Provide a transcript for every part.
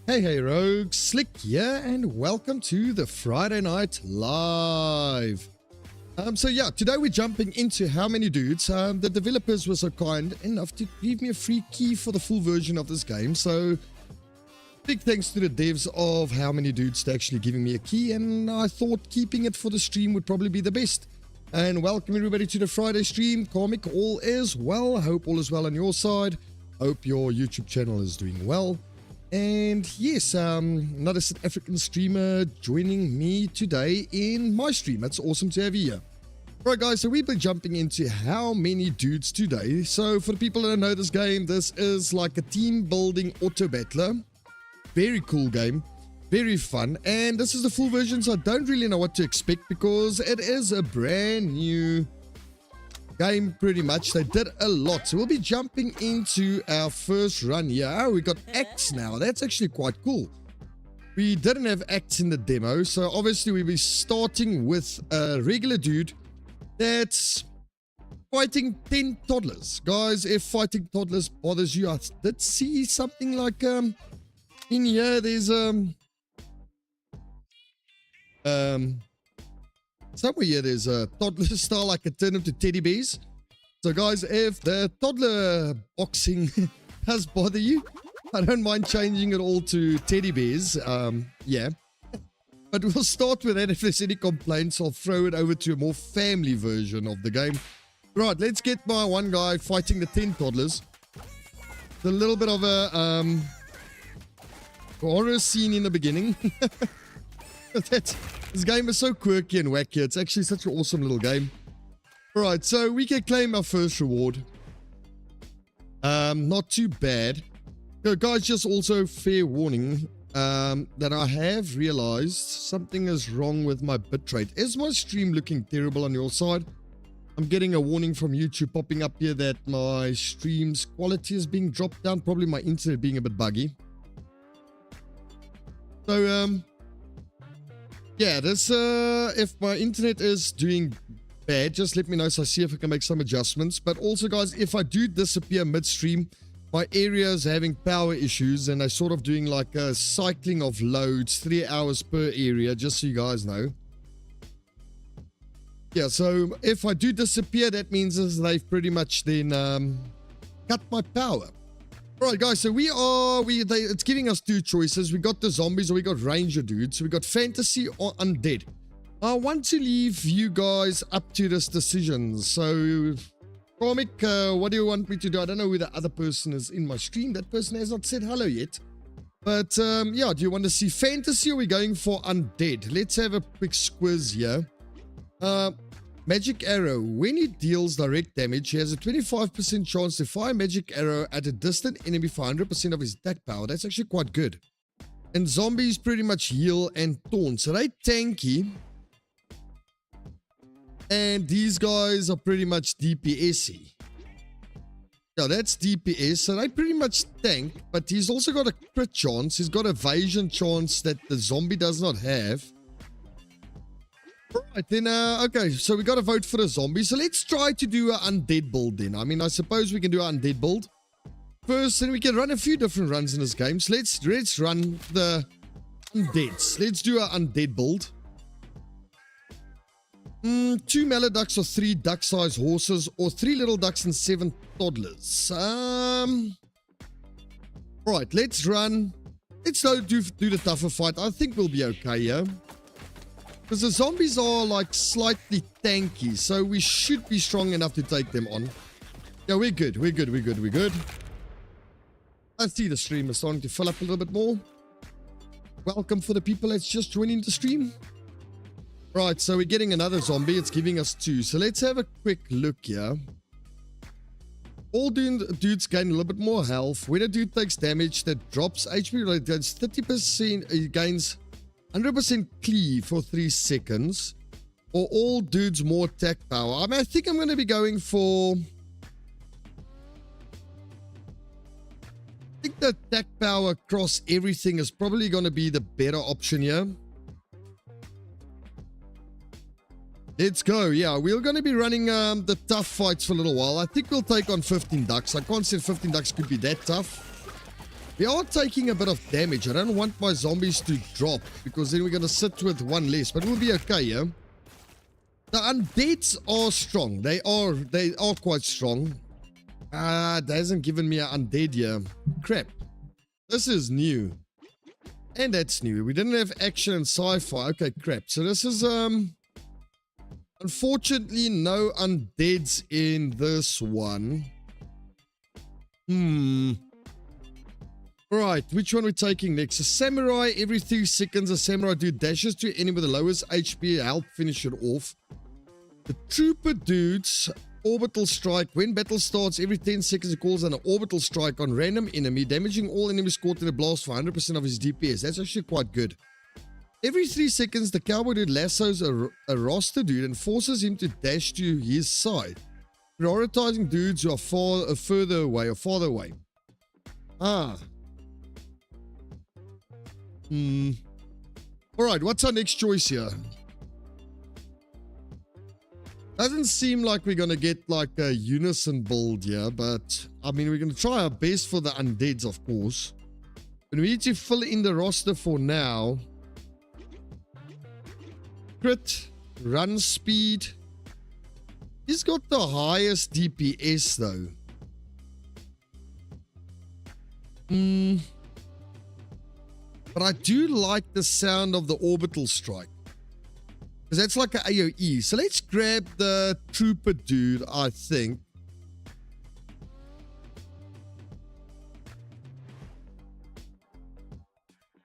Hey rogues, Slick here and welcome to the Friday Night Live. So yeah, today we're jumping into How Many Dudes. The developers were so kind enough to give me a free key for the full version of this game. So big thanks to the devs of How Many Dudes for actually giving me a key, and I thought keeping it for the stream would probably be the best. And welcome everybody to the Friday stream. Comic, all is well. Hope all is well on your side. Hope your YouTube channel is doing well. And yes, another South African streamer joining me today in my stream. It's awesome to have you here. Alright guys, so we've been jumping into How Many Dudes today. So for the people that don't know this game, this is like a team building auto battler. Very cool game, very fun. And this is the full version, so I don't really know what to expect because it is a brand new game pretty much. They did a lot, so we'll be jumping into our first run here. Oh, we got acts now. That's actually quite cool. We didn't have acts in the demo, so obviously we'll be starting with a regular dude that's fighting 10 toddlers. Guys, if fighting toddlers bothers you, I did see something like in here there's somewhere here there's a toddler style, I can turn them to teddy bears. So guys, if the toddler boxing does bother you, I don't mind changing it all to teddy bears. Yeah. But we'll start with that. If there's any complaints, I'll throw it over to a more family version of the game. Right, let's get my one guy fighting the 10 toddlers. It's a little bit of a horror scene in the beginning. This game is so quirky and wacky. It's actually such an awesome little game. Alright, so we can claim our first reward. Not too bad. So guys, just also fair warning that I have realized something is wrong with my bitrate. Is my stream looking terrible on your side? I'm getting a warning from YouTube popping up here that my stream's quality is being dropped down. Probably my internet being a bit buggy. So, yeah, this, if my internet is doing bad, just let me know so I see if I can make some adjustments. But also, guys, if I do disappear midstream, my area is having power issues and I'm sort of doing like a cycling of loads, 3 hours per area, just so you guys know. Yeah, so if I do disappear, that means they've pretty much then cut my power. All right, guys, so it's giving us two choices. We got the zombies or we got ranger dudes. So we got fantasy or undead. I want to leave you guys up to this decision. So, Comic, what do you want me to do? I don't know who the other person is in my stream. That person has not said hello yet. But, yeah, do you want to see fantasy or are we going for undead? Let's have a quick squiz here. Magic arrow. When he deals direct damage, he has a 25% chance to fire magic arrow at a distant enemy for 100% of his attack power. That's actually quite good. And zombies pretty much heal and taunt. So they tanky. And these guys are pretty much DPS-y. Yeah, that's DPS. So they pretty much tank. But he's also got a crit chance. He's got evasion chance that the zombie does not have. Right, then, okay, so we got to vote for the zombie. So let's try to do an undead build then. I mean, I suppose we can do an undead build. First, then we can run a few different runs in this game. So let's run the undeads. Let's do an undead build. 2 maladucks or 3 duck-sized horses or 3 little ducks and 7 toddlers. Right, let's run. Let's do the tougher fight. I think we'll be okay, yeah. Because the zombies are like slightly tanky, so we should be strong enough to take them on. Yeah, we're good. We're good. We're good. We're good. I see the stream is starting to fill up a little bit more. Welcome for the people that's just joining the stream. Right, so we're getting another zombie. It's giving us 2. So let's have a quick look here. All dudes gain a little bit more health. When a dude takes damage that drops HP, it gains 30%. It gains 100% cleave for 3 seconds. Or all dudes more attack power. I mean, I think I'm going to be going for... I think the attack power across everything is probably going to be the better option here. Let's go. Yeah, we're going to be running the tough fights for a little while. I think we'll take on 15 ducks. I can't say 15 ducks could be that tough. We are taking a bit of damage. I don't want my zombies to drop because then we're going to sit with 1 less. But we'll be okay, yeah? The undeads are strong. They are quite strong. That hasn't given me an undead here. Crap. This is new. And that's new. We didn't have action and sci-fi. Okay, crap. So this is, unfortunately, no undeads in this one. Right, which one are we taking next? A samurai. Every 3 seconds, a samurai dude dashes to an enemy with the lowest HP. Help finish it off. The trooper dudes. Orbital strike. When battle starts, every 10 seconds, it calls an orbital strike on random enemy, damaging all enemies caught in a blast for 100% of his DPS. That's actually quite good. Every 3 seconds, the cowboy dude lassos a roster dude and forces him to dash to his side, prioritizing dudes who are farther away. Alright, what's our next choice here? Doesn't seem like we're going to get like a unison build here, but I mean, we're going to try our best for the undeads, of course. But we need to fill in the roster for now. Crit, run speed. He's got the highest DPS though. But I do like the sound of the orbital strike. Because that's like an AoE. So let's grab the trooper dude, I think.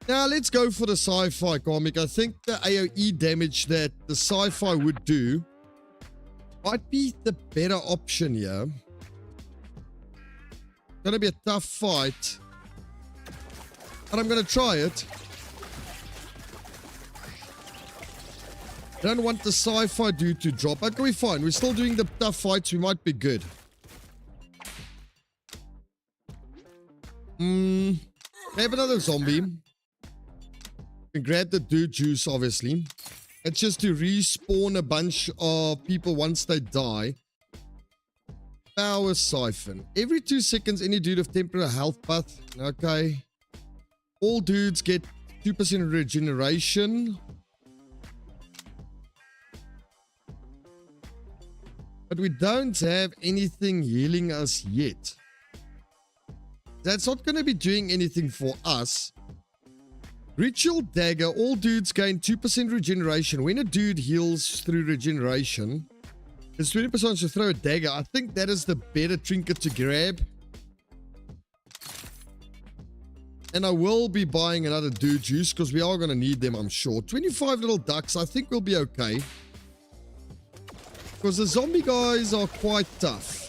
Now let's go for the sci-fi comic. I think the AoE damage that the sci-fi would do might be the better option here. Gonna be a tough fight. But I'm gonna try it. I don't want the sci-fi dude to drop. Okay, we're fine. We're still doing the tough fights. We might be good. Grab another zombie. And grab the dude juice, obviously. It's just to respawn a bunch of people once they die. Power siphon. Every 2 seconds, any dude of temporary health path. Okay. All dudes get 2% regeneration. But we don't have anything healing us yet. That's not going to be doing anything for us. Ritual dagger. All dudes gain 2% regeneration. When a dude heals through regeneration, it's 20% to throw a dagger. I think that is the better trinket to grab. And I will be buying another dude juice because we are going to need them, I'm sure. 25 little ducks. I think we'll be okay. Because the zombie guys are quite tough.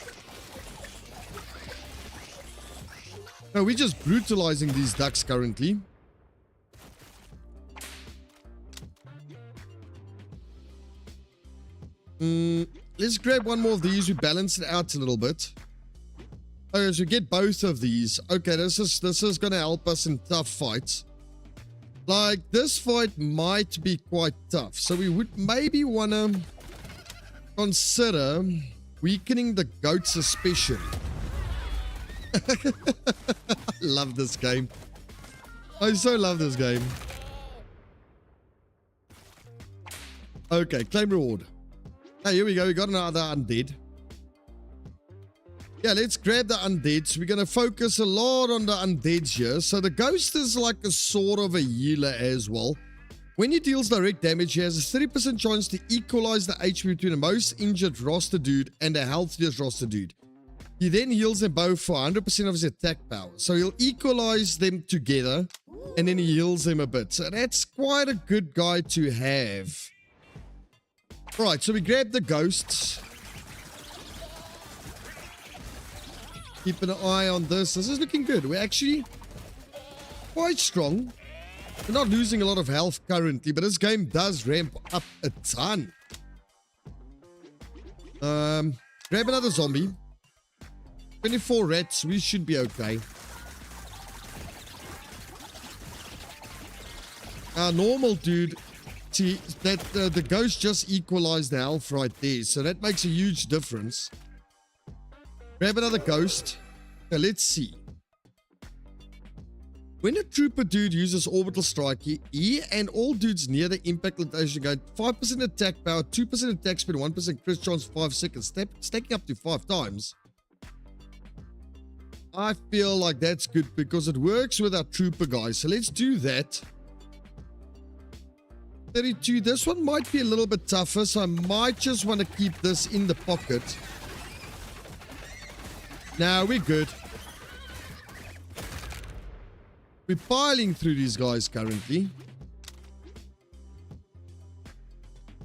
No, we're just brutalizing these ducks currently. Let's grab one more of these. We balance it out a little bit. Okay, so we get both of these. Okay, this is going to help us in tough fights. Like, this fight might be quite tough. So we would maybe want to consider weakening the goats especially. I love this game. I so love this game. Okay, claim reward. Hey, here we go. We got another undead. Yeah, let's grab the undeads. We're going to focus a lot on the undeads here. So the ghost is like a sort of a healer as well. When he deals direct damage, he has a 30% chance to equalize the HP between the most injured roster dude and the healthiest roster dude. He then heals them both for 100% of his attack power. So he'll equalize them together and then he heals them a bit. So that's quite a good guy to have. Right, so we grab the ghosts. Keep an eye on this. This is looking good. We're actually quite strong. We're not losing a lot of health currently, but this game does ramp up a ton. Grab another zombie. 24 rats. We should be okay. Our normal dude, see, that the ghost just equalized the health right there, so that makes a huge difference. Grab another ghost. Now let's see. When a trooper dude uses orbital strike, he and all dudes near the impact location gain 5% attack power, 2% attack speed, 1% crit chance for 5 seconds, stacking up to 5 times. I feel like that's good because it works with our trooper guys. So let's do that. 32. This one might be a little bit tougher, so I might just want to keep this in the pocket. Now we're good. We're piling through these guys currently.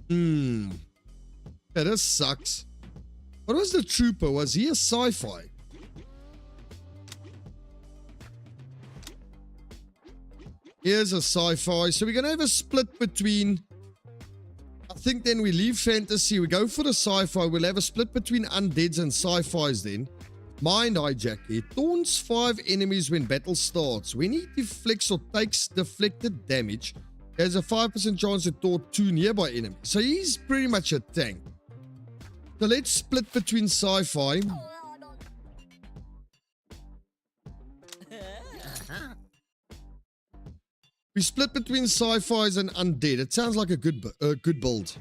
Yeah, this sucks. What was the trooper? Was he a sci-fi? Here's a sci-fi. So we're going to have a split between... I think then we leave fantasy. We go for the sci-fi. We'll have a split between undeads and sci-fis then. Mind hijack here. Taunts 5 enemies when battle starts. When he deflects or takes deflected damage, he has a 5% chance to taunt 2 nearby enemies. So he's pretty much a tank. So let's split between sci-fi. We split between sci-fis and undead. It sounds like a good build.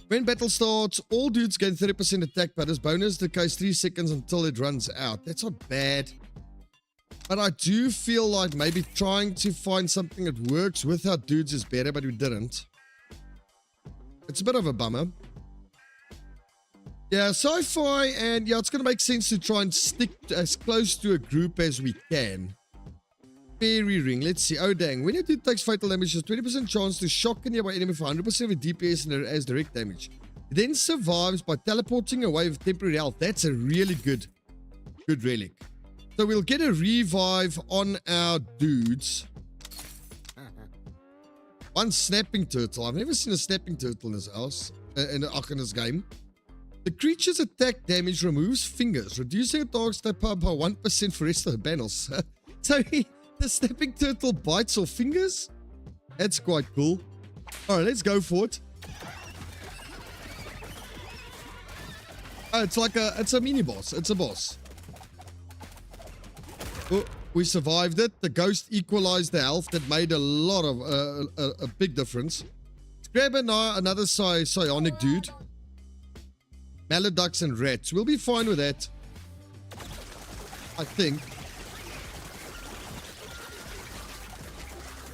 When battle starts, all dudes gain 30% attack, but as bonus, decays 3 seconds until it runs out. That's not bad. But I do feel like maybe trying to find something that works with our dudes is better, but we didn't. It's a bit of a bummer. Yeah, sci-fi, and yeah, it's going to make sense to try and stick as close to a group as we can. Fairy ring. Let's see. Oh, dang. When a dude takes fatal damage, there's 20% chance to shock a nearby enemy for 100% of DPS and as direct damage. He then survives by teleporting away with temporary health. That's a really good relic. So we'll get a revive on our dudes. One snapping turtle. I've never seen a snapping turtle in this house, in this game. The creature's attack damage removes fingers, reducing a target's type power by 1% for rest of the battles. So the snapping turtle bites off fingers? That's quite cool. Alright, let's go for it. Oh, it's a mini boss. It's a boss. Oh, we survived it. The ghost equalized the health. That made a lot of a big difference. Let's grab another psionic dude. Maladucks and rats. We'll be fine with that, I think.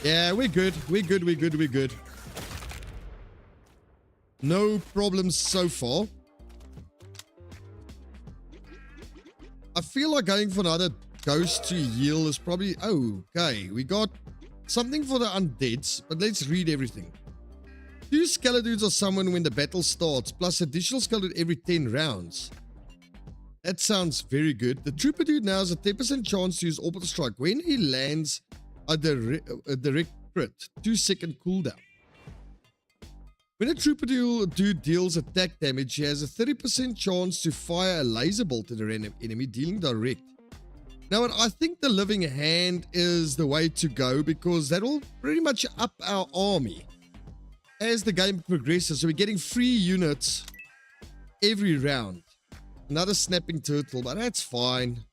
Yeah, we're good. We're good. No problems so far. I feel like going for another ghost to heal is probably... Okay, we got something for the undeads, but let's read everything. 2 Skeledudes are summoned when the battle starts, plus additional Skeledude every 10 rounds. That sounds very good. The Trooper Dude now has a 10% chance to use Orbital Strike when he lands a direct crit, 2-second cooldown. When a Trooper Dude deals attack damage, he has a 30% chance to fire a laser bolt at a random enemy, dealing direct. Now, I think the Living Hand is the way to go, because that will pretty much up our army as the game progresses. So we're getting free units every round. Another snapping turtle, but that's fine.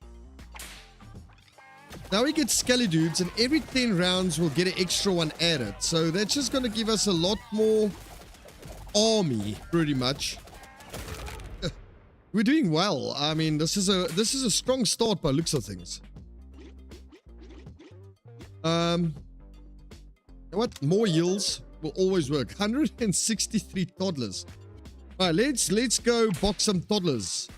Now we get Skelly Dudes, and every 10 rounds we'll get an extra one added. So that's just going to give us a lot more army, pretty much. We're doing well. I mean, this is a strong start by looks of things. What more heals will always work. 163 toddlers. All right, let's go box some toddlers.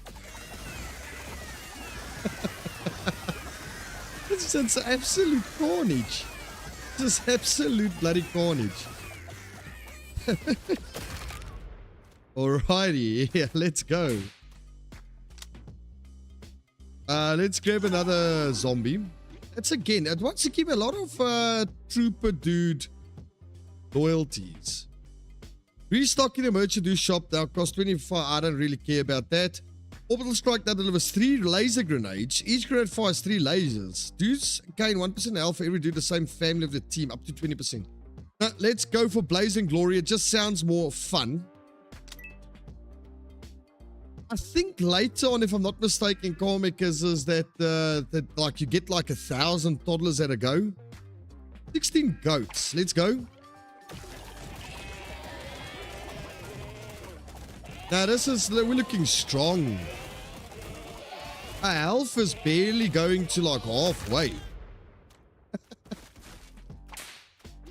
It's absolute carnage. Just absolute bloody carnage. Alrighty, yeah, let's go. Let's grab another zombie. That's again, it wants to give a lot of Trooper Dude loyalties. Restocking the merchant dude shop now costs 25. I don't really care about that. Orbital Strike now delivers 3 laser grenades. Each grenade fires 3 lasers. Dudes gain 1% health for every dude the same family of the team, up to 20%. Now, let's go for Blazing Glory. It just sounds more fun. I think later on, if I'm not mistaken, comic is that like you get like 1,000 toddlers at a go. 16 goats. Let's go. Now we're looking strong. Our health is barely going to like halfway.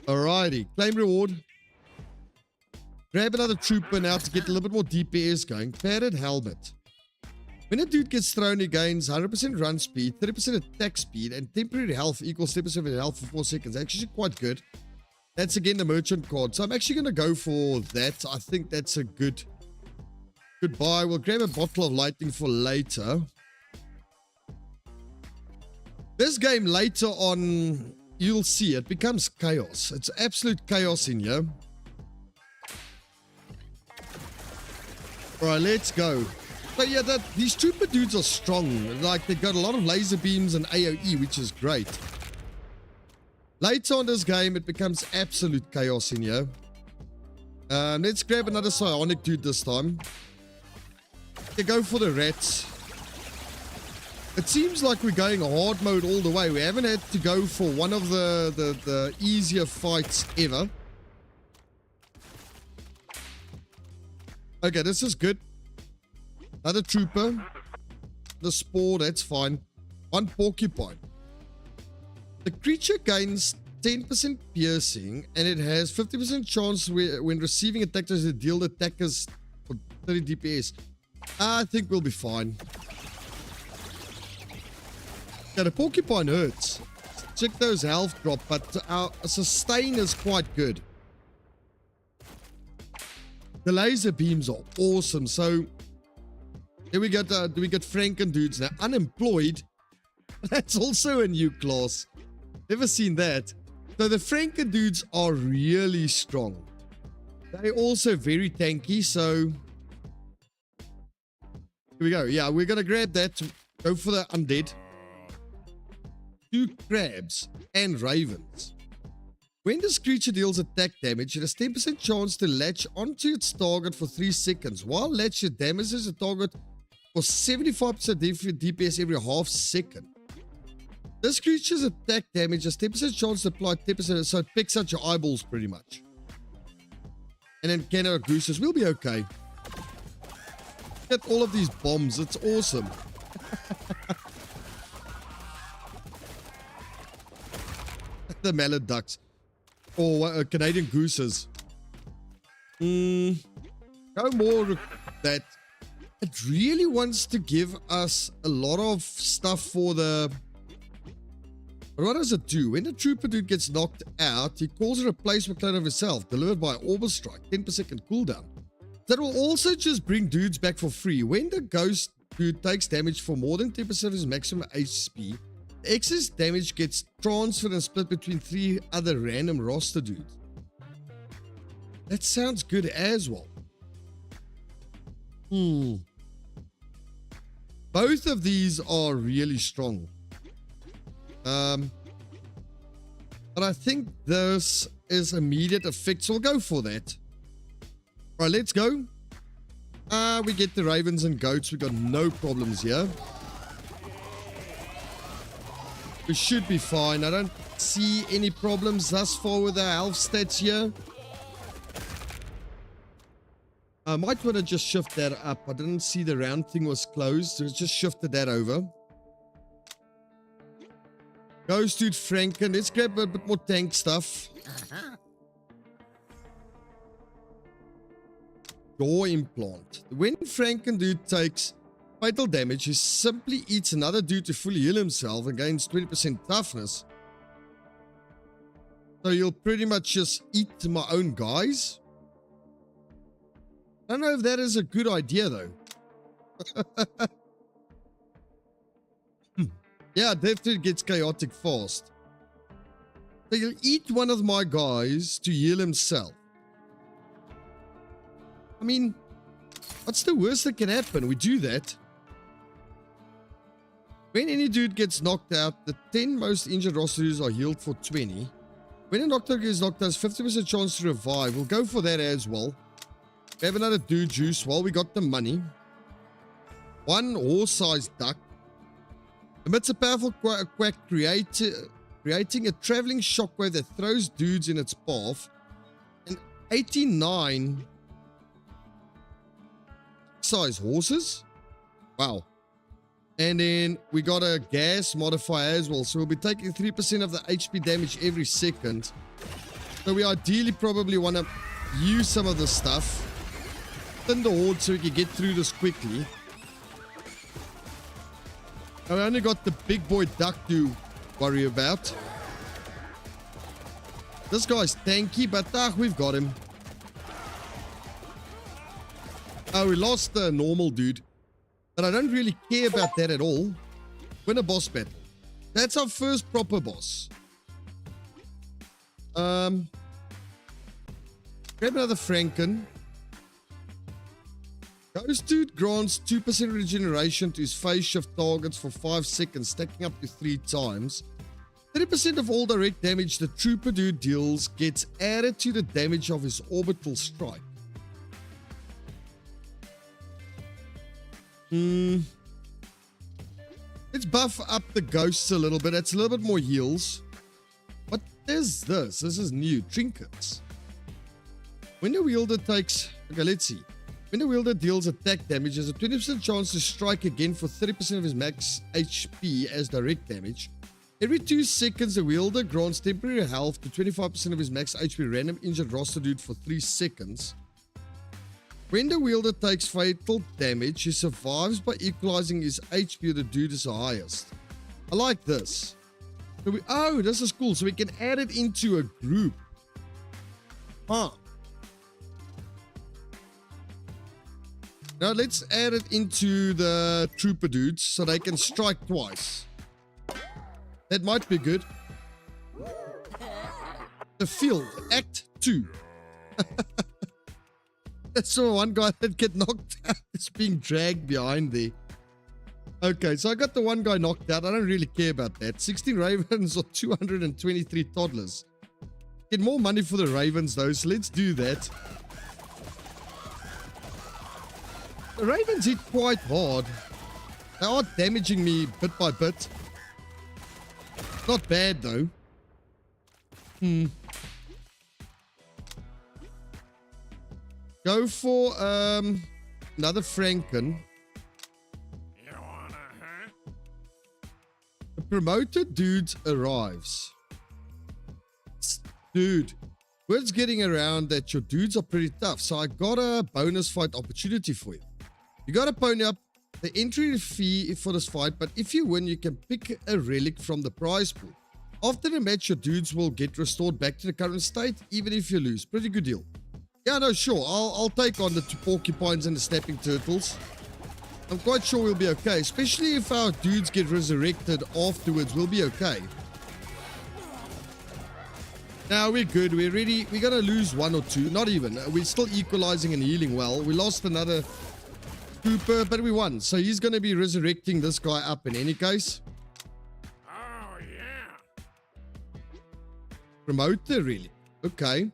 Alrighty, claim reward. Grab another trooper now to get a little bit more DPS going. Padded helmet. When a dude gets thrown, he gains 100% run speed, 30% attack speed, and temporary health equals 10% health for 4 seconds. Actually quite good. That's again the merchant card. So I'm actually going to go for that. I think that's a good buy. We'll grab a bottle of lightning for later. This game later on, you'll see it becomes chaos. It's absolute chaos in here. Alright, let's go. So yeah, these Trooper Dudes are strong. Like, they've got a lot of laser beams and AoE, which is great. Later on this game, it becomes absolute chaos in here. Let's grab another psionic dude this time. Okay, go for the rats. It seems like we're going hard mode all the way. We haven't had to go for one of the easier fights ever. Okay, this is good. Another trooper. The spore, that's fine. One porcupine. The creature gains 10% piercing, and it has 50% chance when receiving attackers to deal the attackers for 30 DPS. I think we'll be fine. Yeah, the porcupine hurts. Check those health drop, but our sustain is quite good. The laser beams are awesome. So here we get Franken dudes now. Unemployed. That's also a new class. Never seen that. So the Franken dudes are really strong. They're also very tanky, so here we go. Yeah, we're going to grab that to go for the undead. 2 crabs and ravens. When this creature deals attack damage, it has 10% chance to latch onto its target for 3 seconds, while latch damages the target for 75% DPS every half second. This creature's attack damage has 10% chance to apply 10%, so it picks out your eyeballs pretty much. And then Canada Gooses will be okay. Get all of these bombs, it's awesome. The mallet ducks. Or Canadian gooses. No more that. It really wants to give us a lot of stuff for the... But what does it do? When the trooper dude gets knocked out, he calls a replacement clone of himself, delivered by Orbital Strike, 10% cooldown. That will also just bring dudes back for free. When the ghost dude takes damage for more than 10% of his maximum HP, excess damage gets transferred and split between 3 other random roster dudes. That sounds good as well. Both of these are really strong. But I think this is immediate effect, so we'll go for that. Alright, let's go. We get the ravens and goats. We got no problems here. We should be fine. I don't see any problems thus far with our health stats here. I might want to just shift that up. I didn't see the round thing was closed, so just shifted that over. Ghost dude Franken. Let's grab a bit more tank stuff. Jaw implant. When Franken dude takes fatal damage, he simply eats another dude to fully heal himself and gains 20% toughness. So you'll pretty much just eat my own guys. I don't know if that is a good idea though. Yeah, definitely gets chaotic fast. So you'll eat one of my guys to heal himself. I mean, what's the worst that can happen? We do that. When any dude gets knocked out, the 10 most injured roster dudes are healed for 20. When a knocked out gets knocked out, 50% chance to revive. We'll go for that as well. We have another dude juice while we got the money. 1 horse-sized duck. Emits a powerful quack creating a traveling shockwave that throws dudes in its path. And 89 size horses. Wow. And then we got a gas modifier as well. So we'll be taking 3% of the HP damage every second. So we ideally probably want to use some of this stuff. Thin the horde so we can get through this quickly. I only got the big boy duck to worry about. This guy's tanky, but we've got him. Oh, we lost the normal dude. But I don't really care about that at all. Win a boss battle. That's our first proper boss. Grab another Franken. Ghost dude grants 2% regeneration to his phase shift targets for 5 seconds, stacking up to 3 times. 30% of all direct damage the trooper dude deals gets added to the damage of his orbital strike. Let's buff up the ghosts a little bit. That's a little bit more heals. What is this? This is new. Trinkets. When the wielder takes... Okay, let's see. When the wielder deals attack damage, there's a 20% chance to strike again for 30% of his max HP as direct damage. Every 2 seconds, the wielder grants temporary health to 25% of his max HP random injured roster dude for 3 seconds. When the wielder takes fatal damage, he survives by equalizing his HP with the dude is the highest. I like this. So oh, this is cool. So we can add it into a group. Huh. Now let's add it into the trooper dudes so they can strike twice. That might be good. the field, Act 2. That's the one guy that get knocked out. Is being dragged behind there. Okay, so I got the one guy knocked out. I don't really care about that. 16 ravens or 223 toddlers. Get more money for the ravens though, so let's do that. The ravens hit quite hard. They are damaging me bit by bit. Not bad though. Go for another Franken. The promoted dude arrives. Dude, word's getting around that your dudes are pretty tough, so I got a bonus fight opportunity for you. You gotta pony up the entry fee for this fight, but if you win, you can pick a relic from the prize pool. After the match, your dudes will get restored back to the current state, even if you lose. Pretty good deal. Yeah, no, sure. I'll take on the two porcupines and the snapping turtles. I'm quite sure we'll be okay, especially if our dudes get resurrected afterwards. We'll be okay. Now we're good. We're ready. We're gonna lose one or two. Not even. We're still equalizing and healing well. We lost another trooper, but we won. So he's gonna be resurrecting this guy up in any case. Oh yeah. Promoter, really? Okay.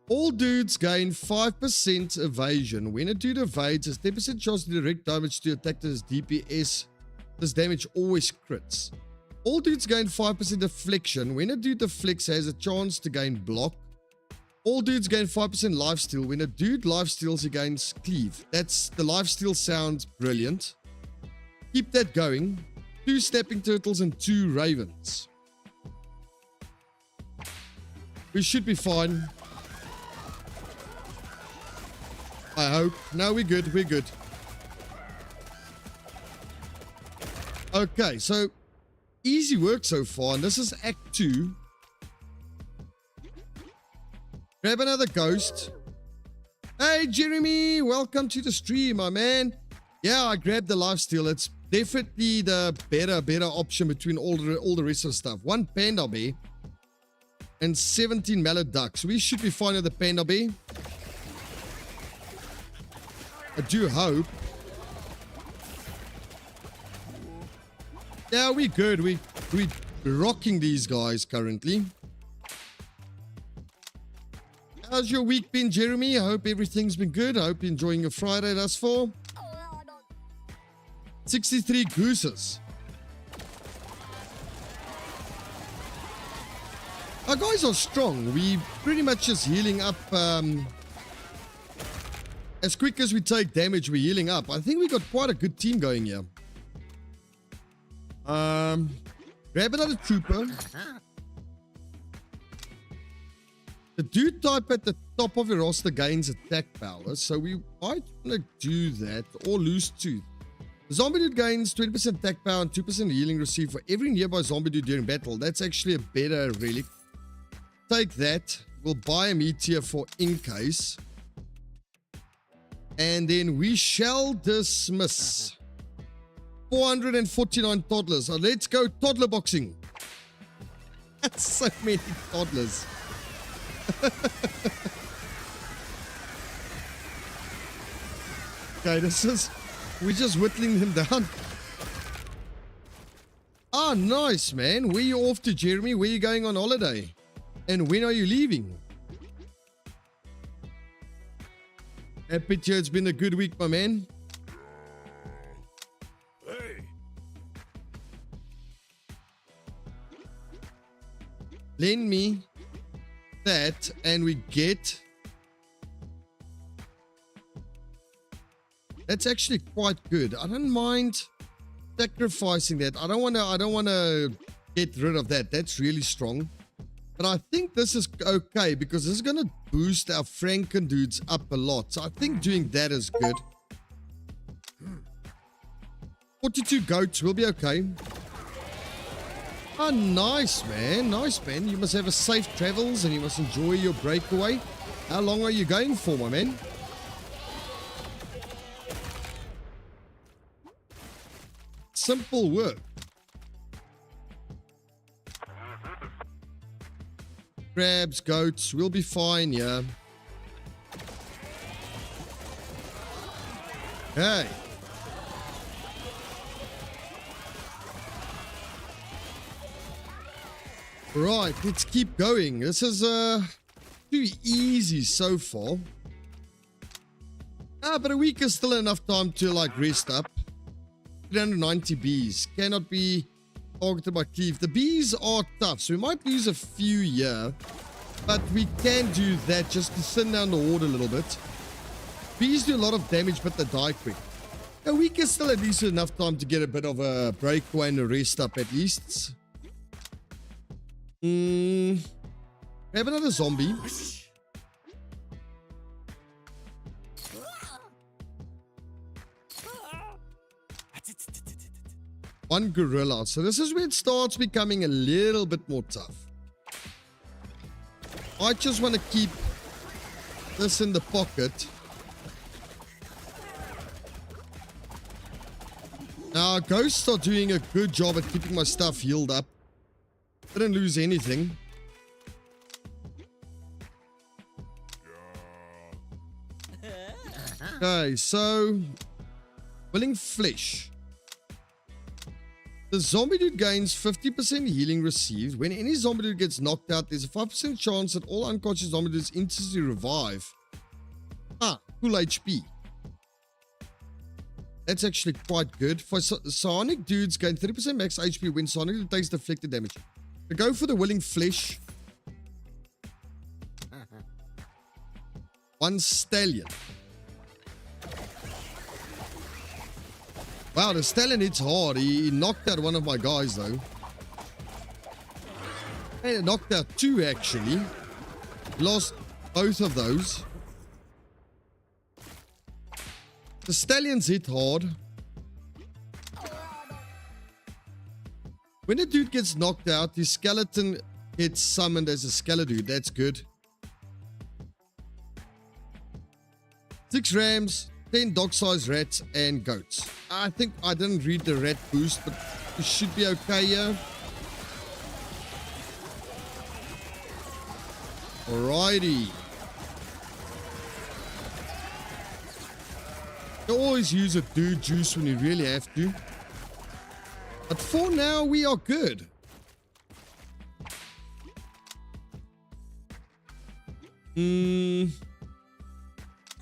All dudes gain 5% evasion. When a dude evades, has 10% chance to direct damage to attack his DPS. This damage always crits. All dudes gain 5% deflection. When a dude deflects, has a chance to gain block. All dudes gain 5% lifesteal. When a dude lifesteals, he gains cleave. That's the lifesteal sounds brilliant. Keep that going. 2 snapping turtles and 2 ravens. We should be fine. I hope. No, we're good. We're good. Okay, so easy work so far. And this is Act 2. Grab another ghost. Hey, Jeremy. Welcome to the stream, my man. Yeah, I grabbed the lifesteal. It's definitely the better option between all the rest of the stuff. 1 panda bear and 17 mallet ducks. We should be fine with the panda bear. I do hope. Yeah, we're good. We're rocking these guys currently. How's your week been, Jeremy? I hope everything's been good. I hope you're enjoying your Friday thus far. 63 gooses. Our guys are strong. We pretty much just healing up. As quick as we take damage, we're healing up. I think we got quite a good team going here. Grab another trooper. The dude type at the top of your roster gains attack power, so we might want to do that or lose 2. The zombie dude gains 20% attack power and 2% healing received for every nearby zombie dude during battle. That's actually a better relic. Take that. We'll buy a meteor for in case. And then we shall dismiss. 449 toddlers. So let's go toddler boxing. That's so many toddlers. Okay, we're just whittling them down. Ah, nice, man. Where you off to, Jeremy? Where you going on holiday? And when are you leaving? Happy to it's been a good week, my man. Hey. Lend me that and we get... That's actually quite good. I don't mind sacrificing that. I don't want to get rid of that. That's really strong. But I think this is okay because this is going to boost our Franken dudes up a lot. So I think doing that is good. 42 goats will be okay. Oh, nice, man. Nice, man. You must have a safe travels and you must enjoy your breakaway. How long are you going for, my man? Simple work. Crabs, goats, we'll be fine, yeah. Okay. Right, let's keep going. This is too easy so far. But a week is still enough time to like rest up. 390 bees cannot be targeted by cleave. The bees are tough, so we might lose a few here, but we can do that just to thin down the horde a little bit. Bees do a lot of damage, but they die quick. A week is still at least enough time to get a bit of a breakaway and a rest up at least. We have another zombie. One gorilla. So this is where it starts becoming a little bit more tough. I just want to keep this in the pocket. Now, ghosts are doing a good job at keeping my stuff healed up. Didn't lose anything. Okay, so willing flesh. The zombie dude gains 50% healing received. When any zombie dude gets knocked out, there's a 5% chance that all unconscious zombie dudes instantly revive. Full HP. That's actually quite good. For Sonic dudes gain 30% max HP when Sonic dude takes deflected damage. To go for the willing flesh. One stallion. Wow, the stallion hits hard. He knocked out one of my guys though. And he knocked out two actually. Lost both of those. The stallions hit hard. When a dude gets knocked out, his skeleton gets summoned as a skeleton. That's good. 6 rams, 10 dog-sized rats, and goats. I think I didn't read the rat boost, but it should be okay here. Alrighty. You always use a dude juice when you really have to. But for now, we are good.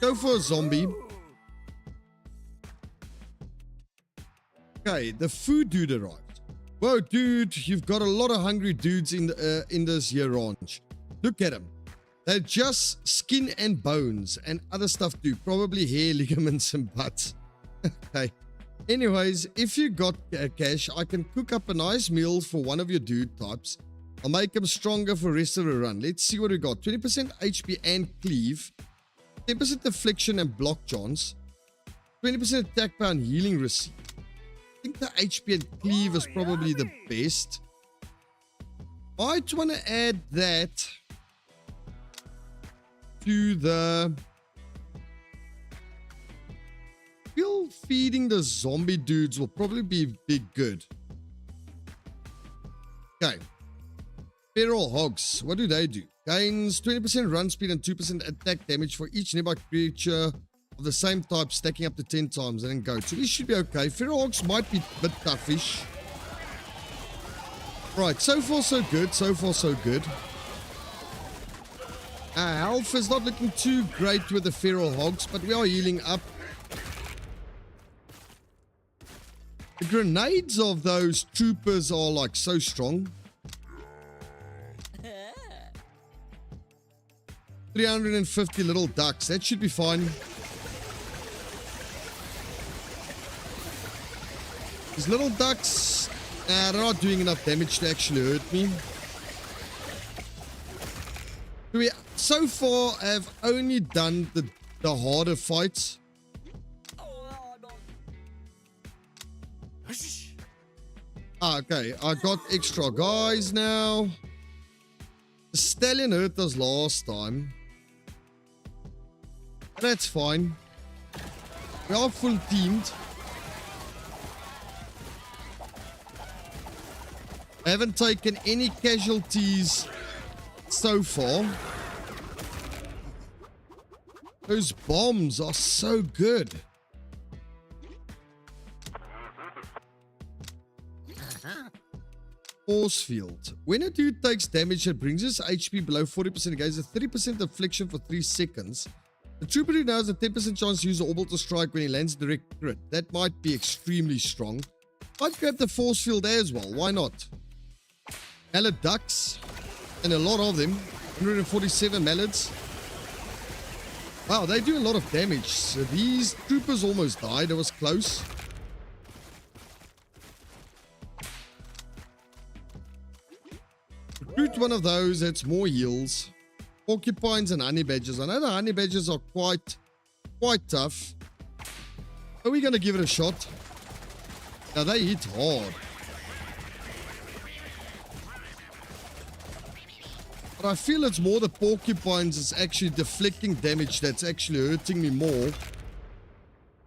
Go for a zombie. Okay, the food dude arrived. Whoa, dude, you've got a lot of hungry dudes in this here ranch. Look at them. They're just skin and bones and other stuff too. Probably hair, ligaments, and butts. Okay. Anyways, if you got cash, I can cook up a nice meal for one of your dude types. I'll make them stronger for the rest of the run. Let's see what we got. 20% HP and cleave. 10% deflection and block chance. 20% attack power and healing receipt. I think the HP and cleave is probably the best. Might want to add that to the... Feel feeding the zombie dudes will probably be good. Okay. Feral hogs. What do they do? Gains 20% run speed and 2% attack damage for each nearby creature of the same type, stacking up to 10 times and then go. So this should be okay. Feral hogs might be a bit toughish. Right, so far so good. So far so good. Health is not looking too great with the feral hogs, but we are healing up. The grenades of those troopers are like so strong. 350 little ducks. That should be fine. These little ducks, they're not doing enough damage to actually hurt me. We so far have only done the harder fights. Okay, I got extra guys now. The stallion hurt us last time. That's fine. We are full teamed. I haven't taken any casualties so far. Those bombs are so good. Force field. When a dude takes damage that brings his HP below 40%, he gains a 30% affliction for 3 seconds. The trooper now has a 10% chance to use the orbital strike when he lands direct crit. That might be extremely strong. I'd grab the force field there as well. Why not? Mallet ducks. And a lot of them. 147 mallets. Wow, they do a lot of damage. So these troopers almost died. It was close. Recruit one of those. That's more heals. Porcupines and honey badgers. I know the honey badgers are quite tough. Are we going to give it a shot? Now they hit hard. But I feel it's more the porcupines is actually deflecting damage that's actually hurting me more.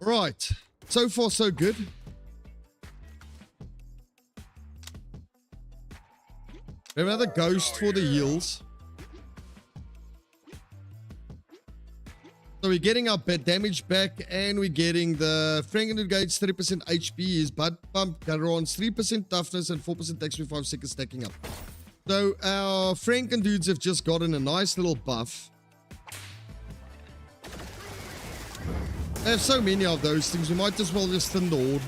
Right. So far, so good. We have another ghost for the heals. So we're getting our damage back and we're getting the Frankendude Gates 30% HP. His butt pump Garons 3% toughness and 4% attacks with 5 seconds stacking up. So our Frankendudes have just gotten a nice little buff. I have so many of those things, we might as well just thin the horde.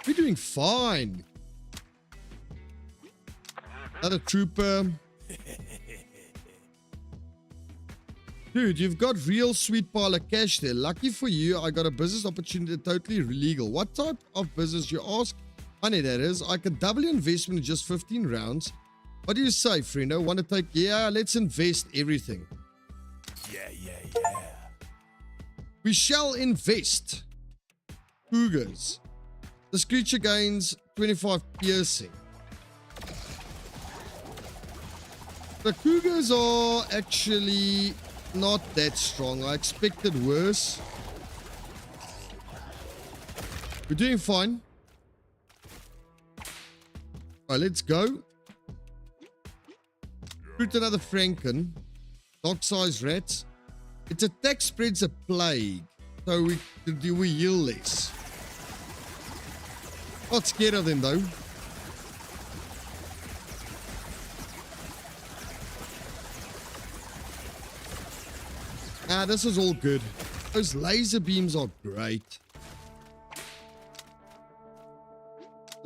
We're doing fine. Another trooper. Dude, you've got real sweet pile of cash there. Lucky for you, I got a business opportunity totally legal. What type of business, you ask? Funny that is. I can double your investment in just 15 rounds. What do you say, friendo? Want to take? Yeah, let's invest everything. Yeah. We shall invest. Cougars. This creature gains 25 piercing. The Cougars are actually not that strong. I expected worse. We're doing fine. Alright, let's go. Recruit another Franken. Dog-sized rats. Its attack spreads a plague. So we heal less. Not scared of them though. This is all good. Those laser beams are great.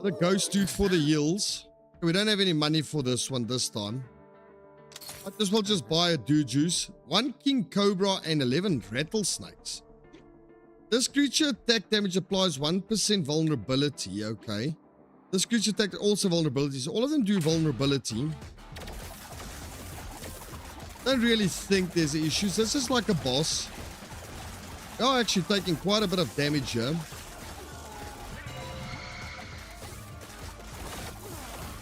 The ghost dude for the heals. We don't have any money for this one this time. Might as well just buy a dude juice. 1 king cobra and 11 rattlesnakes. This creature attack damage applies 1% vulnerability. Okay. This creature attack also vulnerability. So all of them do vulnerability. Don't really think there's issues. This is like a boss. They are actually taking quite a bit of damage here.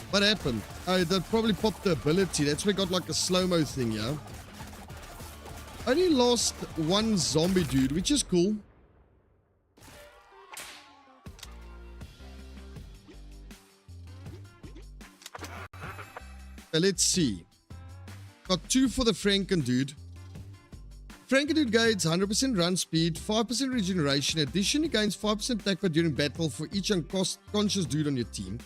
What happened? Oh, that probably popped the ability. That's why we got like a slow-mo thing here. Only lost 1 zombie dude, which is cool. Okay, let's see. Got 2 for the Frankendude. Frankendude gains 100% run speed, 5% regeneration. Additionally, gains 5% attack power during battle for each unconscious dude on your team.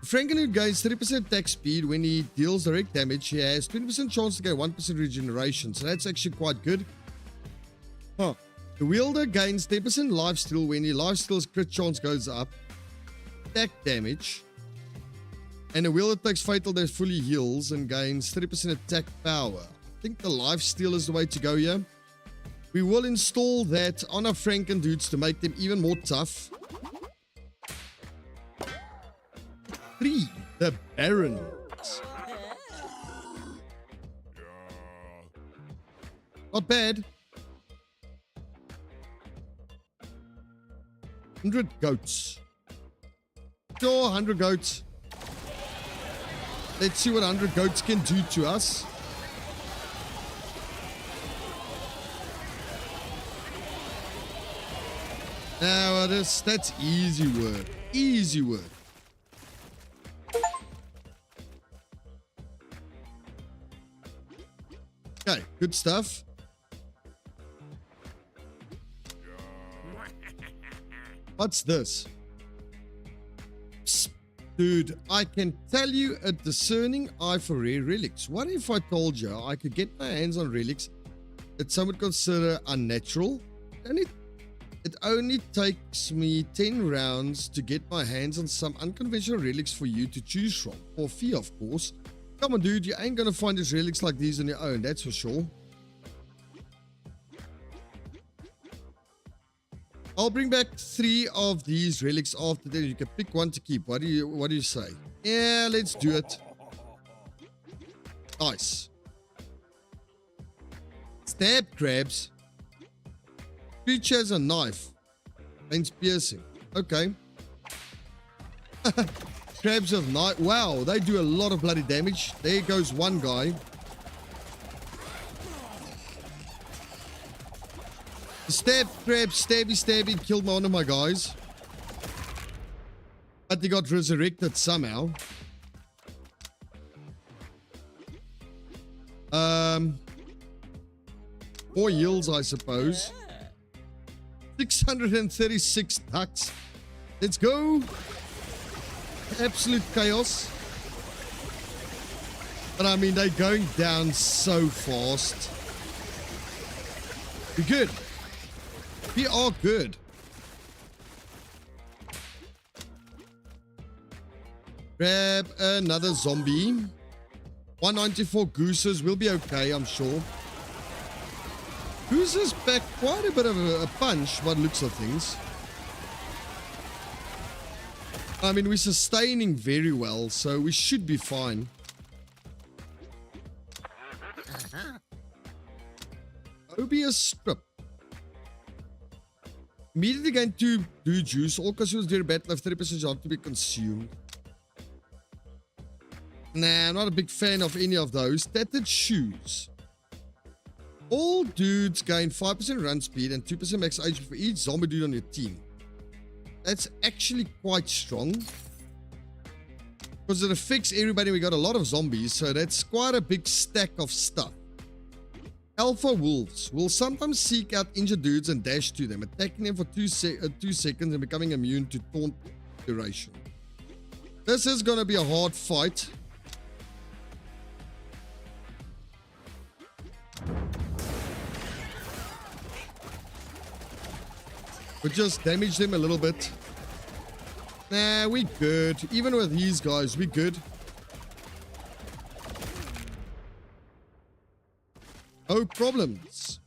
Frankendude gains 30% attack speed when he deals direct damage. He has 20% chance to gain 1% regeneration, so that's actually quite good. The wielder gains 10% lifesteal when he lifesteal's crit chance goes up. Attack damage. And the wielder takes fatal damage, fully heals, and gains 30% attack power. I think the lifesteal is the way to go here. We will install that on our Frankendudes to make them even more tough. 3. The Barons. Not bad. 100 goats. Sure, 100 goats. Let's see what 100 goats can do to us. Now, that's easy work. Easy work. Okay, good stuff. What's this? Psst, dude, I can tell you a discerning eye for rare relics. What if I told you I could get my hands on relics that some would consider unnatural? It only takes me 10 rounds to get my hands on some unconventional relics for you to choose from. For fee, of course. Come on, dude, you ain't gonna find these relics like these on your own, that's for sure. I'll bring back 3 of these relics after that. You can pick one to keep. What do you say? Yeah, let's do it. Nice. Stab crabs. Creature has a knife. Pains piercing. Okay. Crabs have knife. Wow, they do a lot of bloody damage. There goes one guy. Stab crab, stabby, killed one of my guys. But they got resurrected somehow. 4 heals, I suppose. 636 ducks. Let's go. Absolute chaos. But I mean, they're going down so fast. We're good. We are good. Grab another zombie. 194 gooses. We'll be okay, I'm sure. Gooses pack quite a bit of a punch, by the looks of things. I mean, we're sustaining very well, so we should be fine. Obius strip. Immediately going to do juice. All customers during battle have 30% chance to be consumed. Nah, I'm not a big fan of any of those. Tattered shoes. All dudes gain 5% run speed and 2% max HP for each zombie dude on your team. That's actually quite strong. Because it affects everybody. We got a lot of zombies, so that's quite a big stack of stuff. Alpha wolves will sometimes seek out injured dudes and dash to them, attacking them for 2 seconds and becoming immune to taunt duration. This is going to be a hard fight. We just damage them a little bit. Nah, we good. Even with these guys, we good. No problems.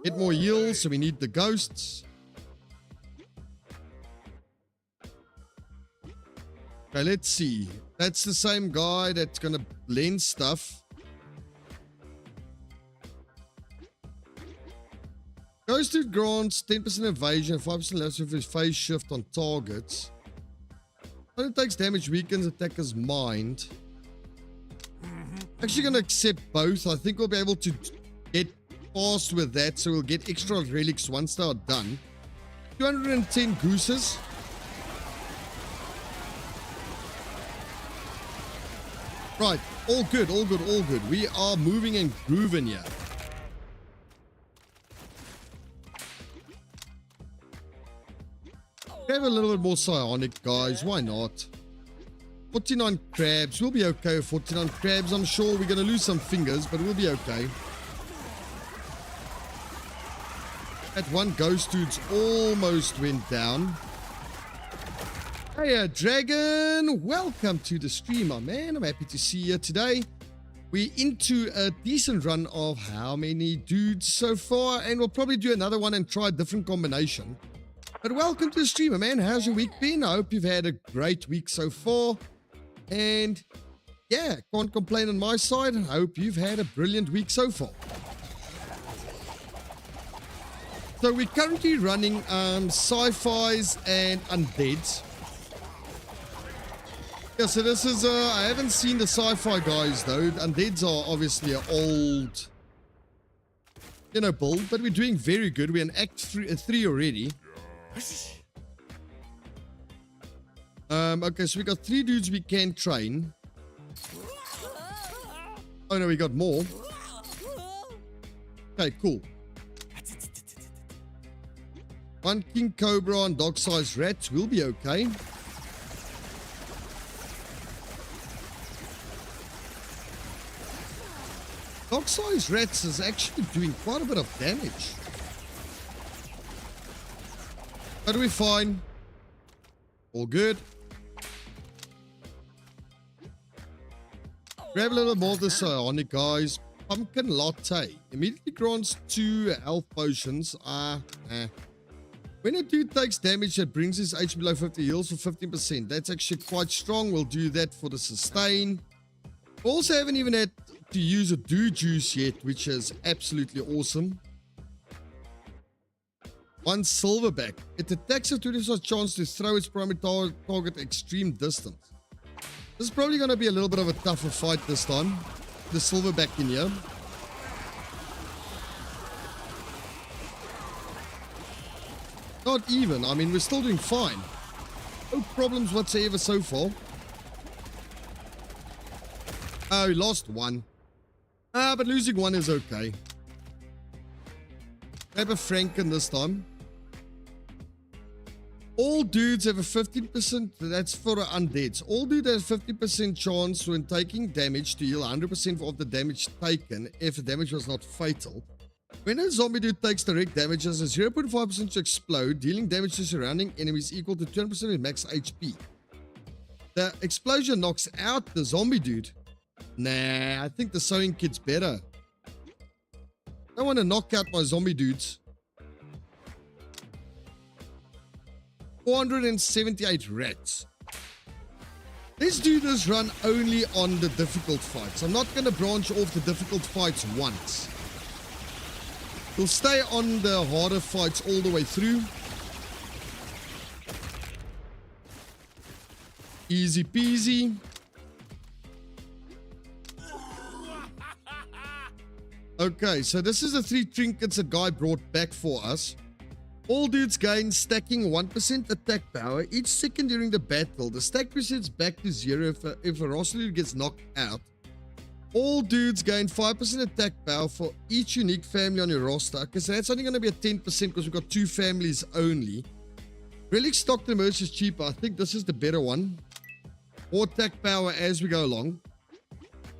Get more heals, so we need the ghosts. Okay, let's see. That's the same guy that's gonna blend stuff. Ghost dude grants 10% evasion, 5% less of his phase shift on targets. When it takes damage, weakens attacker's mind. Actually gonna accept both. I think we'll be able to get fast with that, so we'll get extra relics once they are done. 210 gooses. Right, all good, all good, all good. We are moving and grooving here. Have a little bit more psionic, guys. Why not? 49 crabs. We'll be okay with 49 crabs. I'm sure we're going to lose some fingers, but we'll be okay. That one ghost dude's almost went down. Hey, Dragon. Welcome to the stream, my man. I'm happy to see you today. We're into a decent run of how many dudes so far, and we'll probably do another one and try a different combination. But welcome to the streamer, man. How's your week been? I hope you've had a great week so far. And yeah, can't complain on my side. I hope you've had a brilliant week so far. So we're currently running sci-fis and undeads. Yeah, so this is, I haven't seen the sci-fi guys though. Undeads are obviously an old, you know, build, but we're doing very good. We're in Act 3 already. Okay, so we got 3 dudes we can train. Oh no, we got more. Okay, cool. 1 king cobra and dog-sized rats will be okay. Dog-sized rats is actually doing quite a bit of damage. But we're fine. All good. Grab a little more of the psionic, guys. Pumpkin latte. Immediately grants 2 health potions. When a dude takes damage that brings his HP below 50, heals for 15%. That's actually quite strong. We'll do that for the sustain. We also haven't even had to use a dude juice yet, which is absolutely awesome. 1 silverback. It attacks a 20% chance to throw its primary target extreme distance. This is probably going to be a little bit of a tougher fight this time. The silverback in here. Not even. I mean, we're still doing fine. No problems whatsoever so far. Oh, we lost 1. But losing 1 is okay. Grab a Franken this time. All dudes have a 15%, that's for undeads. All dudes have 50% chance when taking damage to heal 100% of the damage taken if the damage was not fatal. When a zombie dude takes direct damage, has a 0.5% to explode, dealing damage to surrounding enemies equal to 200% of max HP. The explosion knocks out the zombie dude. Nah, I think the sewing kit's better. I don't want to knock out my zombie dudes. 478 rats. Let's do this run only on the difficult fights. I'm not going to branch off the difficult fights once. We'll stay on the harder fights all the way through. Easy peasy. Okay, so this is the 3 trinkets that guy brought back for us. All dudes gain stacking 1% attack power each second during the battle. The stack resets back to 0 if a roster dude gets knocked out. All dudes gain 5% attack power for each unique family on your roster. Okay, so that's only going to be a 10% because we've got 2 families only. Relic stocked and merch is cheaper. I think this is the better one. More attack power as we go along.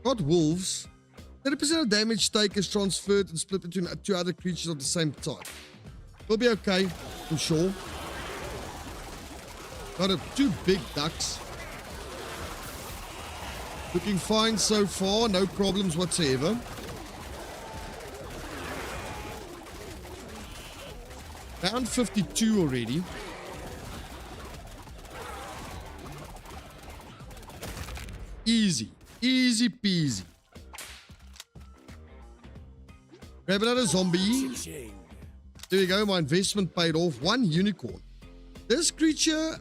Got wolves. 30% of damage take is transferred and split between 2 other creatures of the same type. We'll be okay, I'm sure. Got 2 big ducks. Looking fine so far, no problems whatsoever. Round 52 already. Easy, easy peasy. Grab another zombie. There we go, my investment paid off. 1 unicorn. This creature's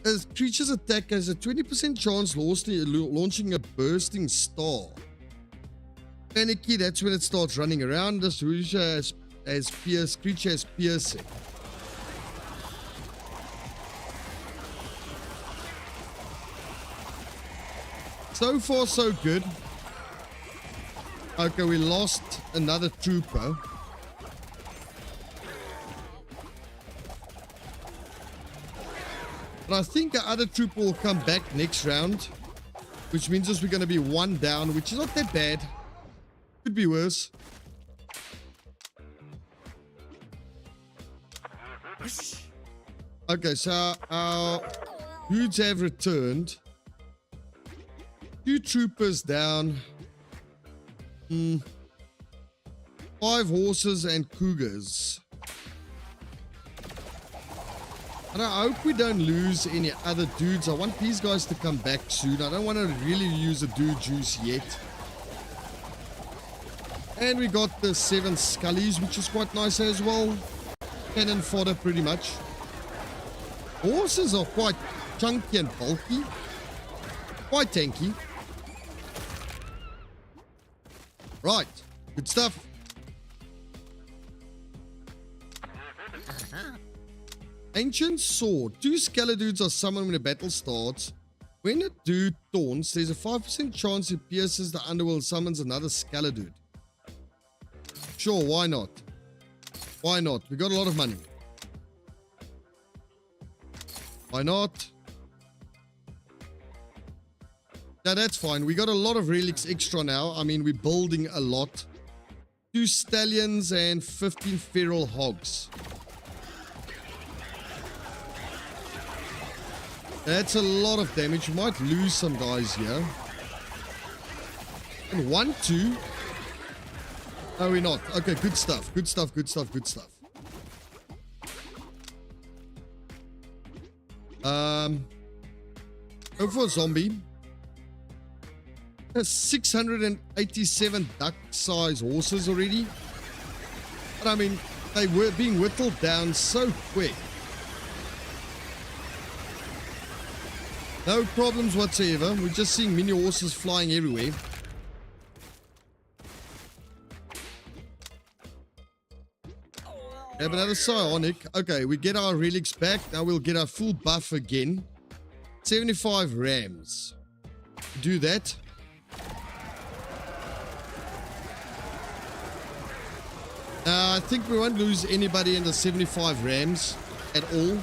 attack has a 20% chance launching a bursting star. Panicky, that's when it starts running around. This creature has piercing. So far, so good. Okay, we lost another trooper. But I think our other trooper will come back next round, which means we're going to be 1 down, which is not that bad. Could be worse. Okay, so our dudes have returned. 2 troopers down. 5 horses and cougars. And I hope we don't lose any other dudes. I want these guys to come back soon. I don't want to really use a dude juice yet. And we got the 7 scullies, which is quite nice as well. Cannon fodder pretty much. Horses are quite chunky and bulky. Quite tanky. Right. Good stuff. Ancient Sword. 2 Scalar Dudes are summoned when a battle starts. When a dude taunts, there's a 5% chance he pierces the underworld and summons another Scalar Dude. Sure, why not? Why not? We got a lot of money. Why not? Yeah, that's fine. We got a lot of relics extra now. I mean, we're building a lot. 2 stallions and 15 feral hogs. That's a lot of damage. We might lose some guys here. And 1, 2. No, we're not. Okay, good stuff. Good stuff, good stuff, good stuff. Go for a zombie. There's 687 duck-sized horses already. But I mean, they were being whittled down so quick. No problems whatsoever. We're just seeing mini horses flying everywhere. Have another psionic. Okay, we get our relics back. Now we'll get our full buff again. 75 rams. Do that. I think we won't lose anybody in the 75 rams at all.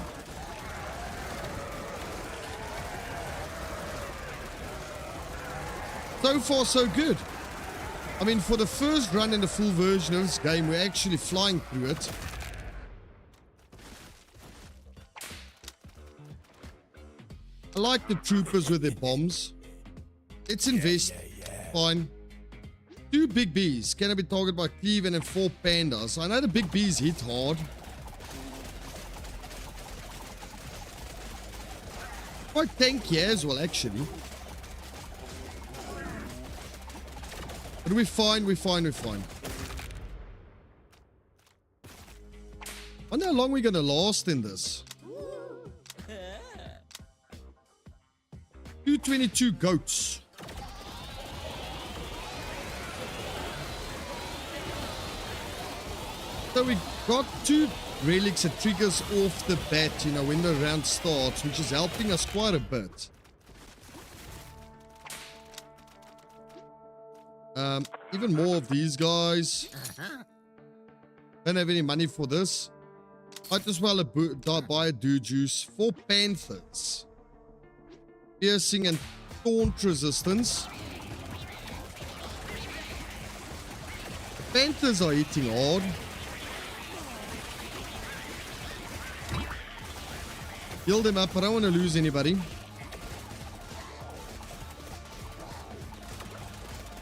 So far, so good. I mean, for the first run in the full version of this game, we're actually flying through it. I like the troopers with their bombs. Let's invest. Fine. 2 big bees can be targeted by Cleave and 4 pandas. I know the big bees hit hard. Quite tanky as well, actually. But we're fine, we're fine, we're fine. I wonder how long we're going to last in this. 222 goats. So we got 2 relics that triggers off the bat, you know, when the round starts, which is helping us quite a bit. Even more of these guys. Don't have any money for this. Might as well buy a dude juice. 4 panthers. Piercing and taunt resistance. The panthers are hitting hard. Heal them up. I don't want to lose anybody.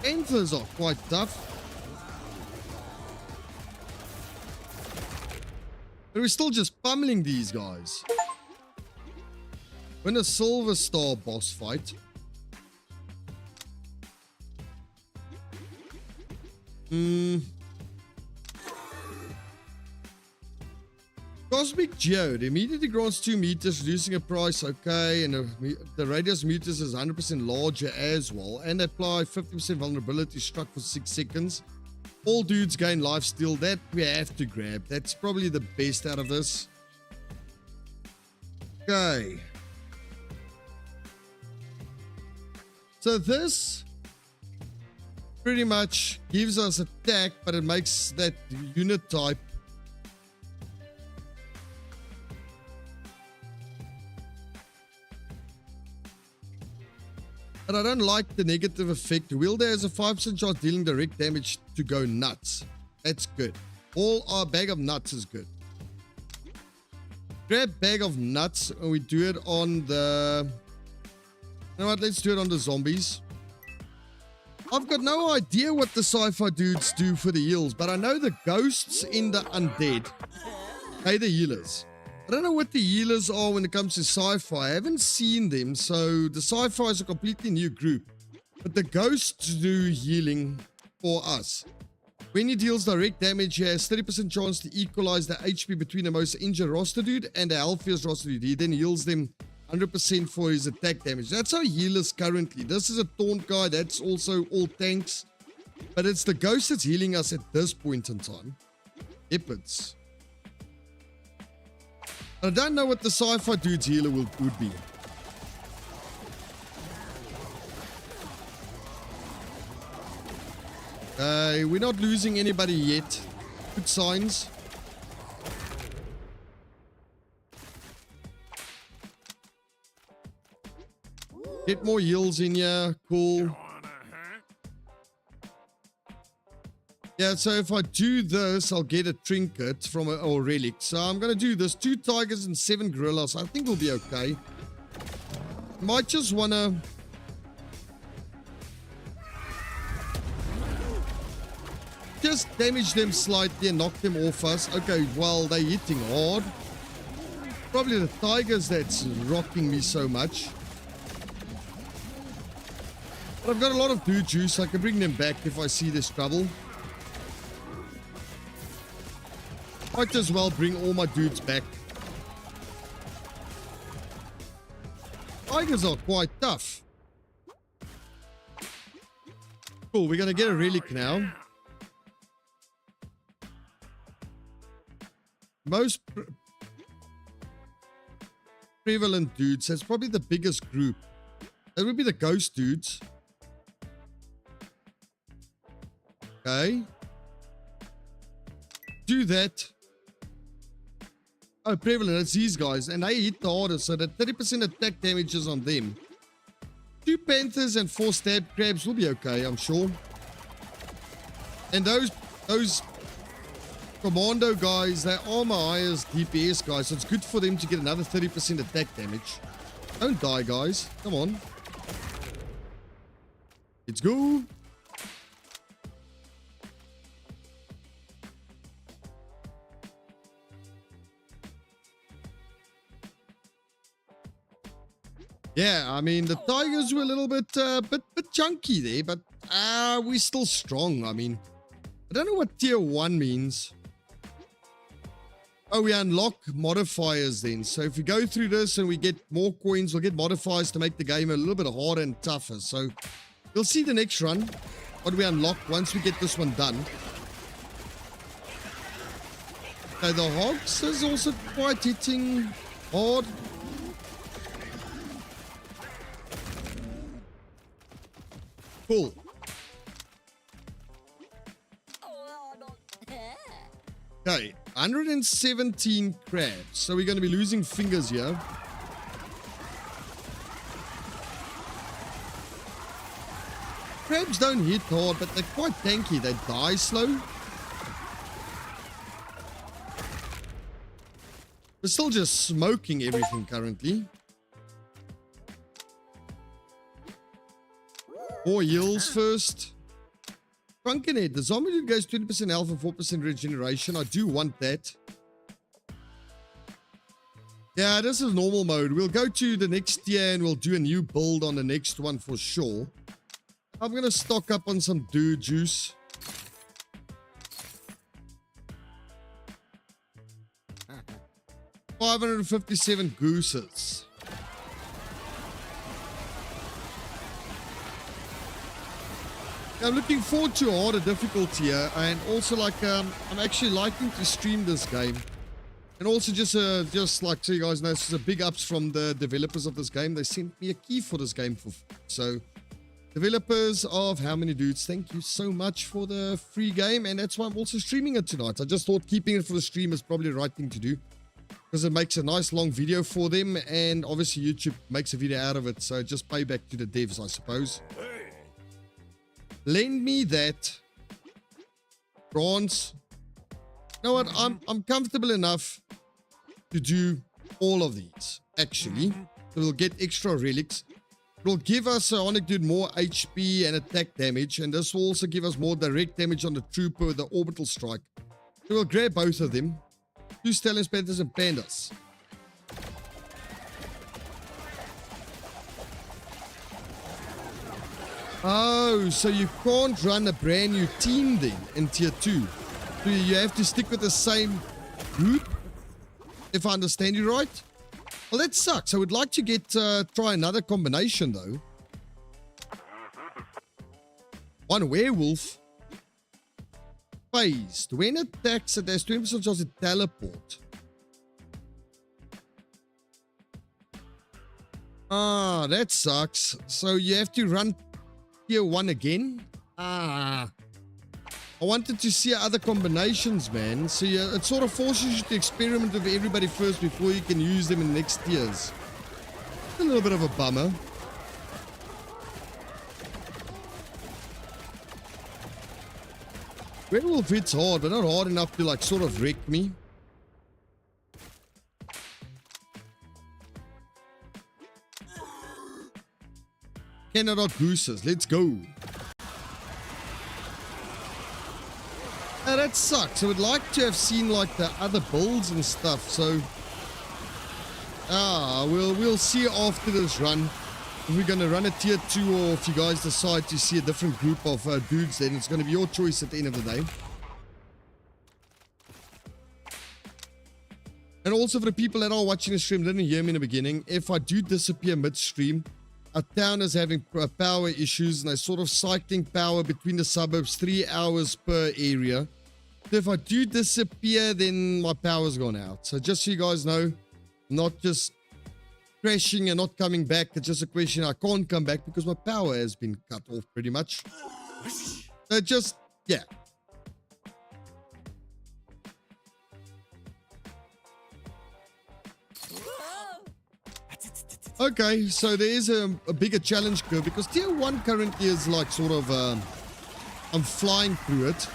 Panthers are quite tough. But we're still just pummeling these guys. Win a Silver Star boss fight. Cosmic Geode immediately grants 2 meters, reducing a price, okay, and the radius meters is 100% larger as well, and apply 50% vulnerability struck for 6 seconds. All dudes gain lifesteal. That we have to grab. That's probably the best out of this. Okay. So this pretty much gives us attack, but it makes that unit type but I don't like the negative effect. Wielder has a 5% chance dealing direct damage to go nuts. That's good. All our bag of nuts is good. Grab bag of nuts and we do it on the... You know what? Let's do it on the zombies. I've got no idea what the sci-fi dudes do for the heals, but I know the ghosts in the undead. Hey, the healers. I don't know what the healers are when it comes to sci-fi. I haven't seen them, so the sci-fi is a completely new group. But the ghosts do healing for us. When he deals direct damage, he has 30% chance to equalize the HP between the most injured roster dude and the healthiest roster dude. He then heals them 100% for his attack damage. That's how healers currently. This is a taunt guy. That's also all tanks. But it's the ghost that's healing us at this point in time. Epids. I don't know what the sci-fi dude's healer would be. We're not losing anybody yet. Good signs. Get more heals in here. Cool. Yeah, so if I do this, I'll get a trinket from or relic. So I'm going to do this. 2 tigers and 7 gorillas. I think we'll be okay. Might just want to... just damage them slightly and knock them off us. Okay, well, they're hitting hard. Probably the tigers that's rocking me so much. But I've got a lot of dude juice. I can bring them back if I see there's trouble. Might as well bring all my dudes back. Tigers are quite tough. Cool, we're going to get a relic now. Most prevalent dudes, that's probably the biggest group. That would be the ghost dudes. Okay. Do that. Oh, prevalent, it's these guys. And they hit the hardest, so that 30% attack damage is on them. 2 panthers and 4 stab crabs will be okay, I'm sure. And those commando guys, they are my highest DPS guys, so it's good for them to get another 30% attack damage. Don't die, guys. Come on. Let's go. Yeah, I mean, the tigers were a little bit chunky there, but we're still strong. I mean, I don't know what tier 1 means. Oh, we unlock modifiers then. So if we go through this and we get more coins, we'll get modifiers to make the game a little bit harder and tougher. So you'll see the next run, what we unlock once we get this one done. Okay, the hogs is also quite hitting hard. Cool. Okay, 117 crabs. So we're going to be losing fingers here. Crabs don't hit hard, but they're quite tanky. They die slow. We're still just smoking everything currently. 4 heals first. Drunken Head. The zombie dude goes 20% health and 4% regeneration. I do want that. Yeah, this is normal mode. We'll go to the next tier and we'll do a new build on the next one for sure. I'm going to stock up on some dude juice. $557 gooses. I'm looking forward to a harder difficulty here, and also like I'm actually liking to stream this game, and also just like so you guys know, this is a big ups from the developers of this game. They sent me a key for this game so developers of How Many Dudes, thank you so much for the free game, and that's why I'm also streaming it tonight. I just thought keeping it for the stream is probably the right thing to do, because it makes a nice long video for them, and obviously YouTube makes a video out of it, so just pay back to the devs, I suppose. Lend me that bronze. You know what? I'm comfortable enough to do all of these, actually. So we'll get extra relics. It will give us Sonic Dude more HP and attack damage, and this will also give us more direct damage on the trooper with the orbital strike. So we'll grab both of them. 2 stallions, panthers, and pandas. Oh, so you can't run a brand new team then in tier 2. So you have to stick with the same group, if I understand you right. Well, that sucks. I would like to try another combination though. One werewolf. Phased. When attacks, it has 20% chance to teleport. Ah, that sucks. So you have to run tier 1 again? Ah. I wanted to see other combinations, man. So yeah, it sort of forces you to experiment with everybody first before you can use them in the next tiers. A little bit of a bummer. Werewolf hits hard, but not hard enough to like sort of wreck me. Canada Gooses, let's go. That sucks. I would like to have seen like the other builds and stuff. So, we'll see after this run if we're gonna run a tier 2 or if you guys decide to see a different group of dudes. Then it's gonna be your choice at the end of the day. And also for the people that are watching the stream, didn't hear me in the beginning. If I do disappear midstream, our town is having power issues and they're sort of cycling power between the suburbs 3 hours per area. So if I do disappear, then my power's gone out. So just so you guys know, not just crashing and not coming back. It's just a question I can't come back because my power has been cut off pretty much. So just, yeah. Okay, so there is a bigger challenge curve because tier 1 currently is like sort of, I'm flying through it.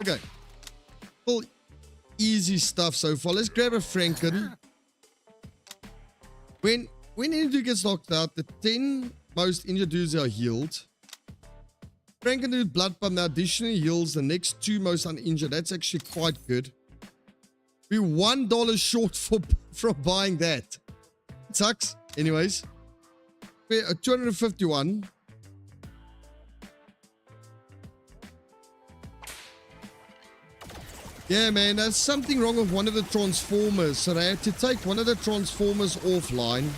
Okay, well, easy stuff so far. Let's grab a Franken. When any dude gets knocked out, the 10 most injured dudes are healed. Franken dude blood pump now additionally heals the next 2 most uninjured. That's actually quite good. We're $1 short from buying that. It sucks. Anyways, we're at 251. Yeah, man, there's something wrong with one of the transformers. So they had to take one of the transformers offline.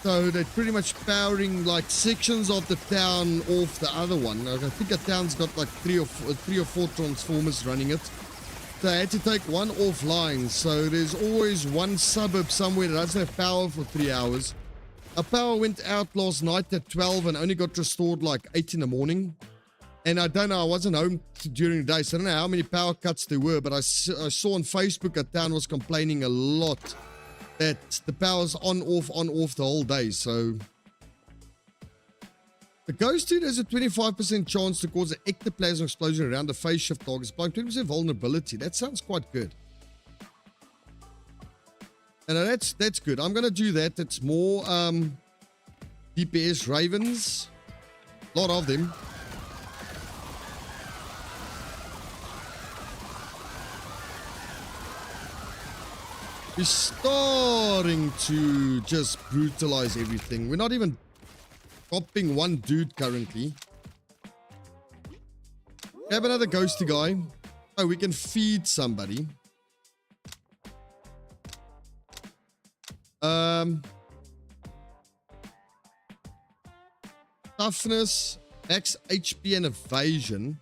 So they're pretty much powering like sections of the town off the other one. Like, I think a town's got like three or four transformers running it. So I had to take one offline. So there's always one suburb somewhere that doesn't have power for 3 hours. Our power went out last night at 12 and only got restored like 8 in the morning. And I don't know, I wasn't home during the day, so I don't know how many power cuts there were, but I saw on Facebook a town was complaining a lot that the power's on, off the whole day, so... The Ghost Dude has a 25% chance to cause an ectoplasm explosion around the phase shift targets, by 20% vulnerability. That sounds quite good. And that's good. I'm going to do that. It's more DPS Ravens. A lot of them. We're starting to just brutalize everything. We're not even popping one dude currently. We have another ghosty guy. Oh, we can feed somebody. Toughness, max HP and evasion.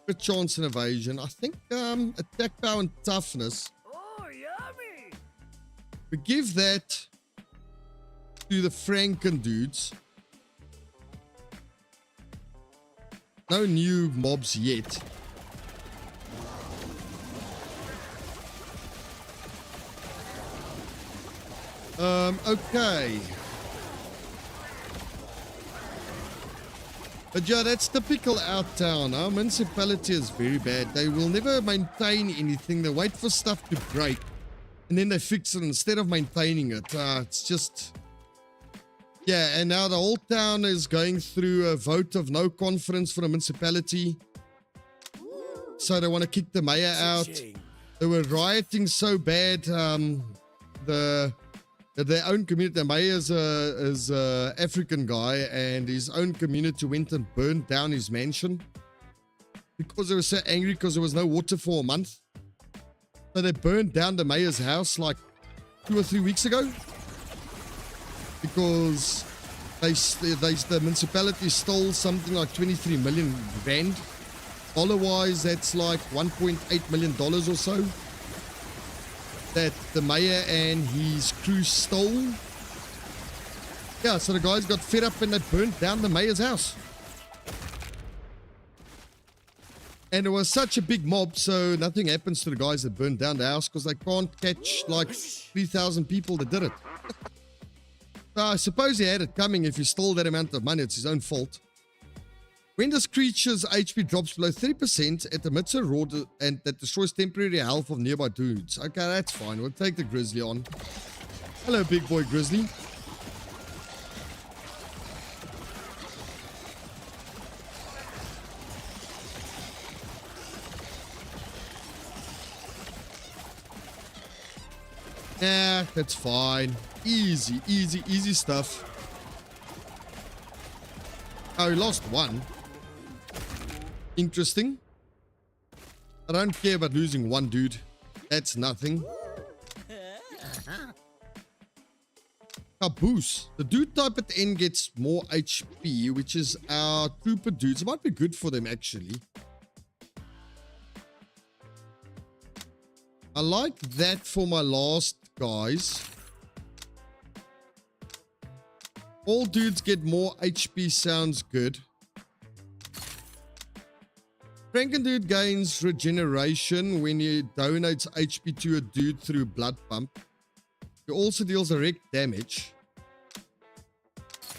Good chance in evasion. I think attack power and toughness. We give that to the Franken dudes. No new mobs yet. Okay. But yeah, that's typical our town. Our municipality is very bad. They will never maintain anything. They wait for stuff to break. And then they fix it instead of maintaining it. It's just... Yeah, and now the whole town is going through a vote of no confidence for the municipality. So they want to kick the mayor out. They were rioting so bad. Their own community, the mayor is a African guy, and his own community went and burned down his mansion. Because they were so angry because there was no water for a month. So they burned down the mayor's house like 2 or 3 weeks ago. Because the municipality stole something like 23 million rand. Dollar-wise, that's like $1.8 million or so that the mayor and his crew stole. Yeah, so the guys got fed up and they burnt down the mayor's house. And it was such a big mob, so nothing happens to the guys that burned down the house because they can't catch like 3,000 people that did it. So I suppose he had it coming. If he stole that amount of money, it's his own fault. When this creature's HP drops below 30%, it emits a roar and that destroys temporary health of nearby dudes. Okay, that's fine. We'll take the grizzly on. Hello, big boy grizzly. Yeah, that's fine. Easy, easy, easy stuff. Oh, he lost one. Interesting. I don't care about losing one dude. That's nothing. Caboose. The dude type at the end gets more HP, which is our trooper dudes. It might be good for them, actually. I like that for my last guys. All dudes get more HP sounds good. Frankendude gains regeneration when he donates HP to a dude through blood pump. He also deals direct damage.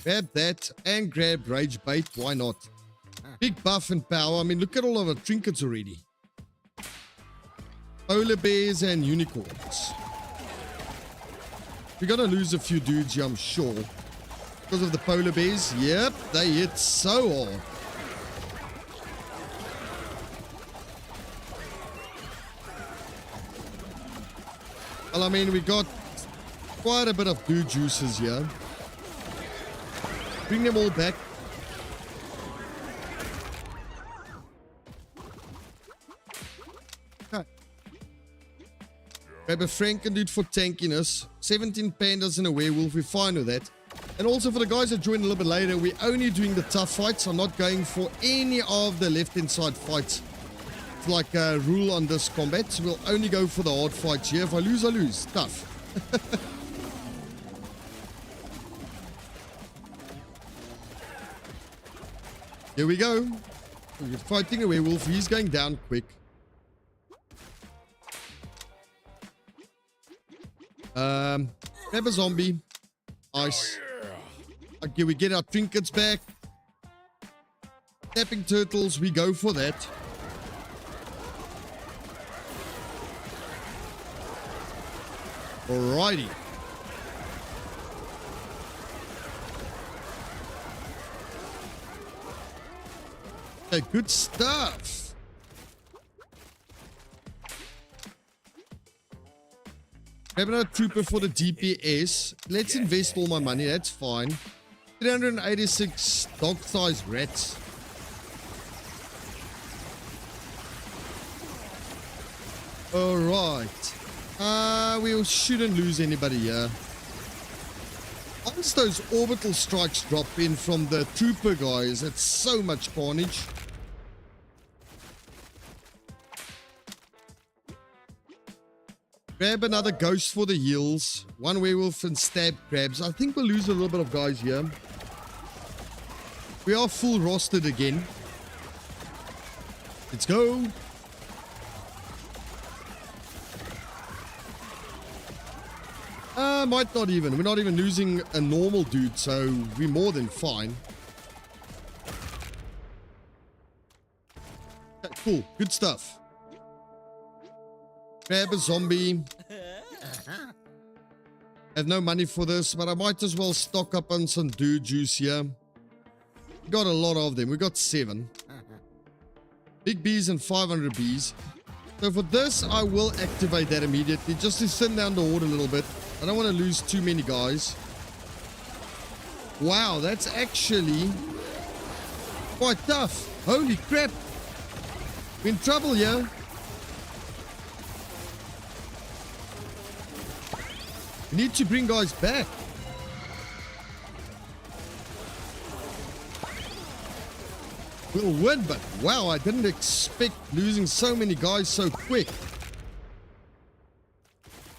Grab that and grab rage bait. Why not? Big buff and power. I mean, look at all of our trinkets already. Polar bears and unicorns. We're gonna lose a few dudes here, I'm sure. Because of the polar bears. Yep, they hit so hard. Well, I mean, we got quite a bit of dude juices here. Bring them all back. Grab a Frankendude for tankiness. 17 pandas and a werewolf. We're fine with that. And also for the guys that join a little bit later, we're only doing the tough fights. I'm not going for any of the left-hand side fights. It's like a rule on this combat. So we'll only go for the hard fights here. If I lose, I lose. Tough. Here we go. We're fighting a werewolf. He's going down quick. Grab a zombie. Nice. Okay, we get our trinkets back. Snapping turtles, we go for that. Alrighty. Okay, good stuff. Grab another trooper for the DPS. Let's invest all my money. That's fine. 386 dog-sized rats. Alright. We shouldn't lose anybody here. Once those orbital strikes drop in from the trooper guys, that's so much carnage. Grab another ghost for the heals. One werewolf and stab crabs. I think we'll lose a little bit of guys here. We are full rostered again. Let's go. Might not even. We're not even losing a normal dude, so we're more than fine. Okay, cool. Good stuff. Grab a zombie. I have no money for this, but I might as well stock up on some dude juice here. We got a lot of them. We got 7. Big bees and 500 bees. So for this, I will activate that immediately just to thin down the horde a little bit. I don't want to lose too many guys. Wow, that's actually quite tough. Holy crap. We're in trouble here. We need to bring guys back. We'll win, but wow, I didn't expect losing so many guys so quick.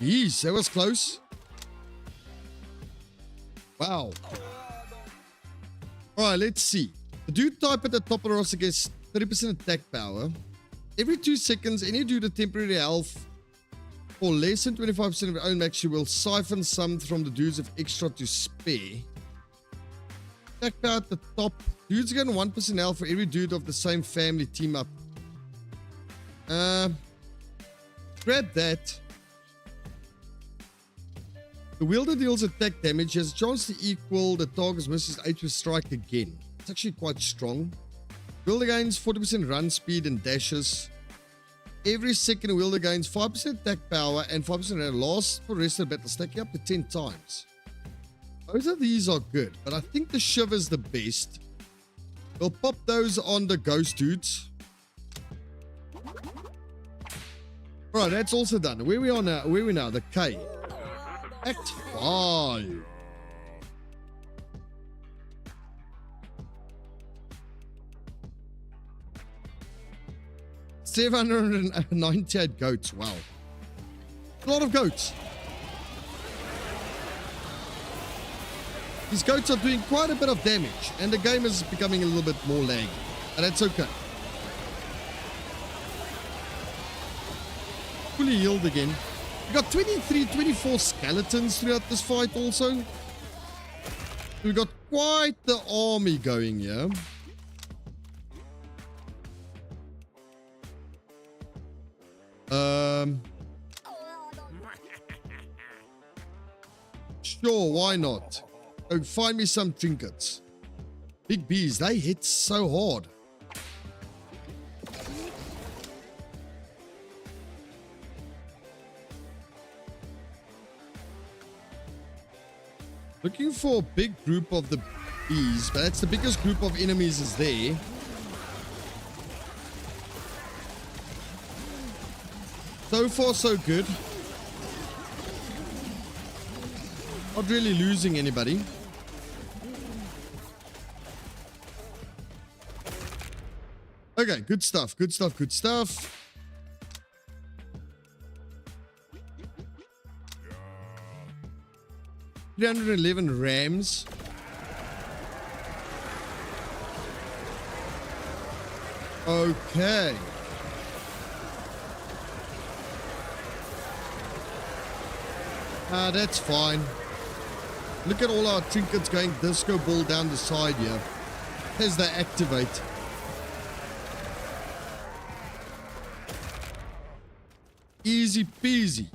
Jeez, that was close. Wow. Alright, let's see. The dude type at the top of the roster gets 30% attack power. Every 2 seconds, any dude with temporary health or less than 25% of your own max, you will siphon some from the dudes with extra to spare. Attack power at the top. Dudes get 1% health for every dude of the same family team up. Grab that. The wielder deals attack damage. Has a chance to equal the target's misses HP strike again. It's actually quite strong. Wielder gains 40% run speed and dashes. Every second, a wielder gains 5% attack power and 5% run. Lasts for the rest of the battle, stacking up to 10 times. Both of these are good, but I think the Shiv is the best. We'll pop those on the ghost dudes. Alright, that's also done. Where we are now? Where we now? The K. Act 5. $798 goats. Wow. A lot of goats. These goats are doing quite a bit of damage, and the game is becoming a little bit more laggy, but that's okay. Fully healed again. We got 24 skeletons throughout this fight also. We got quite the army going here. Sure, why not? Oh, find me some trinkets. Big bees, they hit so hard. Looking for a big group of the bees, but that's the biggest group of enemies is there. So far, so good. Not really losing anybody. Okay, good stuff, good stuff, good stuff. $311 rams. Okay. That's fine. Look at all our trinkets going disco ball down the side here as they activate. Easy peasy.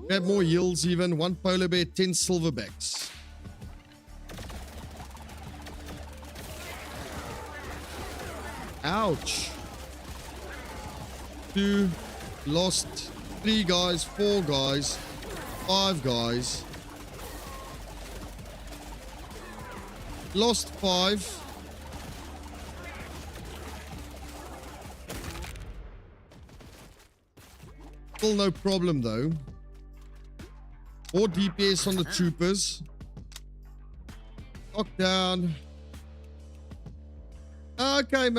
Grab more yields even. 1 polar bear, 10 silverbacks. Ouch. 2. Lost 3 guys, 4 guys, 5 guys. Lost 5. Still no problem though. More DPS on the troopers. Lockdown. Okay,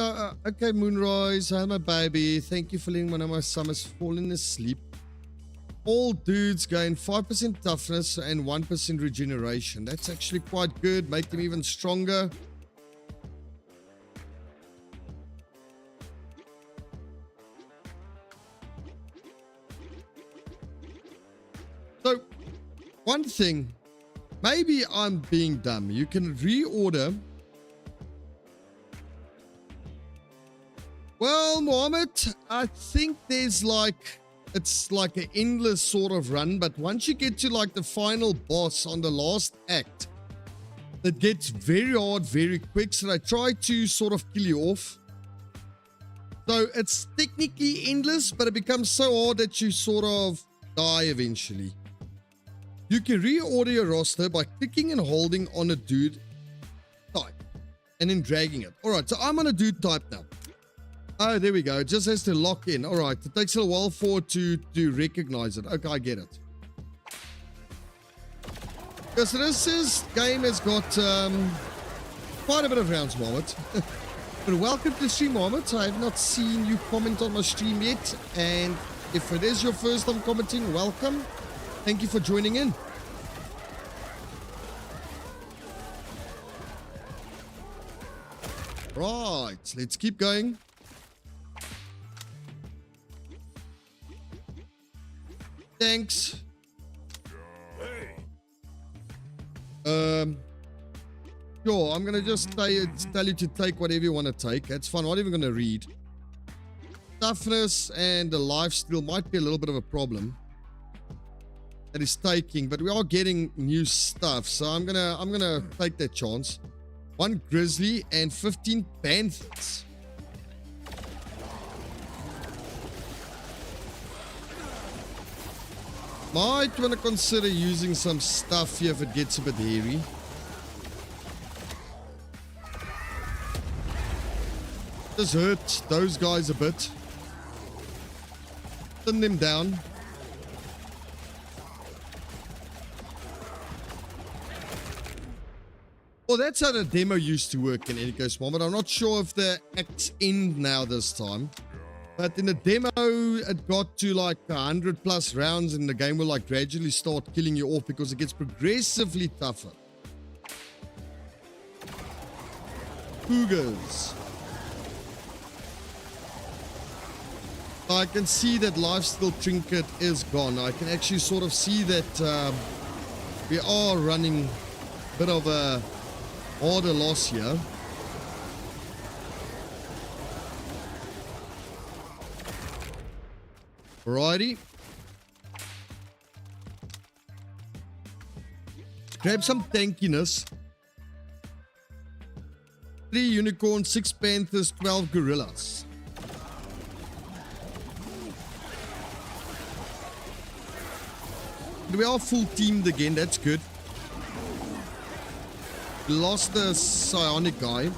okay, Moonrise. Hi, my baby. Thank you for letting one of my summers falling asleep. All dudes gain 5% toughness and 1% regeneration. That's actually quite good. Make them even stronger. So, one thing. Maybe I'm being dumb. You can reorder. Well, Mohammed, I think there's like, it's like an endless sort of run, but once you get to like the final boss on the last act, it gets very hard very quick, so they try to sort of kill you off. So it's technically endless, but it becomes so hard that you sort of die eventually. You can reorder your roster by clicking and holding on a dude type and then dragging it. Alright, so I'm on a dude type now. Oh, there we go. It just has to lock in. All right. It takes a while for it to recognize it. Okay, I get it. Because this game has got quite a bit of rounds, Mohammed. But welcome to the stream, Mohammed. I have not seen you comment on my stream yet. And if it is your first time commenting, welcome. Thank you for joining in. Right, let's keep going. Thanks. Sure, I'm gonna just tell you to take whatever you want to take. That's fine. I'm not even gonna read. Toughness and the lifesteal might be a little bit of a problem. That is taking, but we are getting new stuff, so I'm gonna take that chance. 1 grizzly and 15 panthers. Might want to consider using some stuff here if it gets a bit hairy. Just hurt those guys a bit. Thin them down. Well, that's how the demo used to work in any case, Mom, but I'm not sure if the acts end now this time. But in the demo, it got to like 100 plus rounds and the game will like gradually start killing you off because it gets progressively tougher. Cougars. I can see that lifesteal trinket is gone. I can actually sort of see that we are running a bit of a order loss here. Alrighty. Grab some tankiness. 3 unicorns, 6 panthers, 12 gorillas. We are full teamed again, that's good. We lost the psionic guy.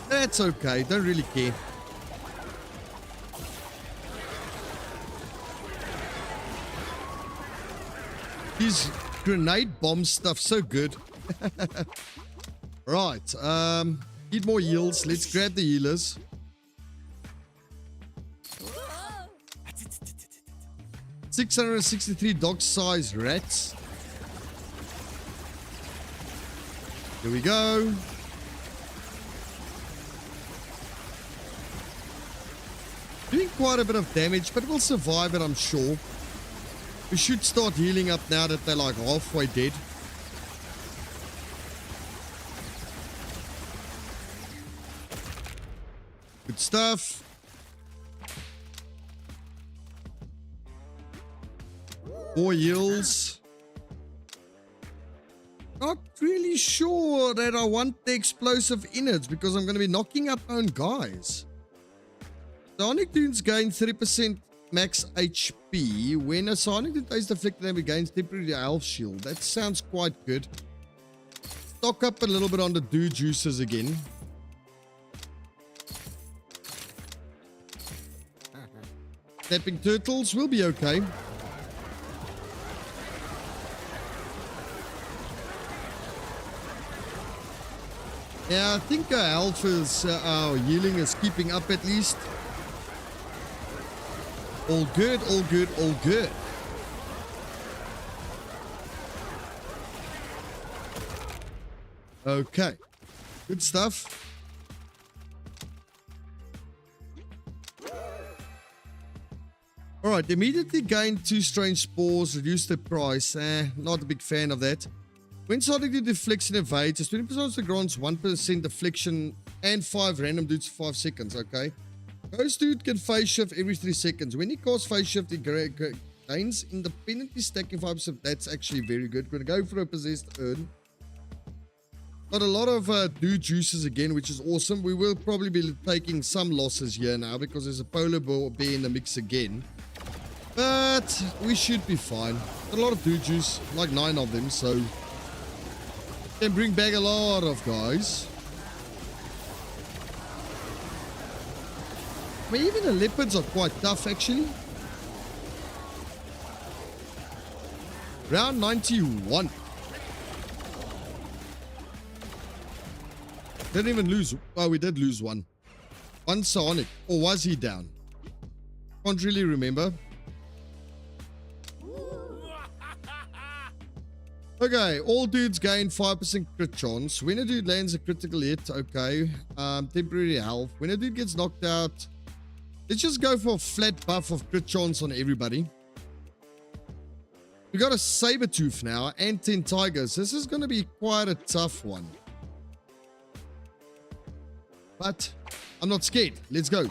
That's okay, don't really care. These grenade bomb stuff, so good. Right, need more heals. Let's grab the healers. $663 dog-sized rats. Here we go. Doing quite a bit of damage, but we'll survive it, I'm sure. We should start healing up now that they're like halfway dead. Good stuff. More heals. Not really sure that I want the explosive innards because I'm going to be knocking up my own guys. Sonic Dunes gain 30% max HP. When a Sonic Dune is deflected and gains temporary health shield. That sounds quite good. Stock up a little bit on the dew juices again. Snapping turtles will be okay. Yeah, I think our health is, our healing is keeping up at least. All good, all good, all good. Okay, good stuff. Alright, immediately gain 2 strange spores, reduce the price. Not a big fan of that. When Sonic Dude deflects and evades, it's 20% of the grants, 1% deflection, and 5 random dudes for 5 seconds, okay? Ghost Dude can phase shift every 3 seconds. When he casts phase shift, he gains independently stacking 5%. That's actually very good. We're going to go for a possessed urn. Got a lot of dude juices again, which is awesome. We will probably be taking some losses here now because there's a polar bear in the mix again. But we should be fine. Got a lot of dude juice, like 9 of them, so can bring back a lot of guys. I mean, even the leopards are quite tough, actually. Round 91. Didn't even lose. Oh, we did lose one. One Sonic. Or was he down? Can't really remember. Okay, all dudes gain 5% crit chance. When a dude lands a critical hit, okay. Temporary health. When a dude gets knocked out, let's just go for a flat buff of crit chance on everybody. We got a Sabertooth now and 10 tigers. This is going to be quite a tough one. But I'm not scared. Let's go.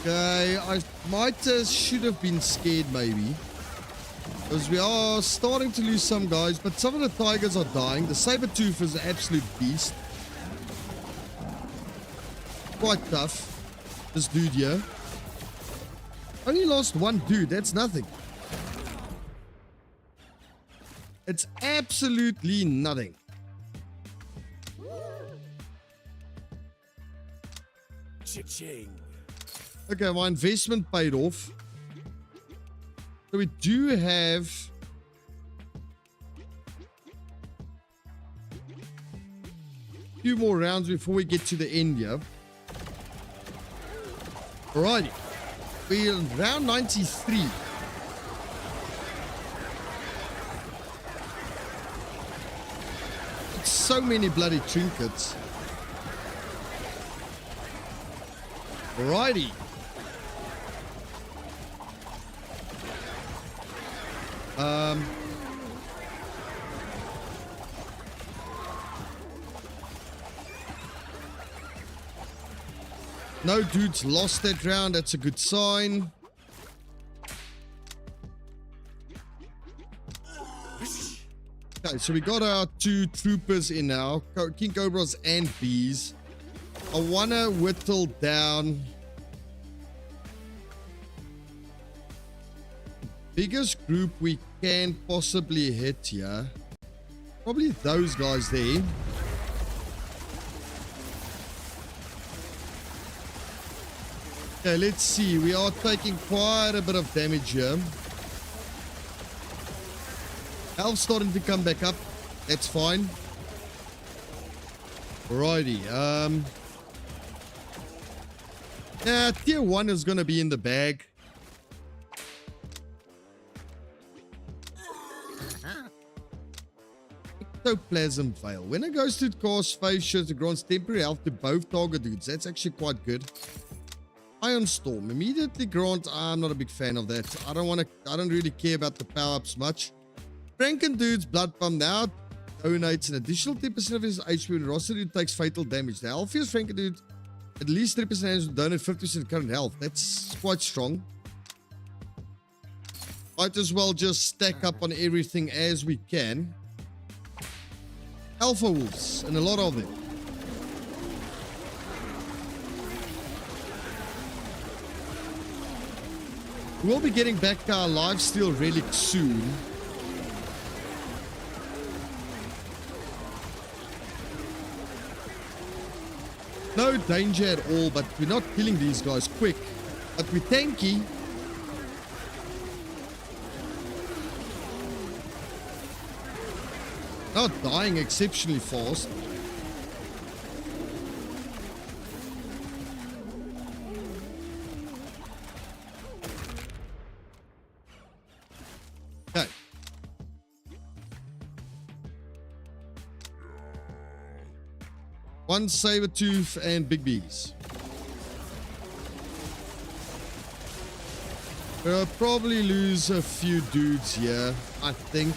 Okay, I should have been scared maybe. Because we are starting to lose some guys, but some of the tigers are dying. The Sabertooth is an absolute beast. Quite tough, this dude here. Only lost one dude, that's nothing. It's absolutely nothing. Cha-ching. Okay, my investment paid off. So we do have a few more rounds before we get to the end here. Alrighty. We're in round 93. It's so many bloody trinkets. Alrighty. No dudes lost that round. That's a good sign. Okay, so we got our 2 troopers in now. King Cobras and bees. I want to whittle down biggest group we can possibly hit here. Probably those guys there. Okay, let's see. We are taking quite a bit of damage here. Health starting to come back up. That's fine. Alrighty. Yeah, tier 1 is going to be in the bag. Ectoplasm Veil. When a ghost dude casts phase shift, it grants temporary health to both target dudes. That's actually quite good. Iron Storm. Immediately grant. I'm not a big fan of that. I don't really care about the power-ups much. Franken dude's blood pump now donates an additional 10% of his HP when roster dude takes fatal damage. The healthiest Franken dude, at least 3% has to donate 50% current health. That's quite strong. Might as well just stack up on everything as we can. Alpha wolves, and a lot of them. We'll be getting back our lifesteal relic soon. No danger at all, but we're not killing these guys quick. But we're tanky. Not dying exceptionally fast. Okay. One Sabertooth and Big Bees. We'll probably lose a few dudes here, I think.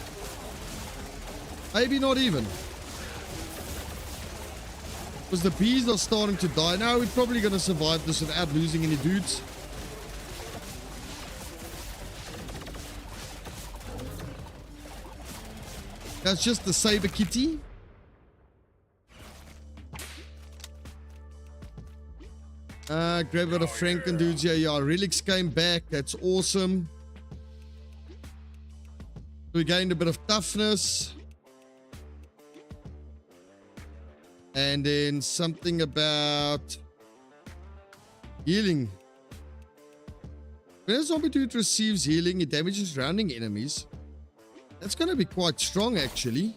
Maybe not even. Because the bees are starting to die. Now we're probably going to survive this without losing any dudes. That's just the Saber Kitty. Grab out of Franken dudes here. Yeah, relics came back. That's awesome. We gained a bit of toughness. And then something about healing. When a zombie dude receives healing, it damages surrounding enemies. That's going to be quite strong, actually.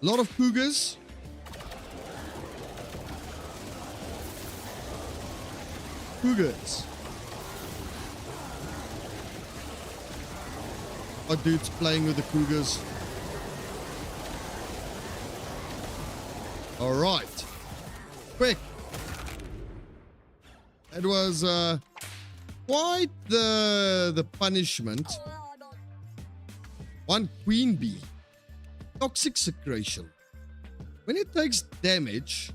A lot of cougars. Cougars. Our dude's playing with the cougars. All right. Quick. That was quite the punishment. One queen bee. Toxic secretion. When it takes damage,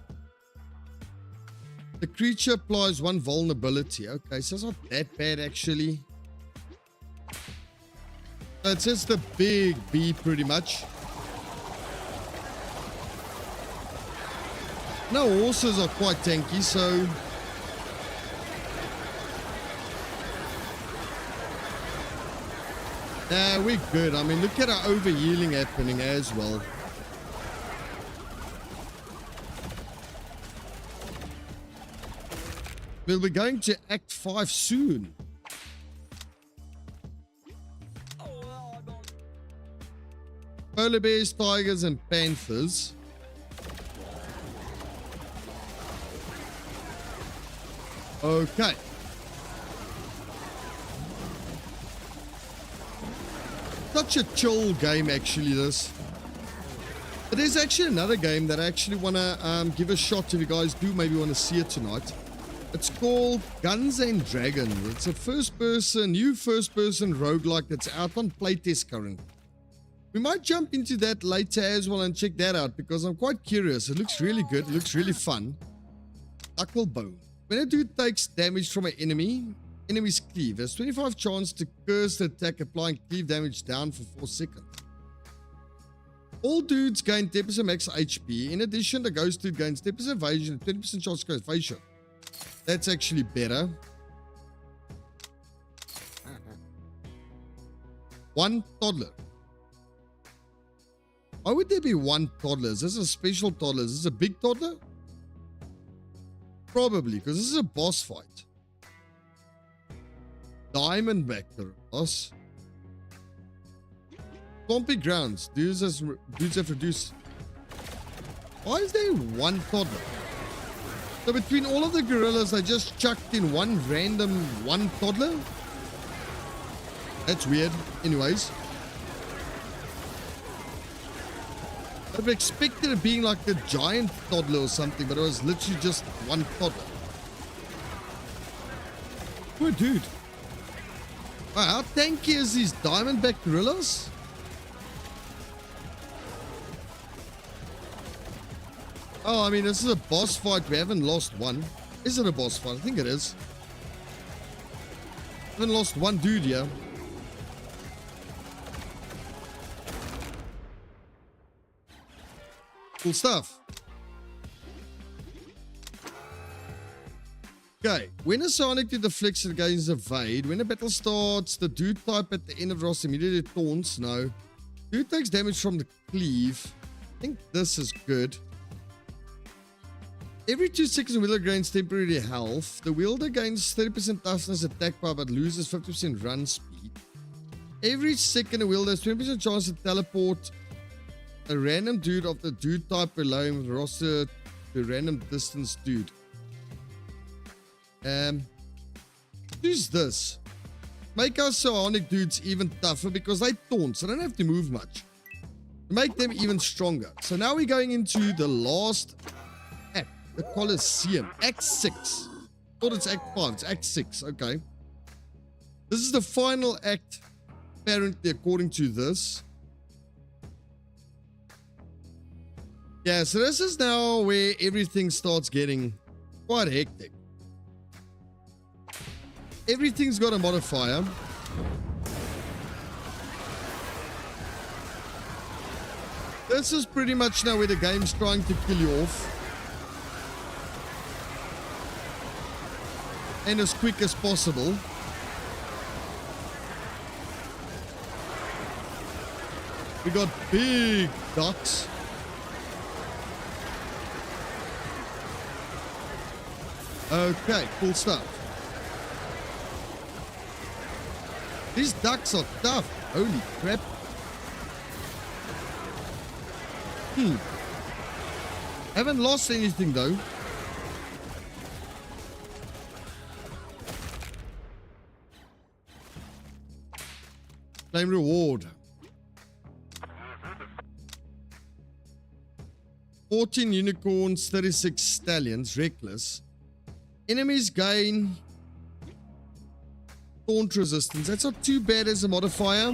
the creature applies one vulnerability. Okay, so it's not that bad actually. So it's just the big bee pretty much. Now horses are quite tanky, so nah, we're good. I mean, look at our overhealing happening as well. We'll be going to Act 5 soon. Polar bears, tigers, and panthers. Okay. Such a chill game, actually, this. But there's actually another game that I actually want to give a shot if you guys do maybe want to see it tonight. It's called Guns and Dragons. It's a new first-person roguelike that's out on playtest currently. We might jump into that later as well and check that out because I'm quite curious. It looks really good. It looks really fun. Knucklebone. When a dude takes damage from an enemy's cleave, there's 25 chance to curse the attack, applying cleave damage down for 4 seconds. All dudes gain 10% max HP. In addition, the ghost dude gains 10% evasion and 20% chance to go evasion. That's actually better. One toddler. Why would there be one toddler? Is this a special toddler? Is this a big toddler? Probably, because this is a boss fight. Diamondback boss. Swampy grounds. Dudes have reduced. Why is there one toddler? So between all of the gorillas, I just chucked in one toddler? That's weird. Anyways. I've expected it being like a giant toddler or something, but it was literally just one toddler. Poor dude. Wow, how tanky is these diamondback gorillas? Oh, I mean, this is a boss fight. We haven't lost one. Is it a boss fight? I think it is. Haven't lost one dude here. Cool stuff. Okay, when a Sonic dude deflects against evade, when a battle starts, the dude type at the end of the roster immediately taunts. No. Dude takes damage from the cleave. I think this is good. Every 2 seconds, the wielder gains temporary health. The wielder gains 30% toughness attack power but loses 50% run speed. Every second, the wielder has 20% chance to teleport a random dude of the dude type below him with roster to random distance dude. Who's this? Make our Sonic dudes even tougher because they taunt, so they don't have to move much. Make them even stronger. So now we're going into the last act, the Colosseum. Act 6. Thought it's Act 5, it's Act 6, okay. This is the final act, apparently, according to this. Yeah, so this is now where everything starts getting quite hectic. Everything's got a modifier. This is pretty much now where the game's trying to kill you off. And as quick as possible. We got big ducks. Okay, cool stuff. These ducks are tough. Holy crap. Haven't lost anything though. Claim reward. 14 unicorns, 36 stallions, reckless. Enemies gain taunt resistance. That's not too bad as a modifier.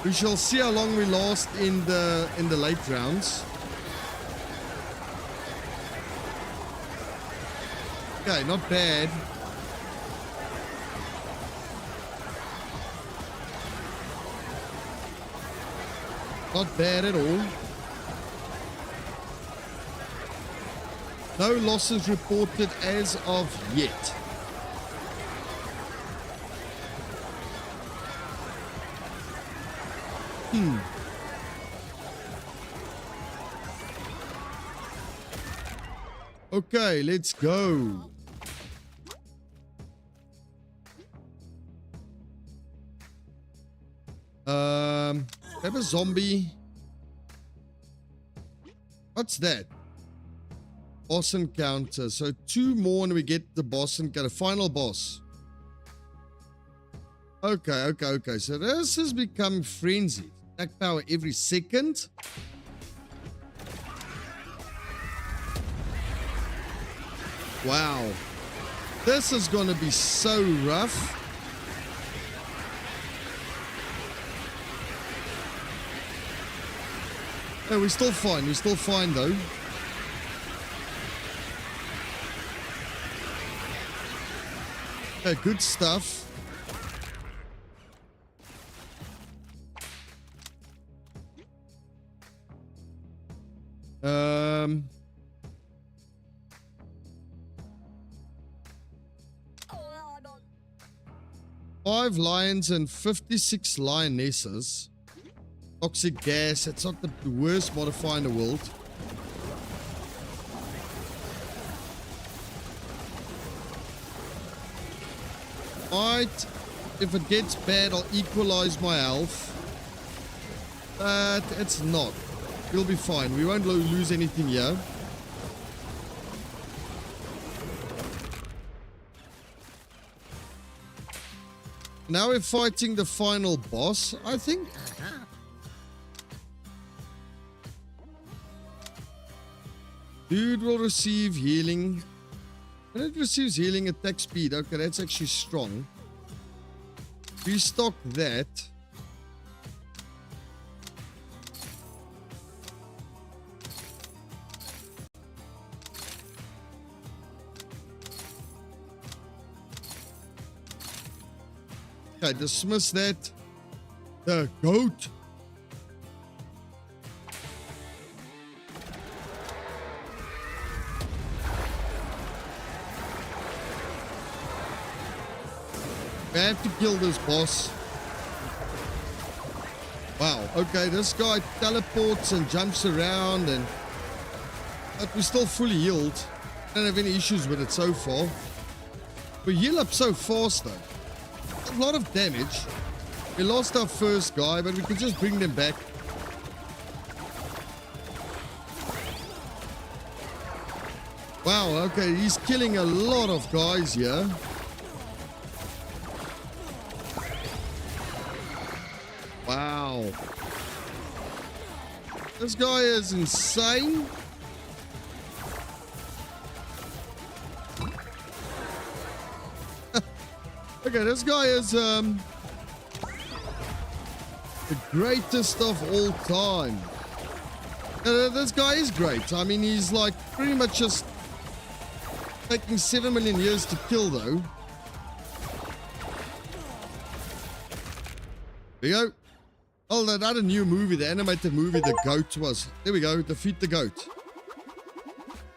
We shall see how long we last in the late rounds. Okay, not bad. Not bad at all. No losses reported as of yet. Okay, let's go. Have a zombie. What's that? Boss encounter. So 2 more and we get the boss encounter. Final boss. Okay. So this has become frenzy. Attack power every second. Wow. This is going to be so rough. Oh, we're still fine. We're still fine, though. Okay, good stuff. 5 lions and 56 lionesses. Toxic gas. It's not the worst modifier in the world. Right. If it gets bad, I'll equalize my health. But it's not. We'll be fine. We won't lose anything here. Now we're fighting the final boss, I think. Dude will receive healing. When it receives healing, attack speed. Okay, that's actually strong. Restock that. Okay, dismiss that. The goat. We have to kill this boss. Wow, okay, this guy teleports and jumps around, but we're still fully healed. Don't have any issues with it so far. We heal up so fast though. A lot of damage. We lost our first guy, but we can just bring them back. Wow, okay, he's killing a lot of guys here. Wow. This guy is insane. Okay, this guy is the greatest of all time. This guy is great. I mean, he's like pretty much just taking 7 million years to kill, though. There we go. Oh, that other new movie, the animated movie, the goat was. There we go. Defeat the goat.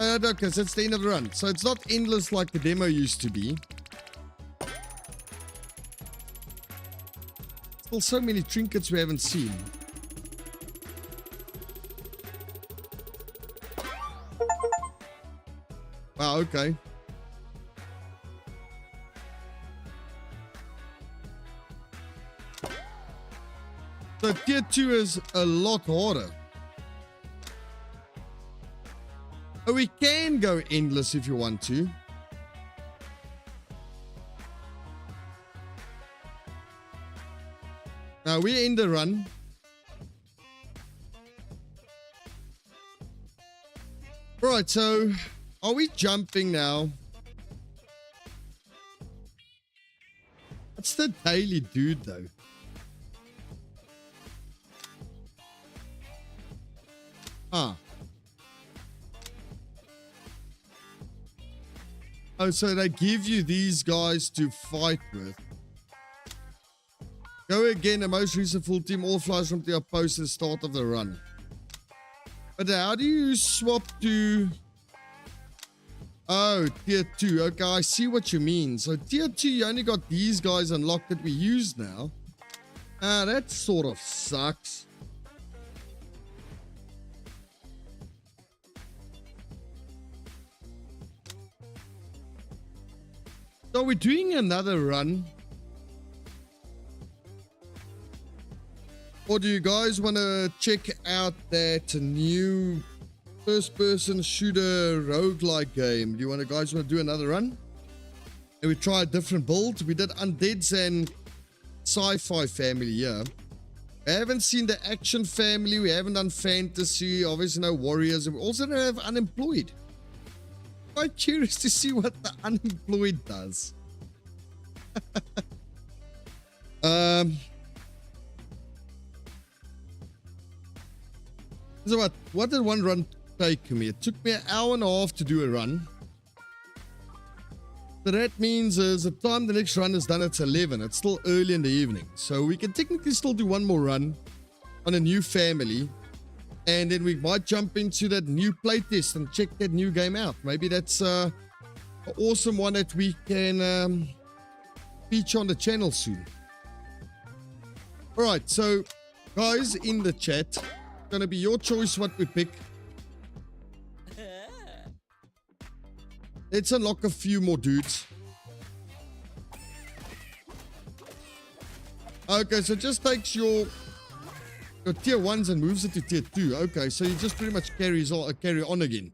Okay, so it's the end of the run. So it's not endless like the demo used to be. Still so many trinkets we haven't seen. Wow, okay. So tier 2 is a lot harder. Oh, we can go endless if you want to. Now we're in the run. Alright, so are we jumping now? What's the daily dude though? Ah. Oh, so they give you these guys to fight with. Go again, the most recent full team, all flies from the post at the start of the run. But how do you swap to... Oh, tier 2. Okay, I see what you mean. So tier 2, you only got these guys unlocked that we use now. Ah, that sort of sucks. So we're doing another run. Or do you guys want to check out that new first-person shooter roguelike game? Do you guys want to do another run? And we try a different build. We did Undeads and Sci-Fi Family, yeah. We haven't seen the Action Family. We haven't done Fantasy. Obviously no Warriors. And we also don't have Unemployed. Quite curious to see what the Unemployed does. So what did one run take me? It took me an hour and a half to do a run. So that means the time the next run is done, it's 11. It's still early in the evening. So we can technically still do one more run on a new family. And then we might jump into that new playtest and check that new game out. Maybe that's an awesome one that we can feature on the channel soon. Alright, so guys in the chat, it's gonna be your choice what we pick. Let's unlock a few more dudes. Okay, so it just takes your tier 1s and moves it to tier 2. Okay, so you just pretty much carry on again.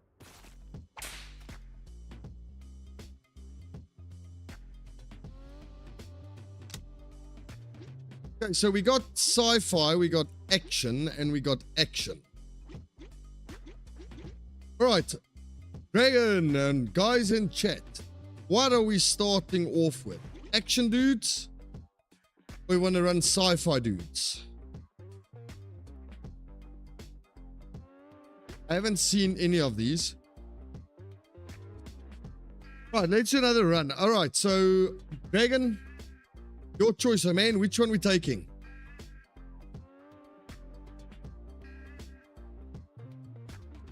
Okay, so we got sci-fi, we got action, and we got action. Alright, Dragon and guys in chat, what are we starting off with? Action dudes? Or we want to run sci-fi dudes? I haven't seen any of these. Right, let's do another run. Alright, so Dragon, your choice, oh man. Which one we taking?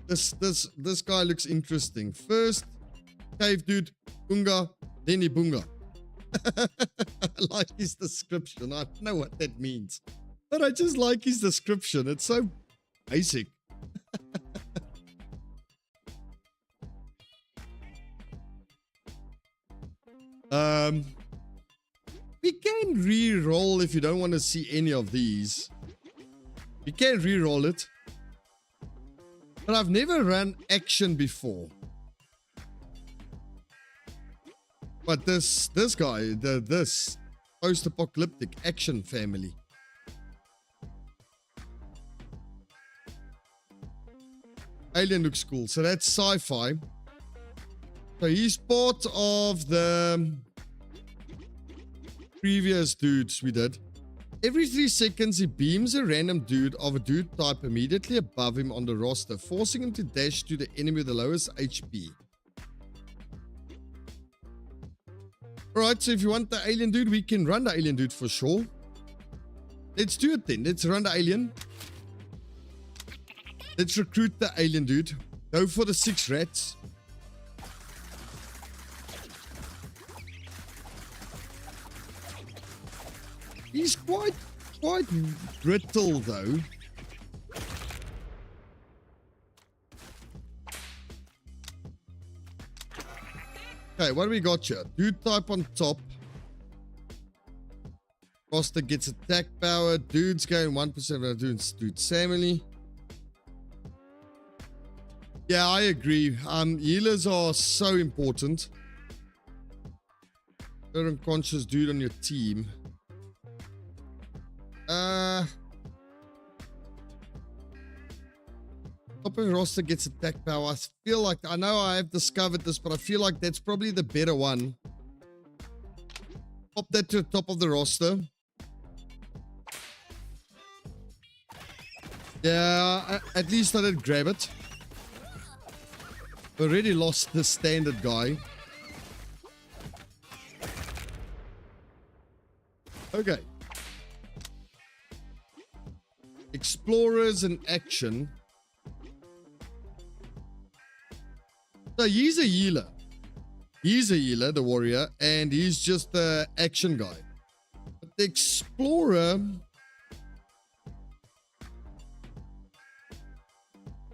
This guy looks interesting. First, cave dude, Bunga, then Bunga. I like his description. I don't know what that means, but I just like his description. It's so basic. We can re-roll if you don't want to see any of these. You can re-roll it. But I've never run action before. But this guy, this post-apocalyptic action family. Alien looks cool. So that's sci-fi. So he's part of the previous dudes we did. Every 3 seconds, he beams a random dude of a dude type immediately above him on the roster, forcing him to dash to the enemy with the lowest HP. Alright, so if you want the alien dude, we can run the alien dude for sure. Let's do it then. Let's run the alien. Let's recruit the alien dude. Go for the 6 rats. He's quite brittle though. Okay, what do we got here? Dude type on top. Got roster gets attack power. Dudes gain 1% of our dudes family. Yeah, I agree. Healers are so important. You're an unconscious dude on your team. Top of the roster gets attack power. I feel like, I know I have discovered this, but I feel like that's probably the better one. Pop that to the top of the roster. Yeah, at least I did grab it. Already lost the standard guy. Okay. Explorers in action. So he's a healer. He's a healer, the warrior, and he's just the action guy. But the explorer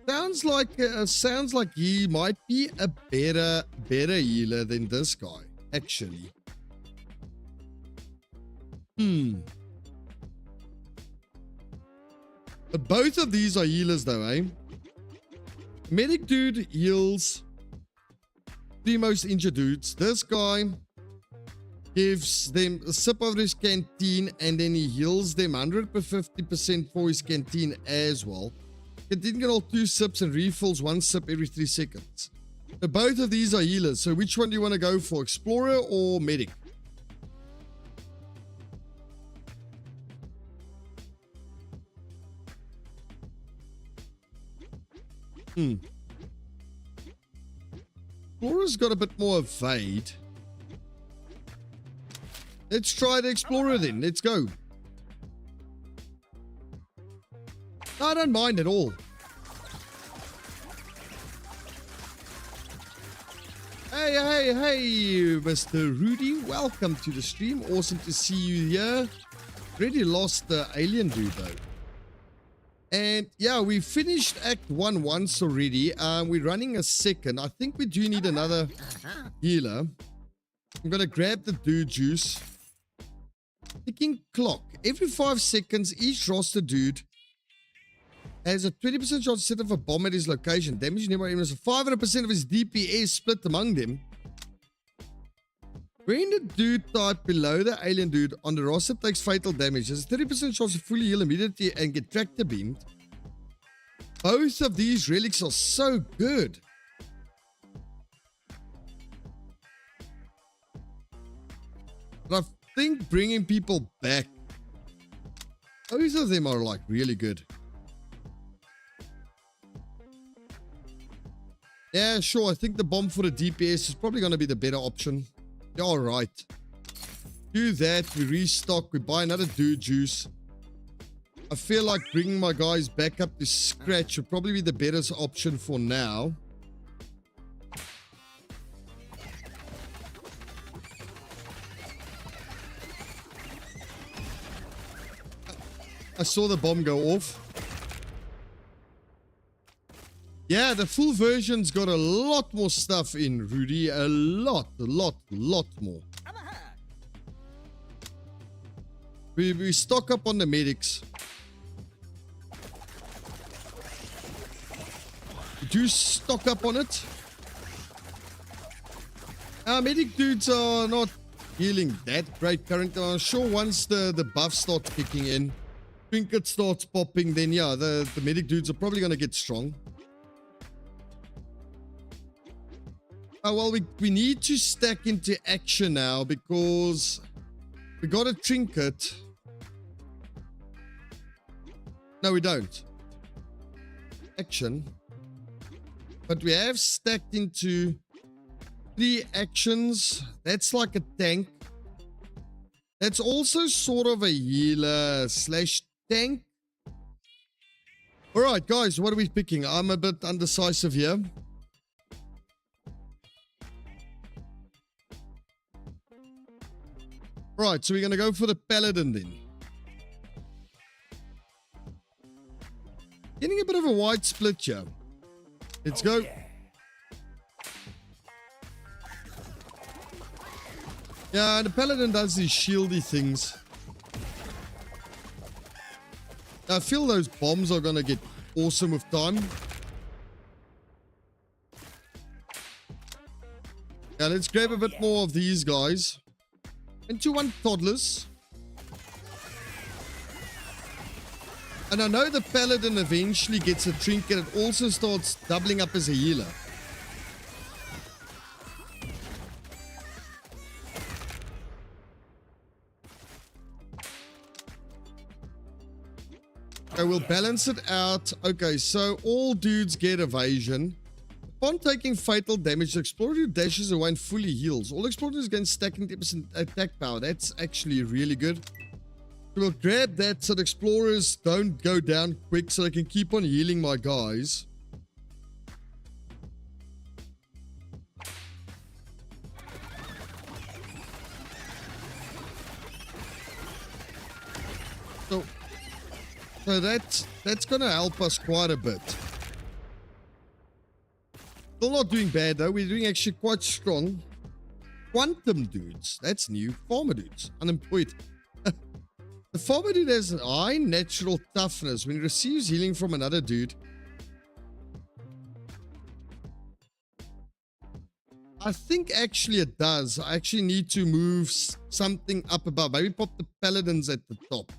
sounds like he might be a better healer than this guy, actually. But both of these are healers though, eh? Medic dude heals the most injured dudes. This guy gives them a sip of his canteen and then he heals them 150% for his canteen as well. Canteen can hold 2 sips and refills 1 sip every 3 seconds. So both of these are healers. So which one do you want to go for? Explorer or medic? Explorer's got a bit more evade. Let's try the Explorer then. Let's go. I don't mind at all. Hey, Mr. Rudy. Welcome to the stream. Awesome to see you here. Already lost the alien dude though. And yeah, we finished Act 1 once already. We're running a second. I think we do need another healer. I'm going to grab the dude juice. Ticking clock. Every 5 seconds, each roster dude has a 20% chance to set off a bomb at his location. Damage nearby enemies. 500% of his DPS split among them. When the dude type below the alien dude on the roster takes fatal damage, there's a 30% chance to fully heal immediately and get tractor beamed. Both of these relics are so good. But I think bringing people back, both of them are like really good. Yeah, sure. I think the bomb for the DPS is probably going to be the better option. Yeah, all right. Do that. We restock. We buy another dude juice. I feel like bringing my guys back up to scratch would probably be the better option for now. I saw the bomb go off. Yeah, the full version's got a lot more stuff in, Rudy. A lot more. We stock up on the medics. We do stock up on it. Our medic dudes are not healing that great currently. I'm sure once the buff starts kicking in, trinket starts popping, then yeah, the medic dudes are probably going to get strong. Well, we need to stack into action now because we got a trinket. No, we don't. Action. But we have stacked into 3 actions. That's like a tank. That's also sort of a healer / tank. All right, guys, what are we picking? I'm a bit undecisive here. Right, so we're going to go for the Paladin then. Getting a bit of a wide split here. Let's go. Yeah, the Paladin does these shieldy things. I feel those bombs are gonna get awesome with time. Yeah, let's grab a bit more of these guys. Into one toddlers. And I know the paladin eventually gets a trinket. It also starts doubling up as a healer. Okay, we'll balance it out. Okay, so all dudes get evasion. Upon taking fatal damage, the explorer dashes away and fully heals. All explorers gain stacking 10% attack power. That's actually really good. We'll grab that so the explorers don't go down quick so I can keep on healing my guys. So that's going to help us quite a bit. Still not doing bad though. We're doing actually quite strong. Quantum dudes. That's new. Farmer dudes. Unemployed. The farmer dude has a high natural toughness. When he receives healing from another dude, I think actually it does. I actually need to move something up above. Maybe pop the paladins at the top.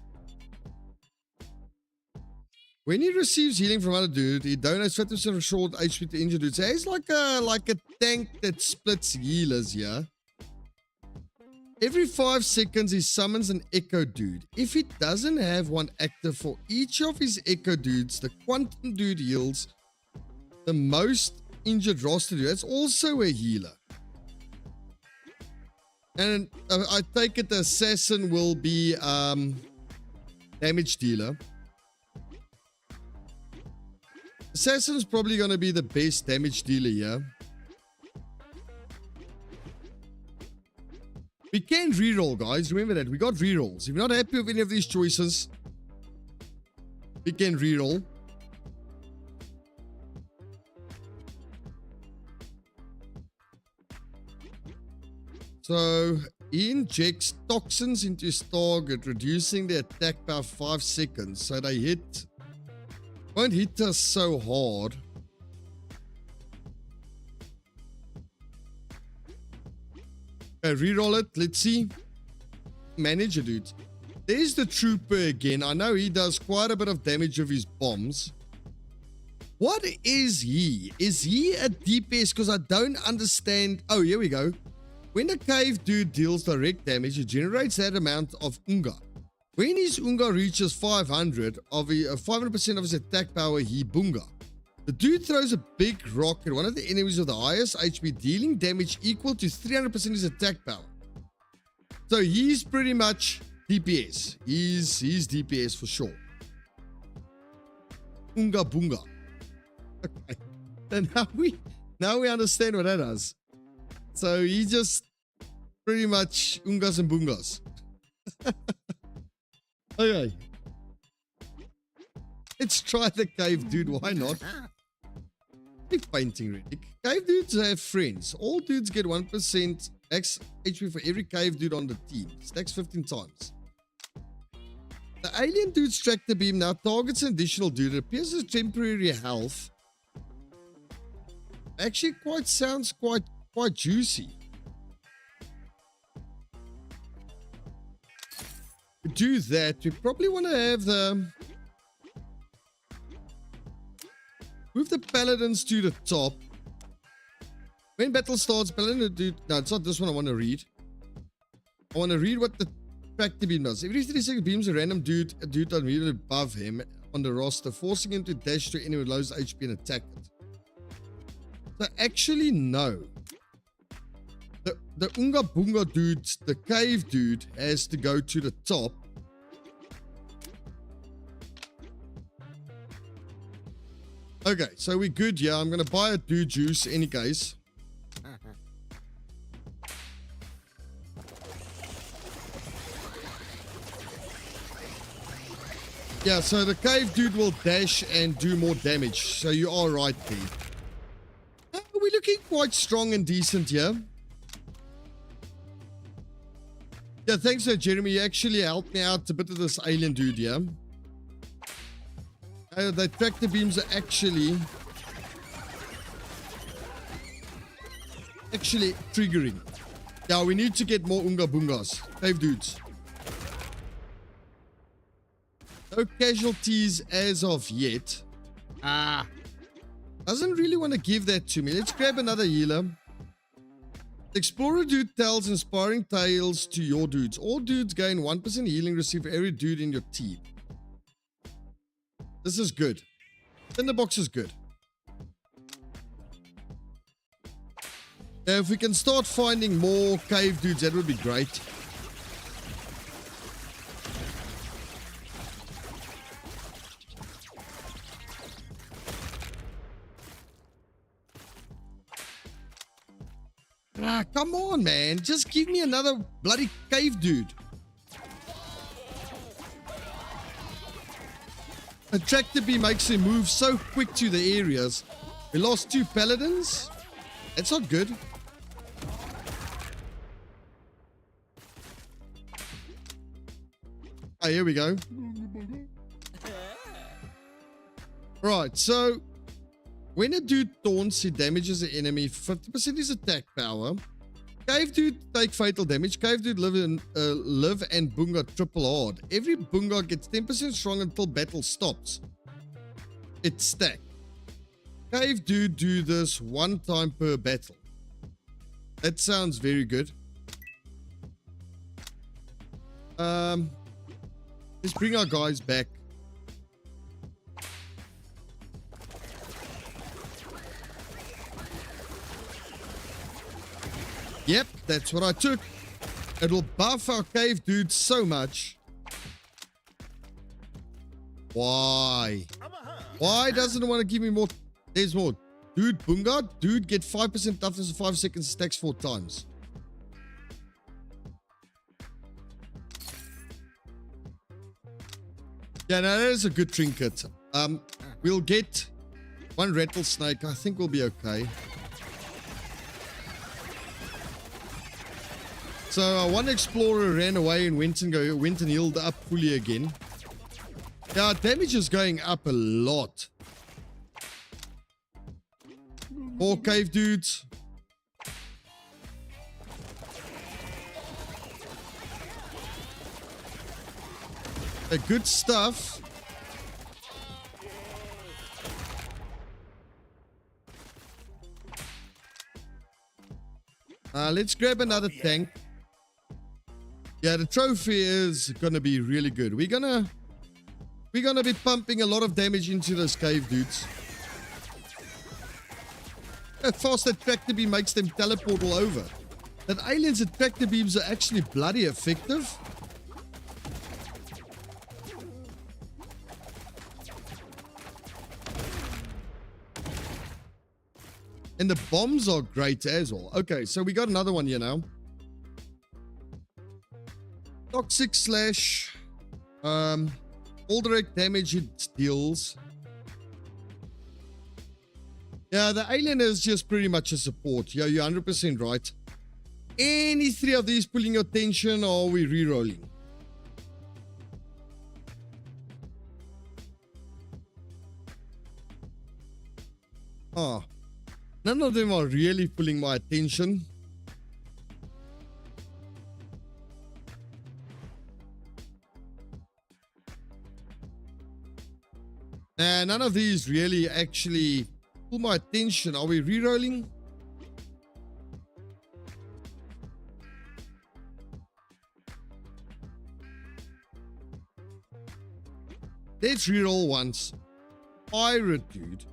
When he receives healing from another dude, he donates 50% of short HP to injured dudes. So he's like a tank that splits healers, yeah? Every 5 seconds, he summons an Echo Dude. If he doesn't have one active for each of his Echo Dudes, the Quantum Dude heals the most injured roster dude. That's also a healer. And I take it the Assassin will be damage dealer. Assassin's probably going to be the best damage dealer here. We can reroll, guys. Remember that. We got rerolls. If you're not happy with any of these choices, we can reroll. So, he injects toxins into his target, reducing the attack power 5 seconds. So they won't hit us so hard. Okay, reroll it. Let's see. Manager, dude. There's the trooper again. I know he does quite a bit of damage with his bombs. What is he? Is he a DPS? Because I don't understand. Oh, here we go. When a cave dude deals direct damage, it generates that amount of Unga. When his Unga reaches 500% of his attack power, he Bunga. The dude throws a big rock at one of the enemies with the highest HP, dealing damage equal to 300% of his attack power. So he's pretty much DPS. He's DPS for sure. Unga Bunga. Okay. And now we understand what that does. So he just pretty much Ungas and Bungas. Okay. Let's try the cave dude. Why not? Big painting, Rick. Cave dudes have friends. All dudes get 1% X HP for every cave dude on the team. Stacks 15 times. The alien dude's tractor beam now targets an additional dude. It appears as temporary health. Actually, sounds quite juicy. To do that, we probably want to have move the paladins to the top. When battle starts, paladin dude. No, it's not this one I want to read. I want to read what the tractor beam does. Every 36 beams, a random dude immediately above him on the roster, forcing him to dash to anyone with lowest HP and attack it. So actually, no. The Unga Bunga dude, the cave dude, has to go to the top. Okay, so we're good. Yeah, I'm going to buy a dude juice any case. Yeah, so the cave dude will dash and do more damage. So you are right there. We're looking quite strong and decent here. Yeah, thanks, Jeremy. You actually helped me out a bit of this alien dude, yeah? The tractor beams are actually triggering. Yeah, we need to get more Unga Bungas. Cave dudes. No casualties as of yet. Doesn't really want to give that to me. Let's grab another healer. The Explorer dude tells inspiring tales to your dudes. All dudes gain 1% healing received for every dude in your team. This is good. Tinderbox is good. Now, if we can start finding more cave dudes, that would be great. Come on, man. Just give me another bloody cave dude. A tractor bee makes him move so quick to the areas. We lost 2 paladins. That's not good. Oh, here we go. Right, so when a dude taunts, he damages the enemy for 50% his attack power. Cave dude take fatal damage. Cave dude live and Bunga triple hard. Every Bunga gets 10% strong until battle stops. It's stacked. Cave dude do this 1 time per battle. That sounds very good. Let's bring our guys back. Yep, that's what I took. It'll buff our cave dudes so much. Why? Why doesn't it want to give me more? There's more. Dude, Bunga. Dude, get 5% toughness in 5 seconds, stacks 4 times. Yeah, no, that is a good trinket. We'll get 1 rattlesnake. I think we'll be okay. So one explorer ran away and went and healed up fully again. Yeah, damage is going up a lot. More cave dudes. Good stuff. Let's grab another tank. Yeah, the trophy is gonna be really good. We're gonna be pumping a lot of damage into those cave dudes. How fast that tractor beam makes them teleport all over. That aliens and tractor beams are actually bloody effective. And the bombs are great as well. Okay, so we got another one here now. Toxic slash. All direct damage it deals. Yeah, the alien is just pretty much a support. Yeah, you're 100% right. Any 3 of these pulling your attention, or are we rerolling? None of them are really pulling my attention. Nah, none of these really actually pull my attention. Are we rerolling? Let's reroll once. Pirate dude.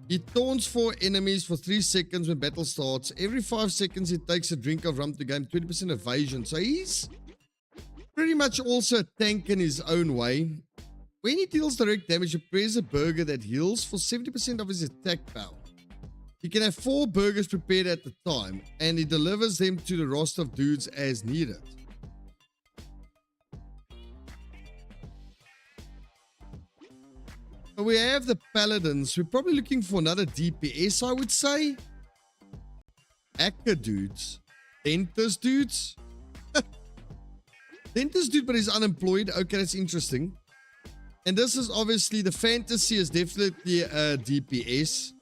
He taunts 4 enemies for 3 seconds when battle starts. Every 5 seconds he takes a drink of rum to gain 20% evasion. So he's pretty much also a tank in his own way. When he deals direct damage, he prepares a burger that heals for 70% of his attack power. He can have 4 burgers prepared at the time, and he delivers them to the roster of dudes as needed. So we have the paladins. We're probably looking for another DPS, I would say. Hacker dudes. Dentist dudes. Dentist dude, but he's unemployed. Okay, that's interesting. And this is obviously, the fantasy is definitely a DPS.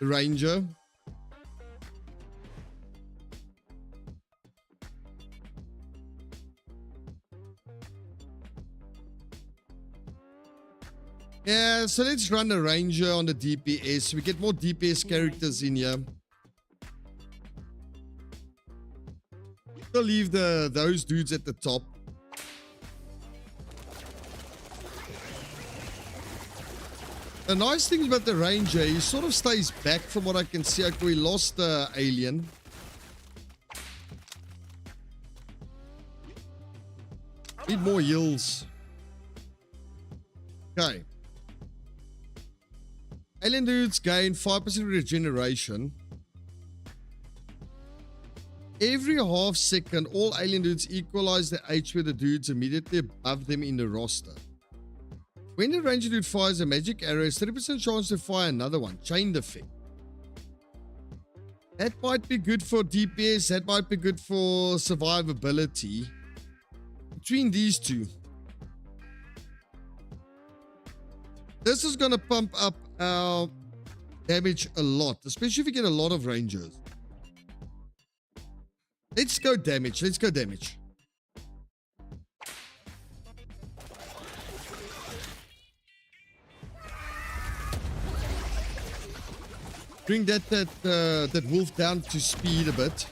Ranger. Yeah, so let's run a ranger on the DPS. We get more DPS characters in here. We'll leave those dudes at the top. The nice thing about the ranger, he sort of stays back from what I can see. Okay, we lost the alien. Need more heals. Okay. Alien dudes gain 5% regeneration. Every half second, all alien dudes equalize the HP of the dudes immediately above them in the roster. When the ranger dude fires a magic arrow, it's 30% chance to fire another one. Chain effect. That might be good for DPS. That might be good for survivability. Between these two, this is going to pump up our damage a lot, especially if you get a lot of rangers. Let's go damage. Let's go damage. Bring that wolf down to speed a bit.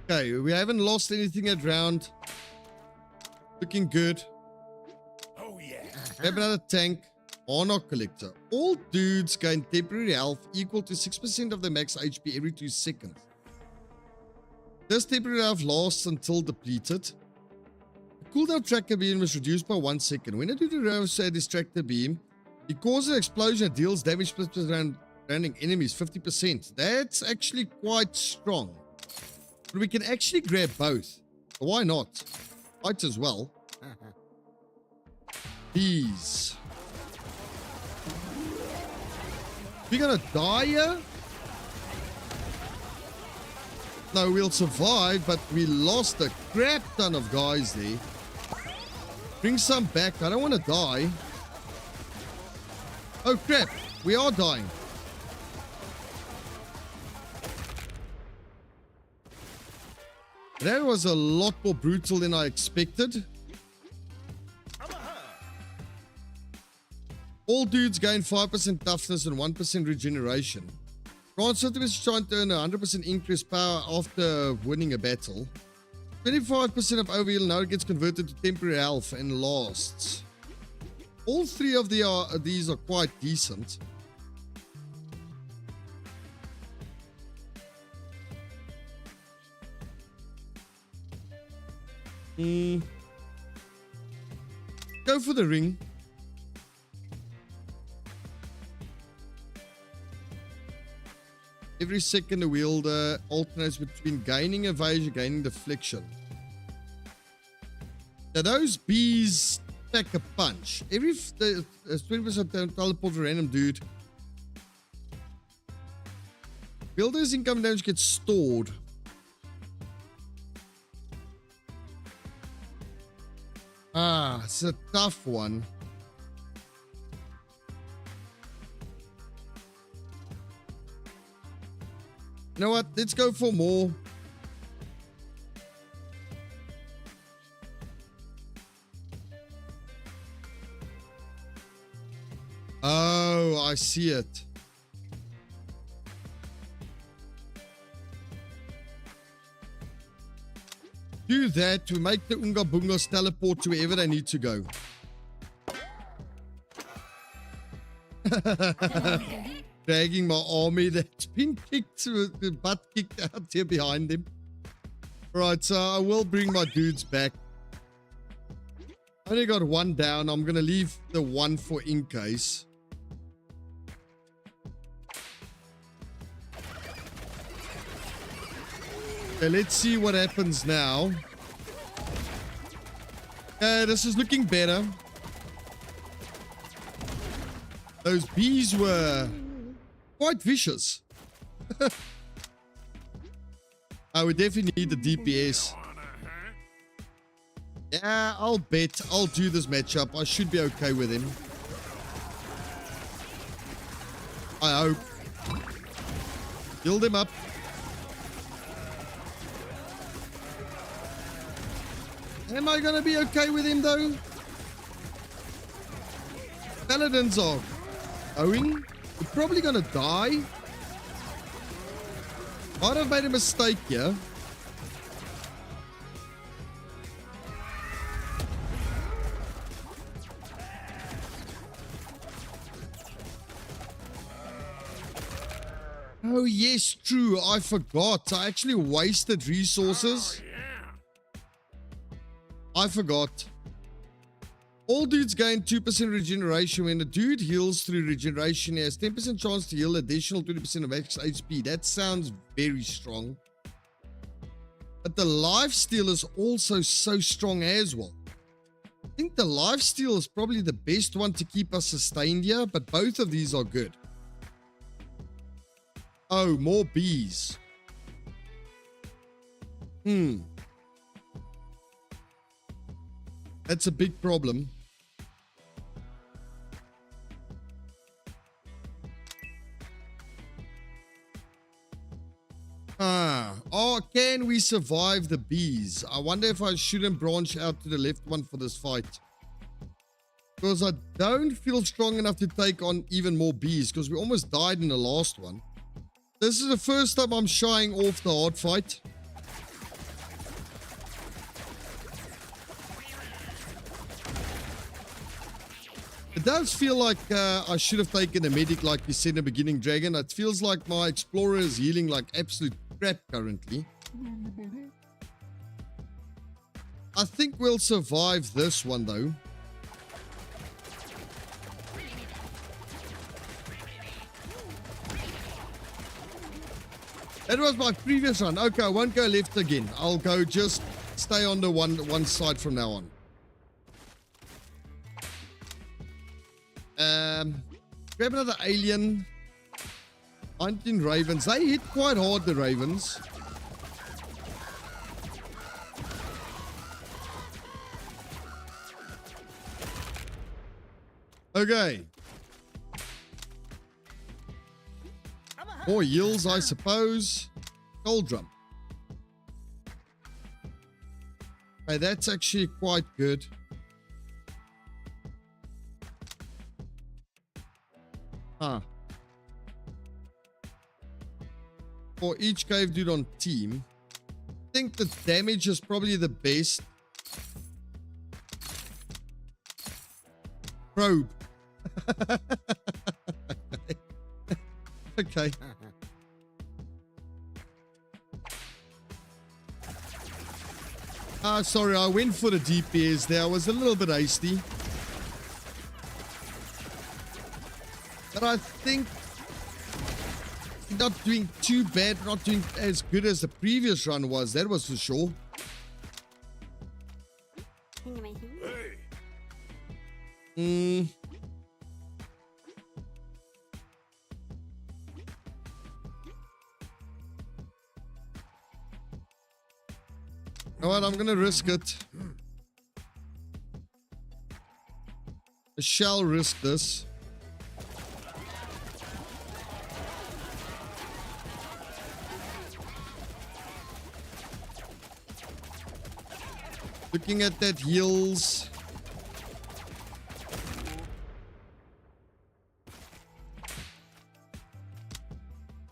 Okay, we haven't lost anything at round. Looking good. Oh yeah. We have another tank. Monarch collector. All dudes gain temporary health equal to 6% of the max HP every 2 seconds. This temporary health lasts until depleted. The cooldown tracker beam was reduced by 1 second. When a dude arrives at this tracker beam, it causes an explosion that deals damage split around surrounding enemies 50%. That's actually quite strong. But we can actually grab both. So why not? Might as well. These. We're gonna die here? No, we'll survive, but we lost a crap ton of guys there. Bring some back. I don't want to die. Oh crap, we are dying. That was a lot more brutal than I expected. All dudes gain 5% toughness and 1% regeneration. Transfer is trying to earn a 100% increased power after winning a battle. 25% of overheal now gets converted to temporary health and lasts. All three of these are quite decent. Go for the ring. Every second the wielder alternates between gaining evasion, gaining deflection. Now those bees pack a punch. Every 20% teleport a random dude. Wielder's income damage gets stored. Ah, it's a tough one. You know what? Let's go for more. Oh, I see it. Do that to make the Unga Bungas teleport to wherever they need to go. Dragging my army that's been kicked, butt kicked out here behind him. Right, so I will bring my dudes back. I only got one down. I'm going to leave the one for in case. Okay, let's see what happens now. This is looking better. Those bees were quite vicious. We definitely need the DPS. Yeah, I'll bet. I'll do this matchup. I should be okay with him. I hope. Build him up. Am I going to be okay with him, though? Paladins are going. We're probably going to die. Might have made a mistake here. Oh, yes, true. I forgot. I actually wasted resources. I forgot. All dudes gain 2% regeneration. When a dude heals through regeneration, he has 10% chance to heal additional 20% of max HP. That sounds very strong. But the lifesteal is also so strong as well. I think the lifesteal is probably the best one to keep us sustained here, but both of these are good. Oh, more bees. That's a big problem. Oh, can we survive the bees? I wonder if I shouldn't branch out to the left one for this fight. Because I don't feel strong enough to take on even more bees, because we almost died in the last one. This is the first time I'm shying off the hard fight. It does feel like I should have taken a medic like you said in the beginning, Dragon. It feels like my explorer is healing like absolute crap currently. I think we'll survive this one though. That was my previous run. Okay, I won't go left again. I'll go just stay on the one side from now on. Grab another alien. 19 ravens. They hit quite hard, the ravens. Okay. More yields, I suppose. Gold drum. Okay, that's actually quite good. For each cave dude on team, I think the damage is probably the best. Probe. Okay. Sorry, I went for the DPS there. I was a little bit hasty. But I think not doing too bad, not doing as good as the previous run was, that was for sure. You know what, I'm gonna risk it. I shall risk this. Looking at that heals.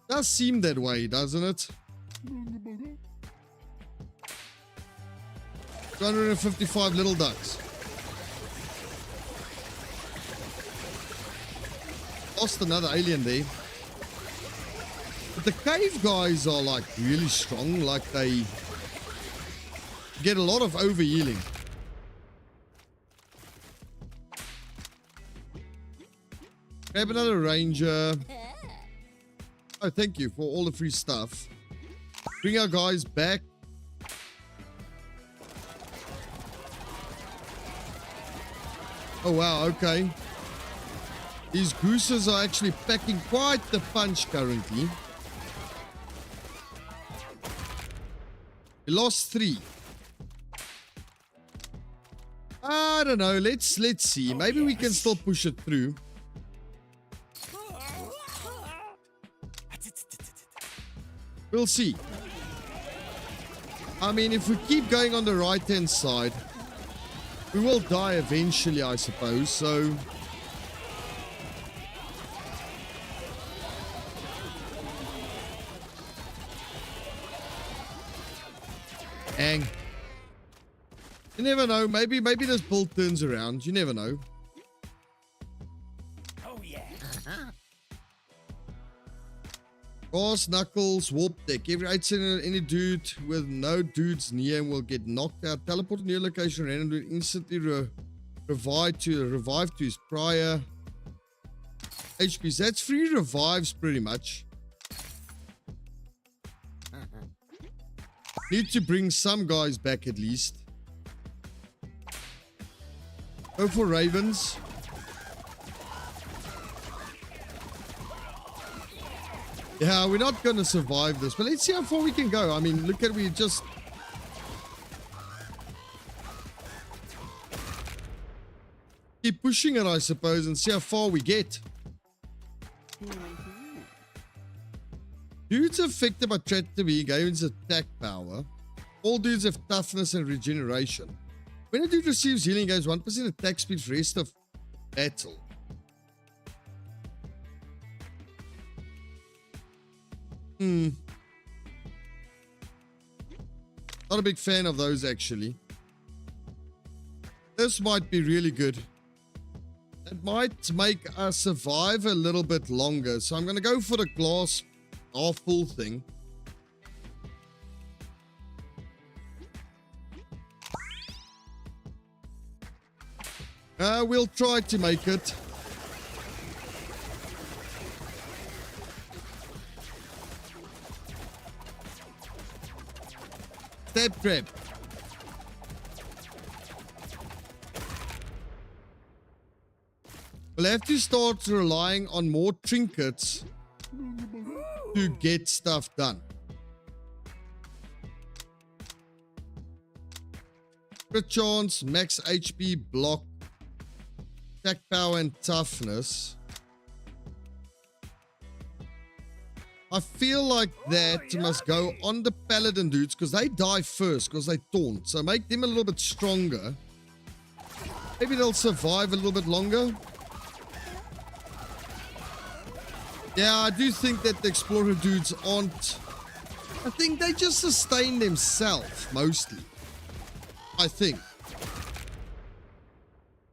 Does seem that way, doesn't it? 255 little ducks. Lost another alien there. But the cave guys are like really strong, like they get a lot of overhealing. Grab another ranger. Oh, thank you for all the free stuff. Bring our guys back. Oh wow, okay. These gooses are actually packing quite the punch currently. We lost 3. I don't know. Let's see. Maybe we can still push it through. We'll see. I mean, if we keep going on the right-hand side, we will die eventually, I suppose. So dang. You never know. Maybe this build turns around. You never know. Oh yeah. Brass knuckles, warp deck. Every 8 seconds, any dude with no dudes near him will get knocked out. Teleport to near location randomly, instantly revive to his prior HPs. That's 3 revives pretty much. Need to bring some guys back at least. Go for ravens. Yeah, we're not going to survive this, but let's see how far we can go. I mean, look at we just... keep pushing it, I suppose, and see how far we get. Dudes affected by tragedy gains attack power. All dudes have toughness and regeneration. When a dude receives healing, gains 1% attack speed for the rest of battle. Not a big fan of those, actually. This might be really good. It might make us survive a little bit longer. So I'm going to go for the glass half full thing. We'll try to make it. Step trap. We'll have to start relying on more trinkets to get stuff done. Crit chance, max HP, block, attack power, and toughness. I feel like that must go on the paladin dudes because they die first because they taunt. So make them a little bit stronger. Maybe they'll survive a little bit longer. Yeah, I do think that the explorer dudes aren't... I think they just sustain themselves mostly. I think.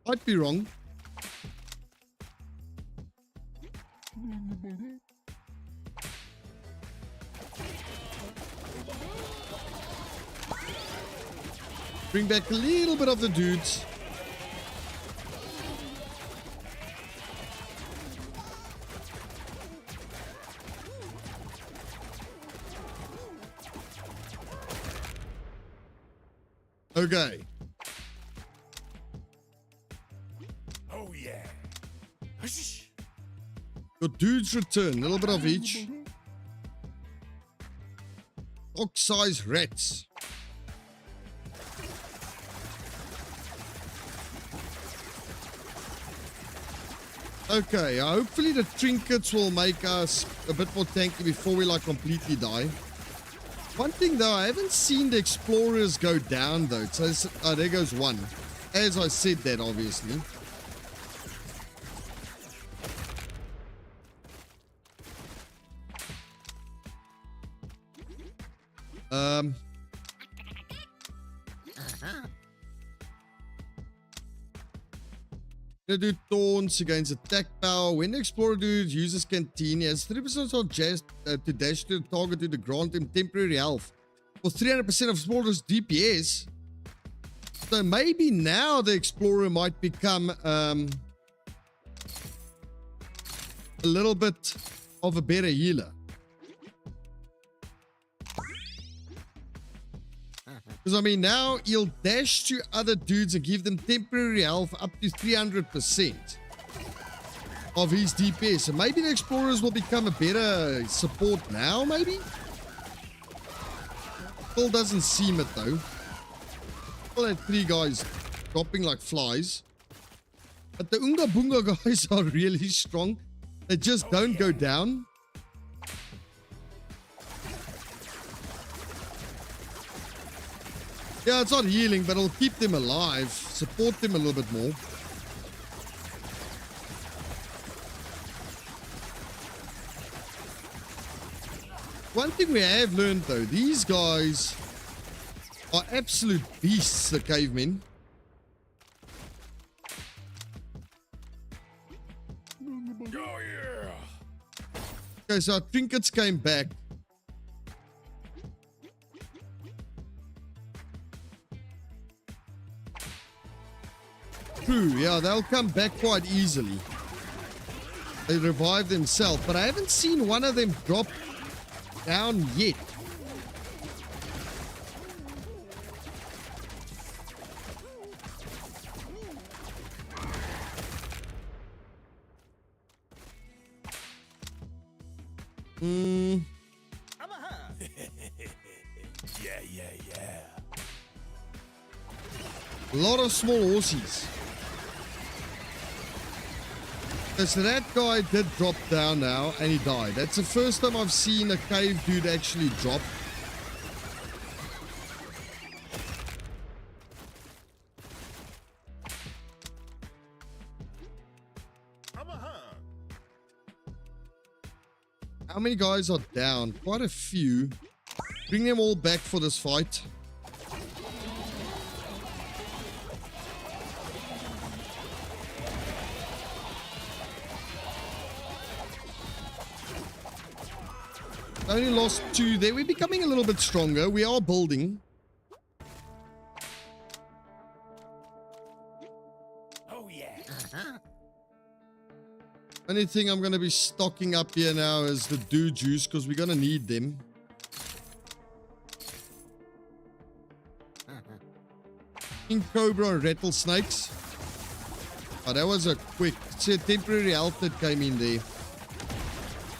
Might be wrong. Bring back a little bit of the dudes. Okay. Oh yeah. Your dudes return. A little bit of each. Ox-sized rats. Okay, hopefully the trinkets will make us a bit more tanky before we like completely die. One thing though, I haven't seen the explorers go down though. So there goes one. As I said that, obviously. Gonna do taunts against attack power. When the explorer dude uses canteen, he has 3% on just to dash to the target to grant him temporary health for 300% of explorer's DPS. So maybe now the explorer might become a little bit of a better healer. Because, I mean, now he'll dash to other dudes and give them temporary health up to 300% of his DPS. So maybe the explorers will become a better support now, maybe? Still doesn't seem it though. Still had 3 guys dropping like flies. But the Unga Bunga guys are really strong. They just don't go down. Yeah, it's not healing, but it'll keep them alive. Support them a little bit more. One thing we have learned though, these guys are absolute beasts, the cavemen. Oh yeah. Okay, so our trinkets came back. True, yeah, they'll come back quite easily. They revive themselves, but I haven't seen one of them drop down yet. Yeah. A lot of small horsies. Okay, so that guy did drop down now, and he died. That's the first time I've seen a cave dude actually drop. How many guys are down? Quite a few. Bring them all back for this fight. Only lost 2 there. We're becoming a little bit stronger. We are building. Oh yeah. Only thing I'm going to be stocking up here now is the dew juice because we're going to need them. King Cobra and rattlesnakes. Oh, that was a quick, it's a temporary health that came in there.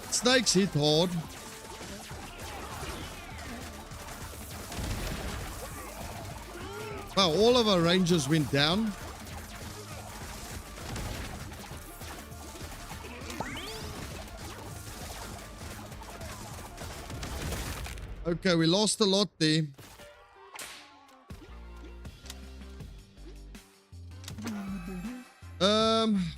Snakes hit hard. Wow, all of our rangers went down. Okay, we lost a lot there.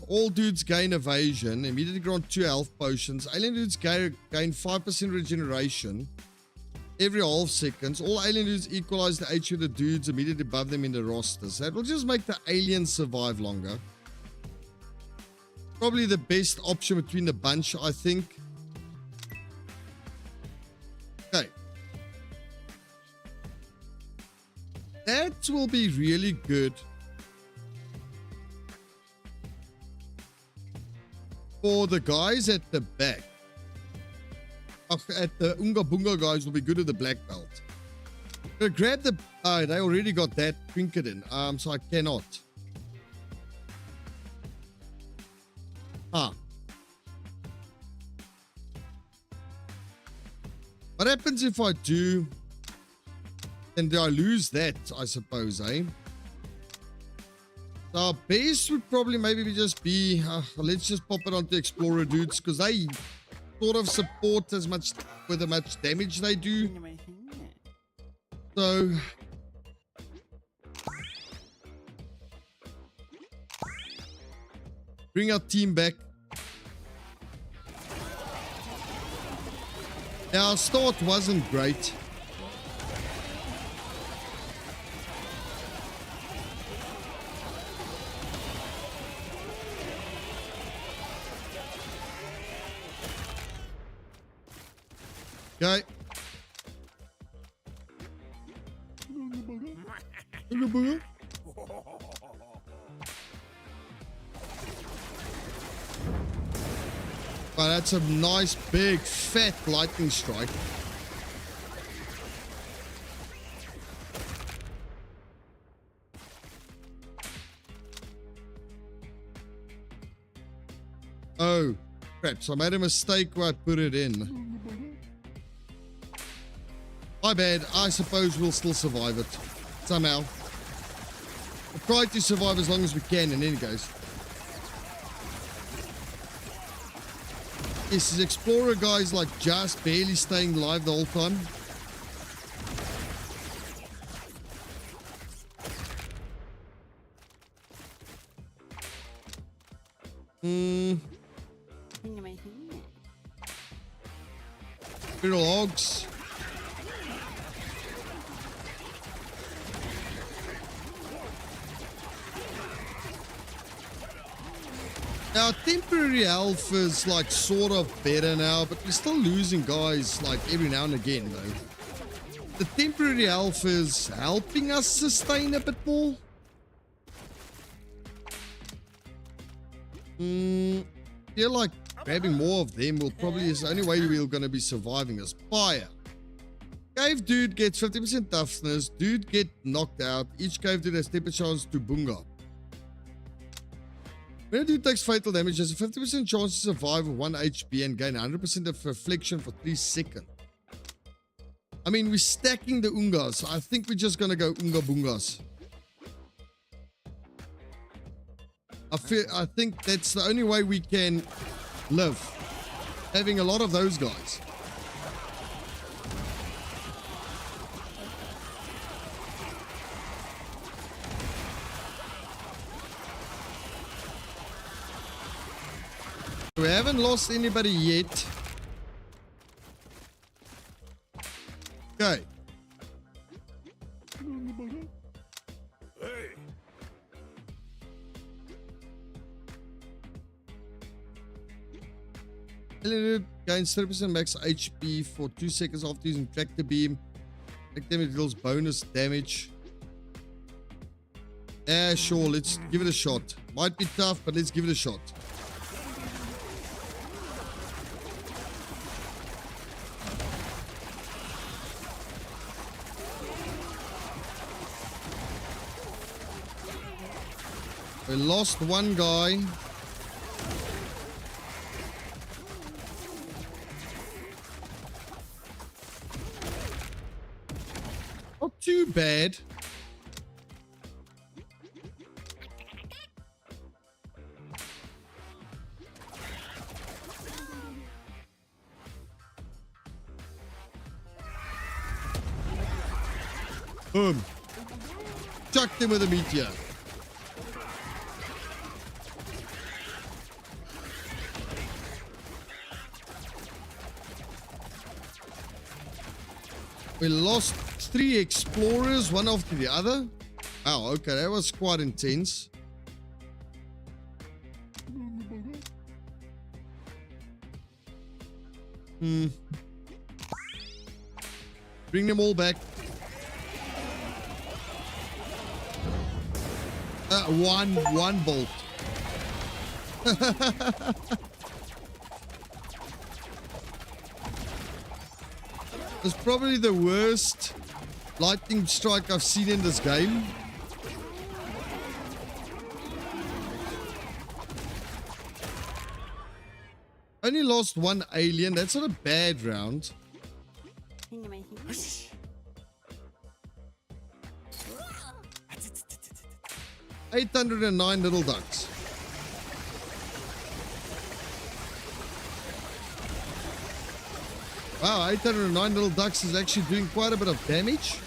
All dudes gain evasion. Immediately grant 2 health potions. Alien dudes gain 5% regeneration every half seconds. All alien dudes equalize the HP of the dudes immediately above them in the rosters. That will just make the aliens survive longer. Probably the best option between the bunch, I think. Okay. That will be really good for the guys at the back. At the Unga Bunga guys will be good at the black belt. Gonna grab the... they already got that trinket in. So I cannot. What happens if I do... Then do I lose that, I suppose, eh? So our base would probably maybe just be... let's just pop it onto Explorer dudes, because they sort of support as much with how much damage they do. So... bring our team back. Now, our start wasn't great. Okay. Wow, that's a nice big fat lightning strike. Oh, crap. So I made a mistake where I put it in. My bad. I suppose we'll still survive it. Somehow. We'll try to survive as long as we can in any case. Yes, this explorer guy is like just barely staying alive the whole time. Feral hogs. Our temporary health is like sort of better now, but we're still losing guys like every now and again though. The temporary health is helping us sustain a bit more. Feel like grabbing more of them will probably is the only way we're going to be surviving this. Fire. Cave dude gets 50% toughness. Dude get knocked out. Each cave dude has 10% chance to boonga. When a dude takes fatal damage, there's a 50% chance to survive with 1 HP and gain 100% of reflection for 3 seconds. I mean, we're stacking the ungas. I think we're just going to go unga boongas. I think that's the only way we can live. Having a lot of those guys. We haven't lost anybody yet. Okay. Hey. Gains 30% max HP for 2 seconds after using tractor beam. Tractor damage deals bonus damage. Yeah, sure, let's give it a shot. Might be tough, but let's give it a shot. We lost one guy. Not too bad. Boom. Chucked him with a meteor. We lost 3 explorers, one after the other. Wow, okay, that was quite intense. Bring them all back. One bolt. It's probably the worst lightning strike I've seen in this game. Only lost 1 alien. That's not a bad round. 809 little ducks. Wow, 809 little ducks is actually doing quite a bit of damage.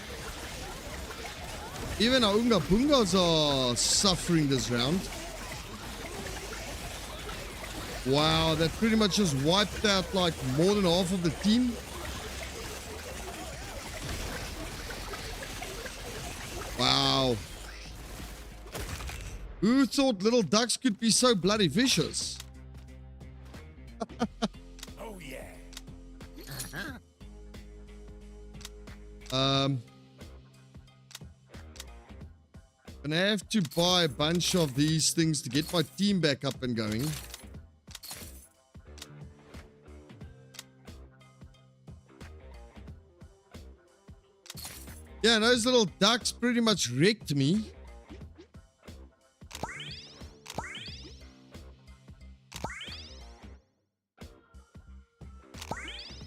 Even our Unga Boongas are suffering this round. Wow, that pretty much just wiped out like more than half of the team. Wow. Who thought little ducks could be so bloody vicious? Oh yeah. Gonna have to buy a bunch of these things to get my team back up and going. Yeah, those little ducks pretty much wrecked me.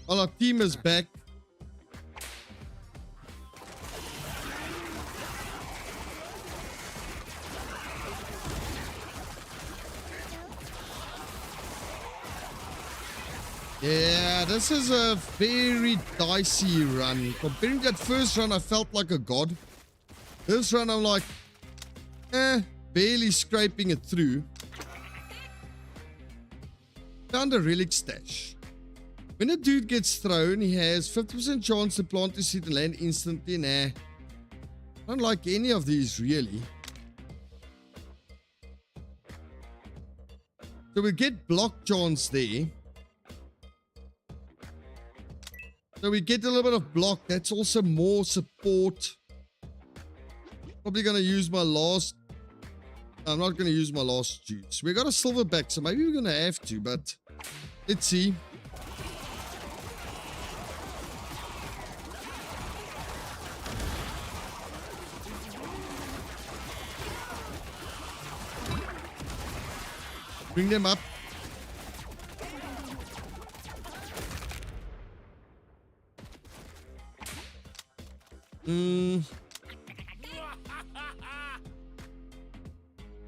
Well, our team is back. Yeah, this is a very dicey run. Comparing that first run, I felt like a god. This run, I'm like, barely scraping it through. Found a relic stash. When a dude gets thrown, he has 50% chance to plant his seed and land instantly. Nah, I don't like any of these really. So we get block chance there. So we get a little bit of block. That's also more support. Probably going to use my last... I'm not going to use my last juice. We got a silverback, so maybe we're going to have to, but let's see. Bring them up.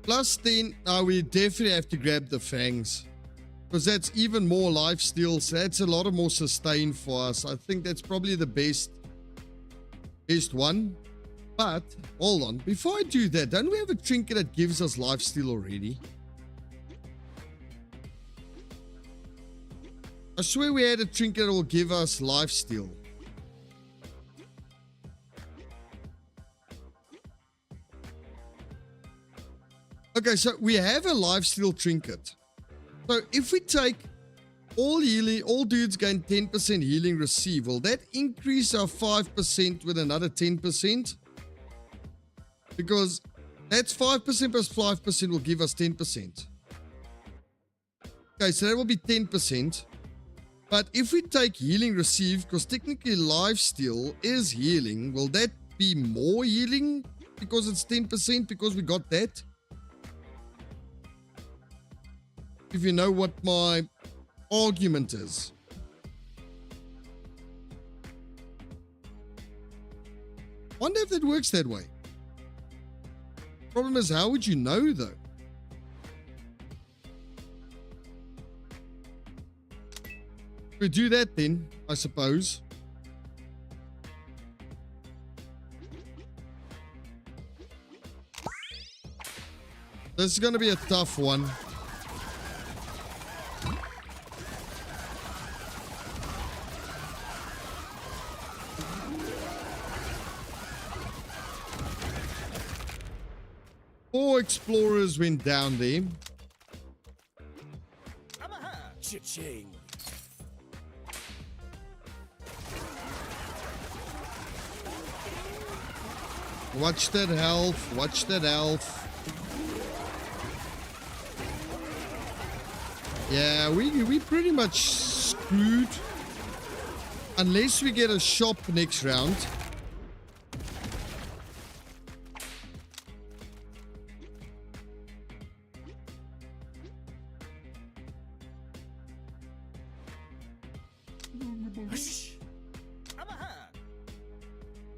Plus 10. Now we definitely have to grab the fangs, because that's even more life steal. So that's a lot of more sustain for us. I think that's probably the best one. But hold on, before I do that, don't we have a trinket that gives us life steal already? I swear we had a trinket that will give us life steal. Okay, so we have a life steal trinket. So if we take all healing, all dudes gain 10% healing receive, will that increase our 5% with another 10%? Because that's 5% plus 5% will give us 10%. Okay, so that will be 10%. But if we take healing received, because technically life steal is healing, will that be more healing because it's 10% because we got that? If you know what my argument is. Wonder if that works that way. Problem is, how would you know though? We do that then, I suppose. This is going to be a tough one. Four explorers went down there. Cha-ching. Watch that health. Watch that health. Yeah, we pretty much screwed. Unless we get a shop next round.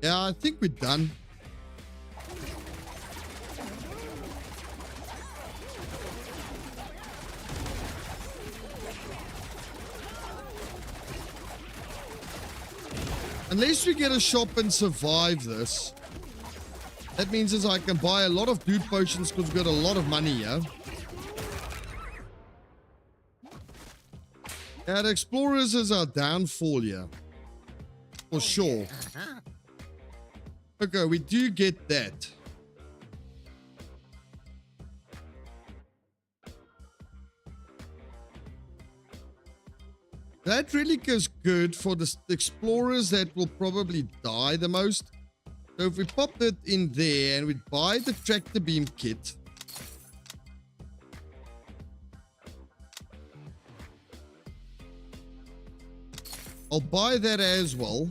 Yeah, I think we're done. Unless we get a shop and survive this. That means is I can buy a lot of dude potions because we've got a lot of money here. Yeah, the explorers is our downfall here. For sure. Okay, we do get that. That relic is good for the explorers that will probably die the most. So if we pop that in there and we buy the tractor beam kit. I'll buy that as well.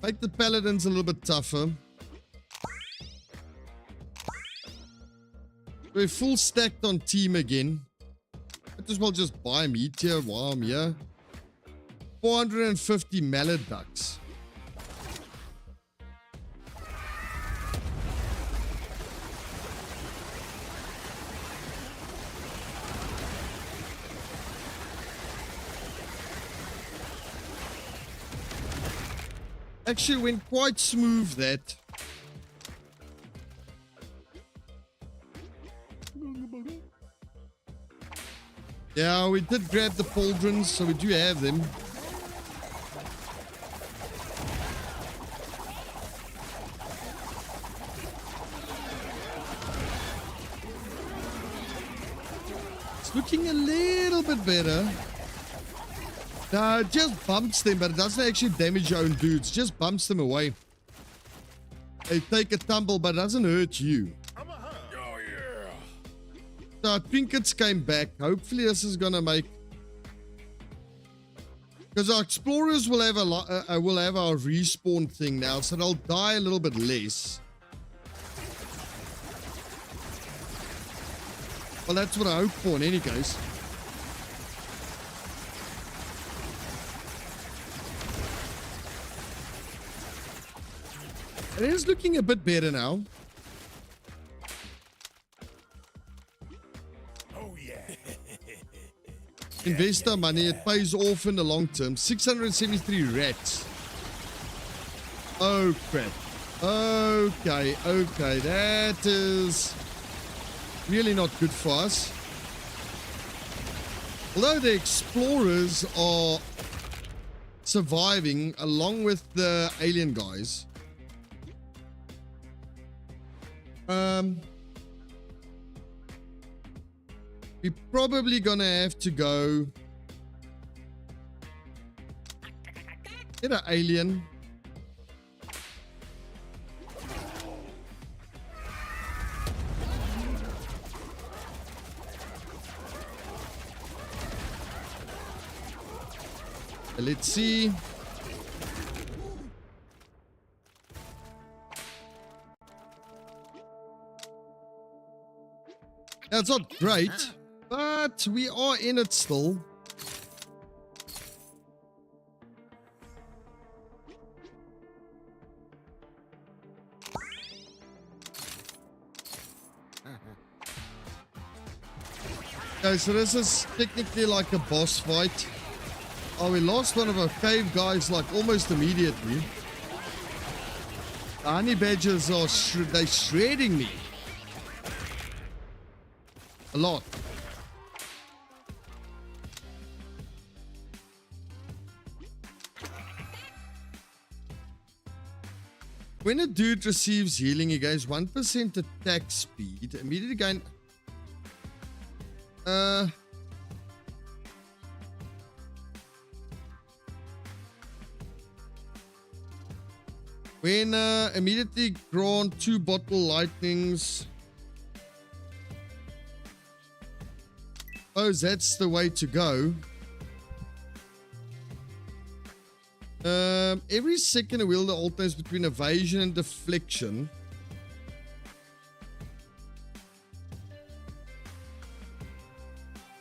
Make the paladins a little bit tougher. We're full stacked on team again. as well just buy meat here while I'm here. 450 mallet ducks. Actually went quite smooth, that. Yeah, we did grab the pauldrons, so we do have them. It's looking a little bit better. No, it just bumps them, but it doesn't actually damage your own dudes. It just bumps them away. They take a tumble, but it doesn't hurt you. Oh, yeah. So our trinkets came back. Hopefully this is gonna make, because our explorers will have will have our respawn thing now, so they'll die a little bit less. Well, that's what I hope for in any case. It is looking a bit better now. Oh, yeah. Invest our money. It pays off in the long term. 673 rats. Oh, crap. Okay, okay. That is really not good for us. Although the explorers are surviving along with the alien guys. We're probably gonna have to go get an alien. Let's see. That's not great, but we are in it still. Okay, so this is technically like a boss fight. Oh, we lost one of our cave guys like almost immediately. The honey badgers are they're shredding me. A lot. When a dude receives healing, he gains 1% attack speed. Immediately gain... When immediately grant 2 bottle lightnings... Oh, that's the way to go. Every second, a wielder alternates between evasion and deflection.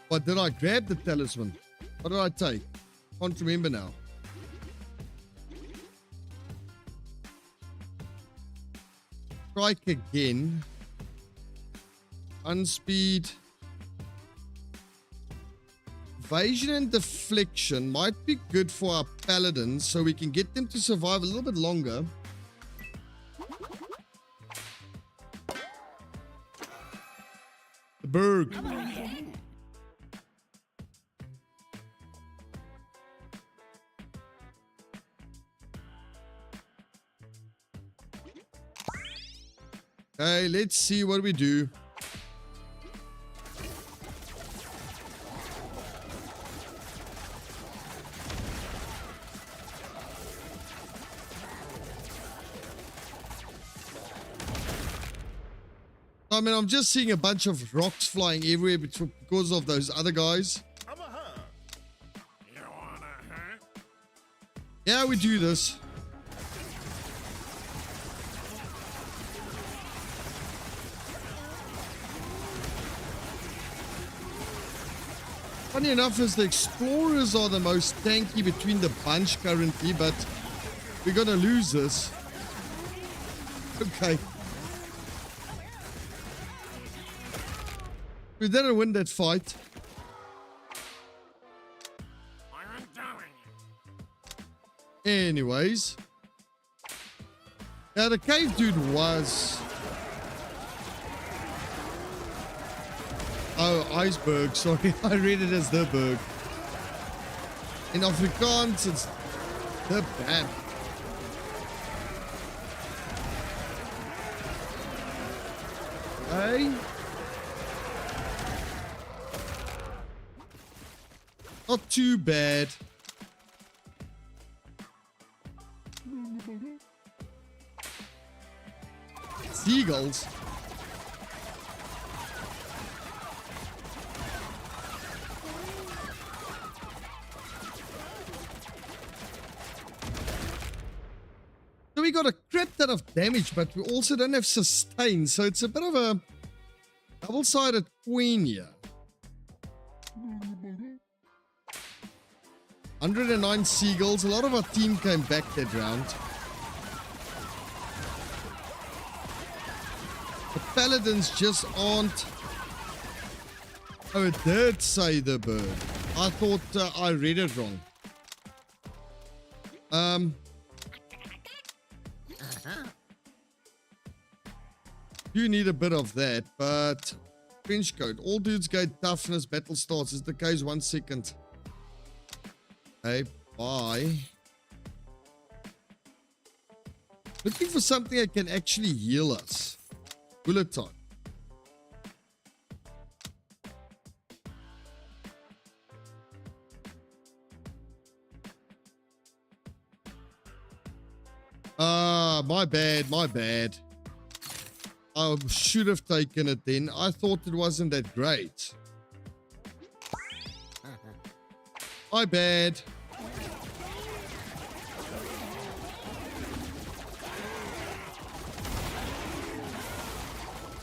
What did I grab the talisman? What did I take? Can't remember now. Strike again. Unspeed. Evasion and deflection might be good for our paladins, so we can get them to survive a little bit longer. The berg. Okay, let's see what we do. I mean, I'm just seeing a bunch of rocks flying everywhere because of those other guys. You wanna hunt? Yeah, we do this. Funny enough, as the explorers are the most tanky between the bunch currently, but we're gonna lose this. Okay. We didn't win that fight. I'm doing Anyways. Now the cave dude was... Oh, iceberg, sorry. I read it as the berg. In Afrikaans, it's the bad. Hey. Not too bad. Seagulls. So we got a crap ton of damage, but we also don't have sustain, so it's a bit of a double-sided coin here. 109 seagulls. A lot of our team came back that round. The paladins just aren't... Oh, it did say the bird. I thought I read it wrong. You need a bit of that, but... Trench coat. All dudes gain toughness. Battle starts. Is the case 1 second. Okay, bye. Looking for something that can actually heal us. Bullet time. My bad, my bad. I should have taken it then. I thought it wasn't that great. My bad.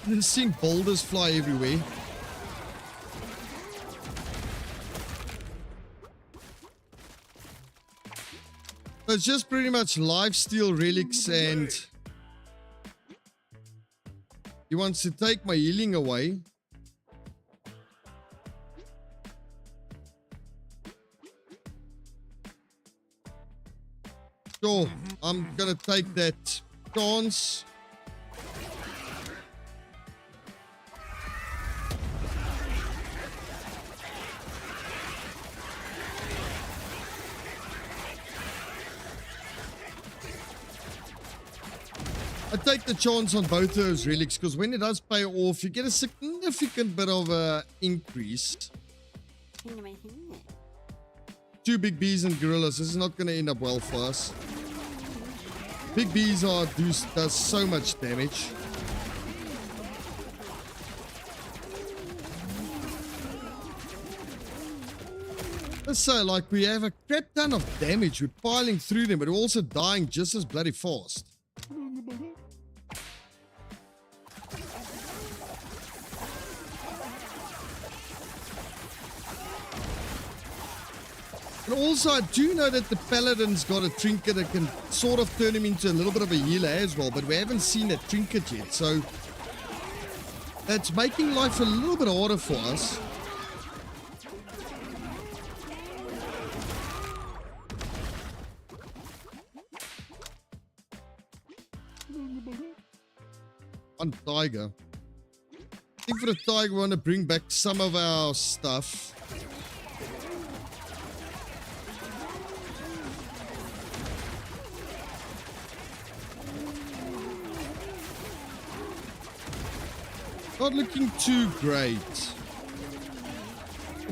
I'm seeing boulders fly everywhere. So it's just pretty much lifesteal relics, and he wants to take my healing away. Sure, I'm gonna take that chance. I take the chance on both those relics, because when it does pay off, you get a significant bit of a increase. 2 big bees and gorillas. This is not going to end up well for us. Big bees does so much damage. Let's say, like, we have a crap ton of damage. We're piling through them, but we're also dying just as bloody fast. And also, I do know that the paladin's got a trinket that can sort of turn him into a little bit of a healer as well, but we haven't seen that trinket yet, so that's making life a little bit harder for us. One tiger. I think for the tiger, we want to bring back some of our stuff. Not looking too great.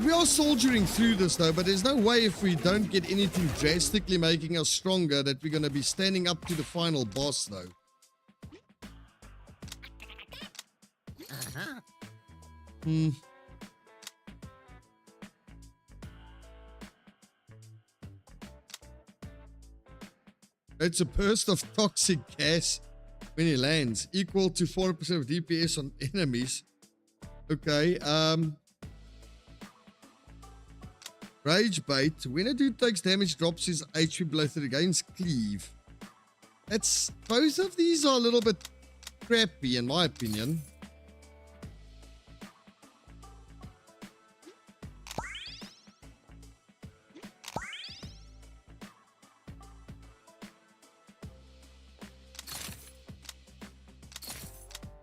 We are soldiering through this though, but there's no way if we don't get anything drastically making us stronger that we're going to be standing up to the final boss though. It's a burst of toxic gas when he lands, equal to 4% of DPS on enemies. Okay, Rage bait. When a dude takes damage, drops his HP below 30, gains cleave. That's, both of these are a little bit crappy in my opinion.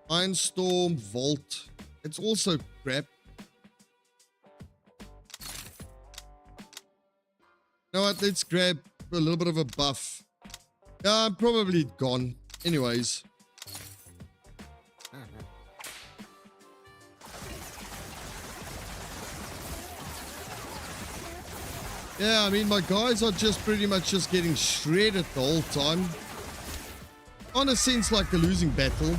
Iron Vault. It's also crap. You know what? Let's grab a little bit of a buff. Yeah, I'm probably gone. Anyways. Yeah, I mean, my guys are just pretty much just getting shredded the whole time. On a sense, like a losing battle.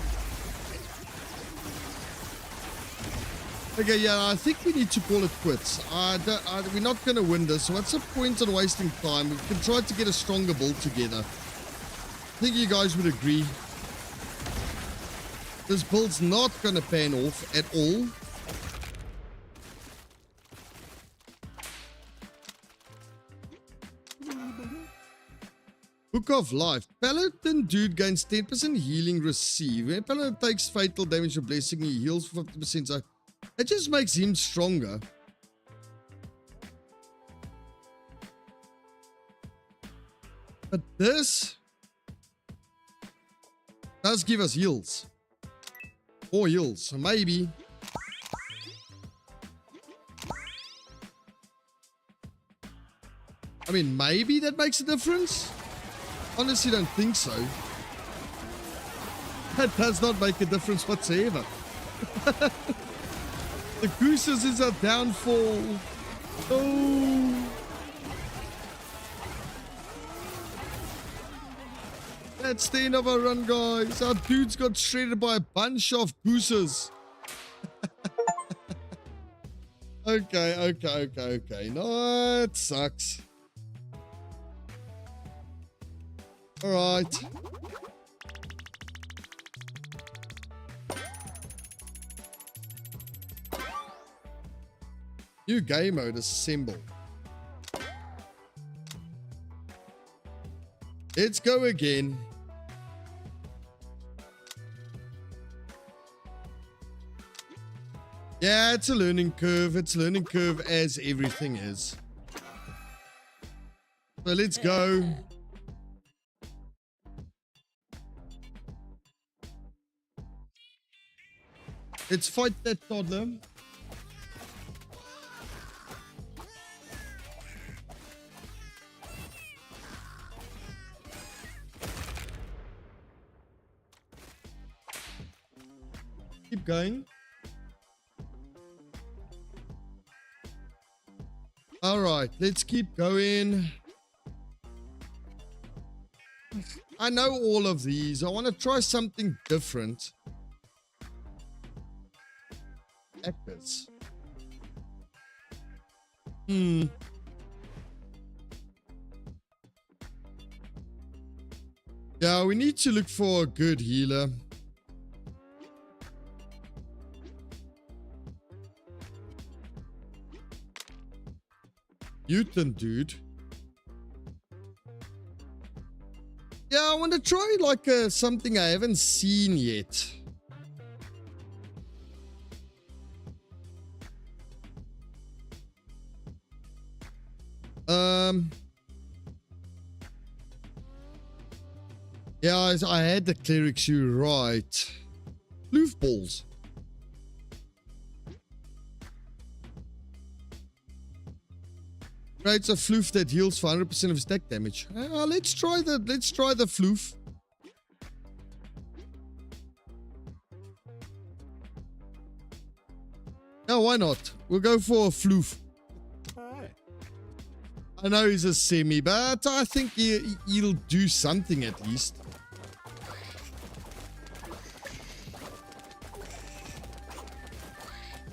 Okay, yeah, I think we need to call it quits. We're not going to win this. So what's the point in wasting time? We can try to get a stronger build together. I think you guys would agree. This build's not going to pan off at all. Book of Life. Paladin dude gains 10% healing receive. When Paladin takes fatal damage or blessing, he heals 50%. So it just makes him stronger. But this does give us heals. 4 heals. So maybe. I mean, maybe that makes a difference. Honestly, don't think so. That does not make a difference whatsoever. The gooses is a downfall. Oh. That's the end of our run, guys. Our dudes got shredded by a bunch of gooses. Okay. No, it sucks. All right. New game mode assemble. Let's go again. Yeah, it's a learning curve. It's a learning curve as everything is. So let's go. Let's fight that toddler. Keep going. All right, let's keep going. I know all of these. I want to try something different. Actors. Yeah, we need to look for a good healer. Mutant dude. Yeah, I want to try like something I haven't seen yet. Yeah, I had the cleric shoe right. Floof balls. Creates a floof that heals for 100% of stack damage. Let's try the floof. No, why not? We'll go for a floof. I know he's a semi, but I think he'll do something at least.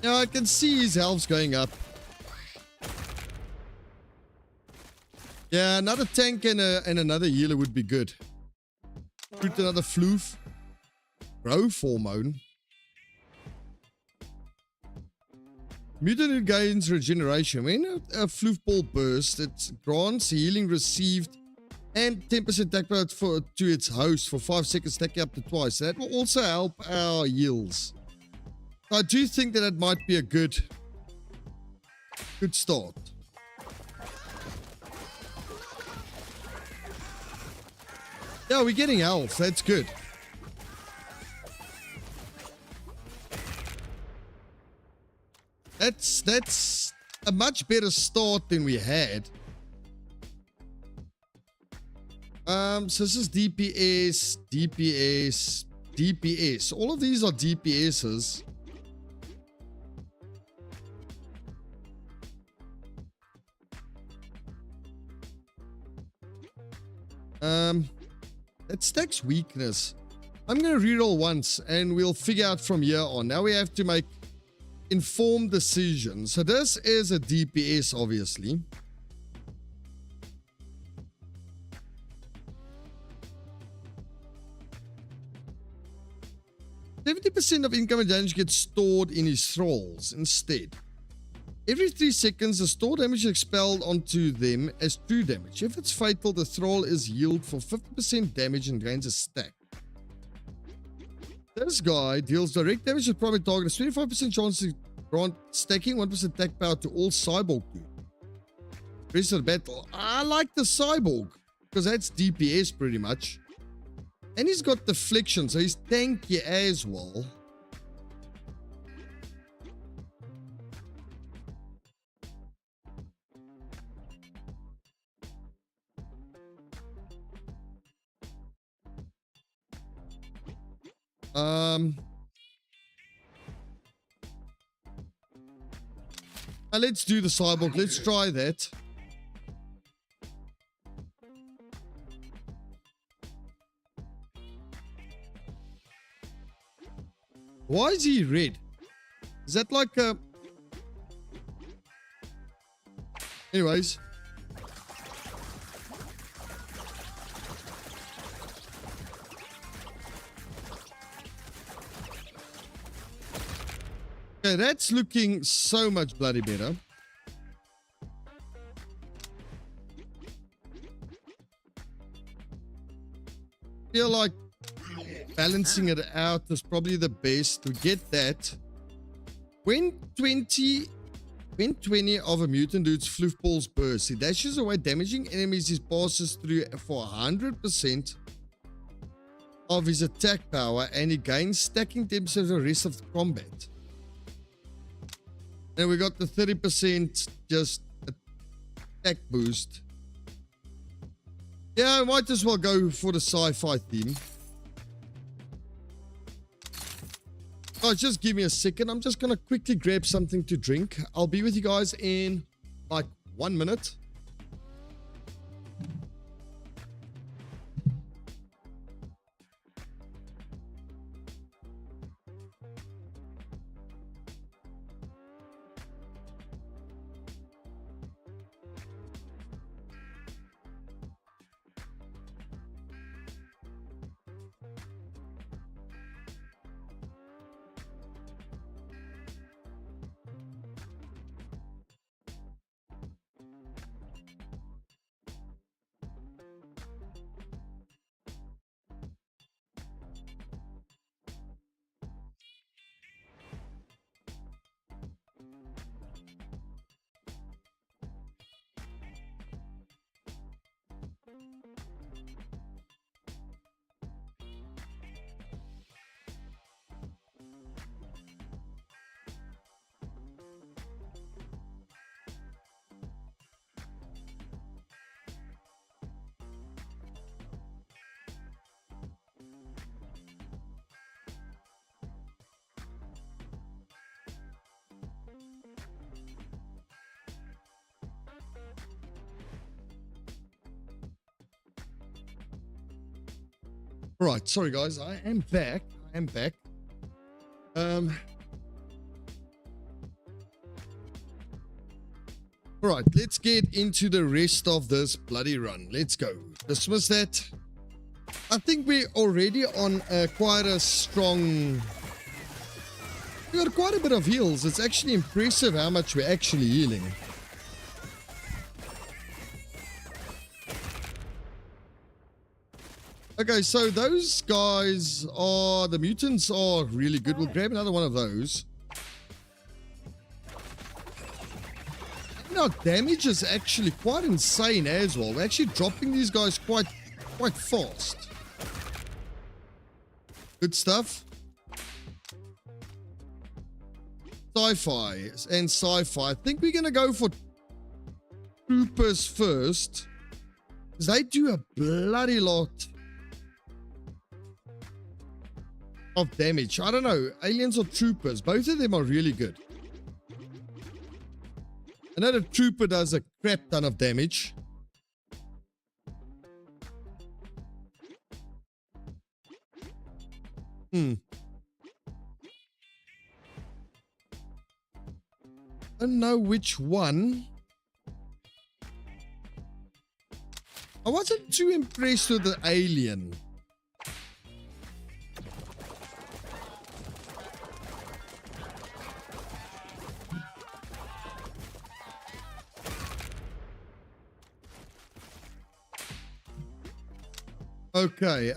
Yeah, I can see his health's going up. Yeah, another tank and another healer would be good. Put another floof. Growth hormone. Mutant Dude gains regeneration. When a floof ball bursts, it grants healing received and 10% attack power to its host for 5 seconds, stacking up to twice. That will also help our heals. I do think that might be a good start. Yeah, we're getting health. That's good. That's a much better start than we had. So this is DPS, DPS, DPS. All of these are DPSs. That stacks weakness. I'm going to reroll once and we'll figure out from here on. Now we have to make informed decisions. So this is a DPS, obviously. %70% of incoming damage gets stored in his thralls instead. Every 3 seconds, the stored damage is expelled onto them as true damage. If it's fatal, the thrall is healed for 50% damage and gains a stack. This guy deals direct damage to primary target, 25% chance to grant stacking, 1% attack power to all cyborg dude. Rest of the battle. I like the cyborg because that's DPS pretty much. And he's got deflection, so he's tanky as well. Let's do the cyborg. Let's try that. Why is he red? Is that like a... Anyways. Okay, that's looking so much bloody better. Feel like balancing it out is probably the best to get that. When 20 of a mutant dude's floof balls burst, he dashes away, damaging enemies he passes through for 100% of his attack power, and he gains stacking 10% of the rest of the combat. And we got the 30% just attack boost. Yeah, I might as well go for the sci-fi theme. Guys, just give me a second. I'm just going to quickly grab something to drink. I'll be with you guys in like 1 minute. Right, sorry guys, I am back. Alright, let's get into the rest of this bloody run. Let's go. Dismiss that. I think we're already on quite a strong We got quite a bit of heals. It's actually impressive how much we're actually healing. Okay, so those guys are... The mutants are really good. We'll grab another one of those. And our damage is actually quite insane as well. We're actually dropping these guys quite fast. Good stuff. Sci-fi and sci-fi. I think we're going to go for troopers first. Because they do a bloody lot of damage. I don't know. Aliens or troopers. Both of them are really good. I know the trooper does a crap ton of damage. I don't know which one. I wasn't too impressed with the alien. Okay,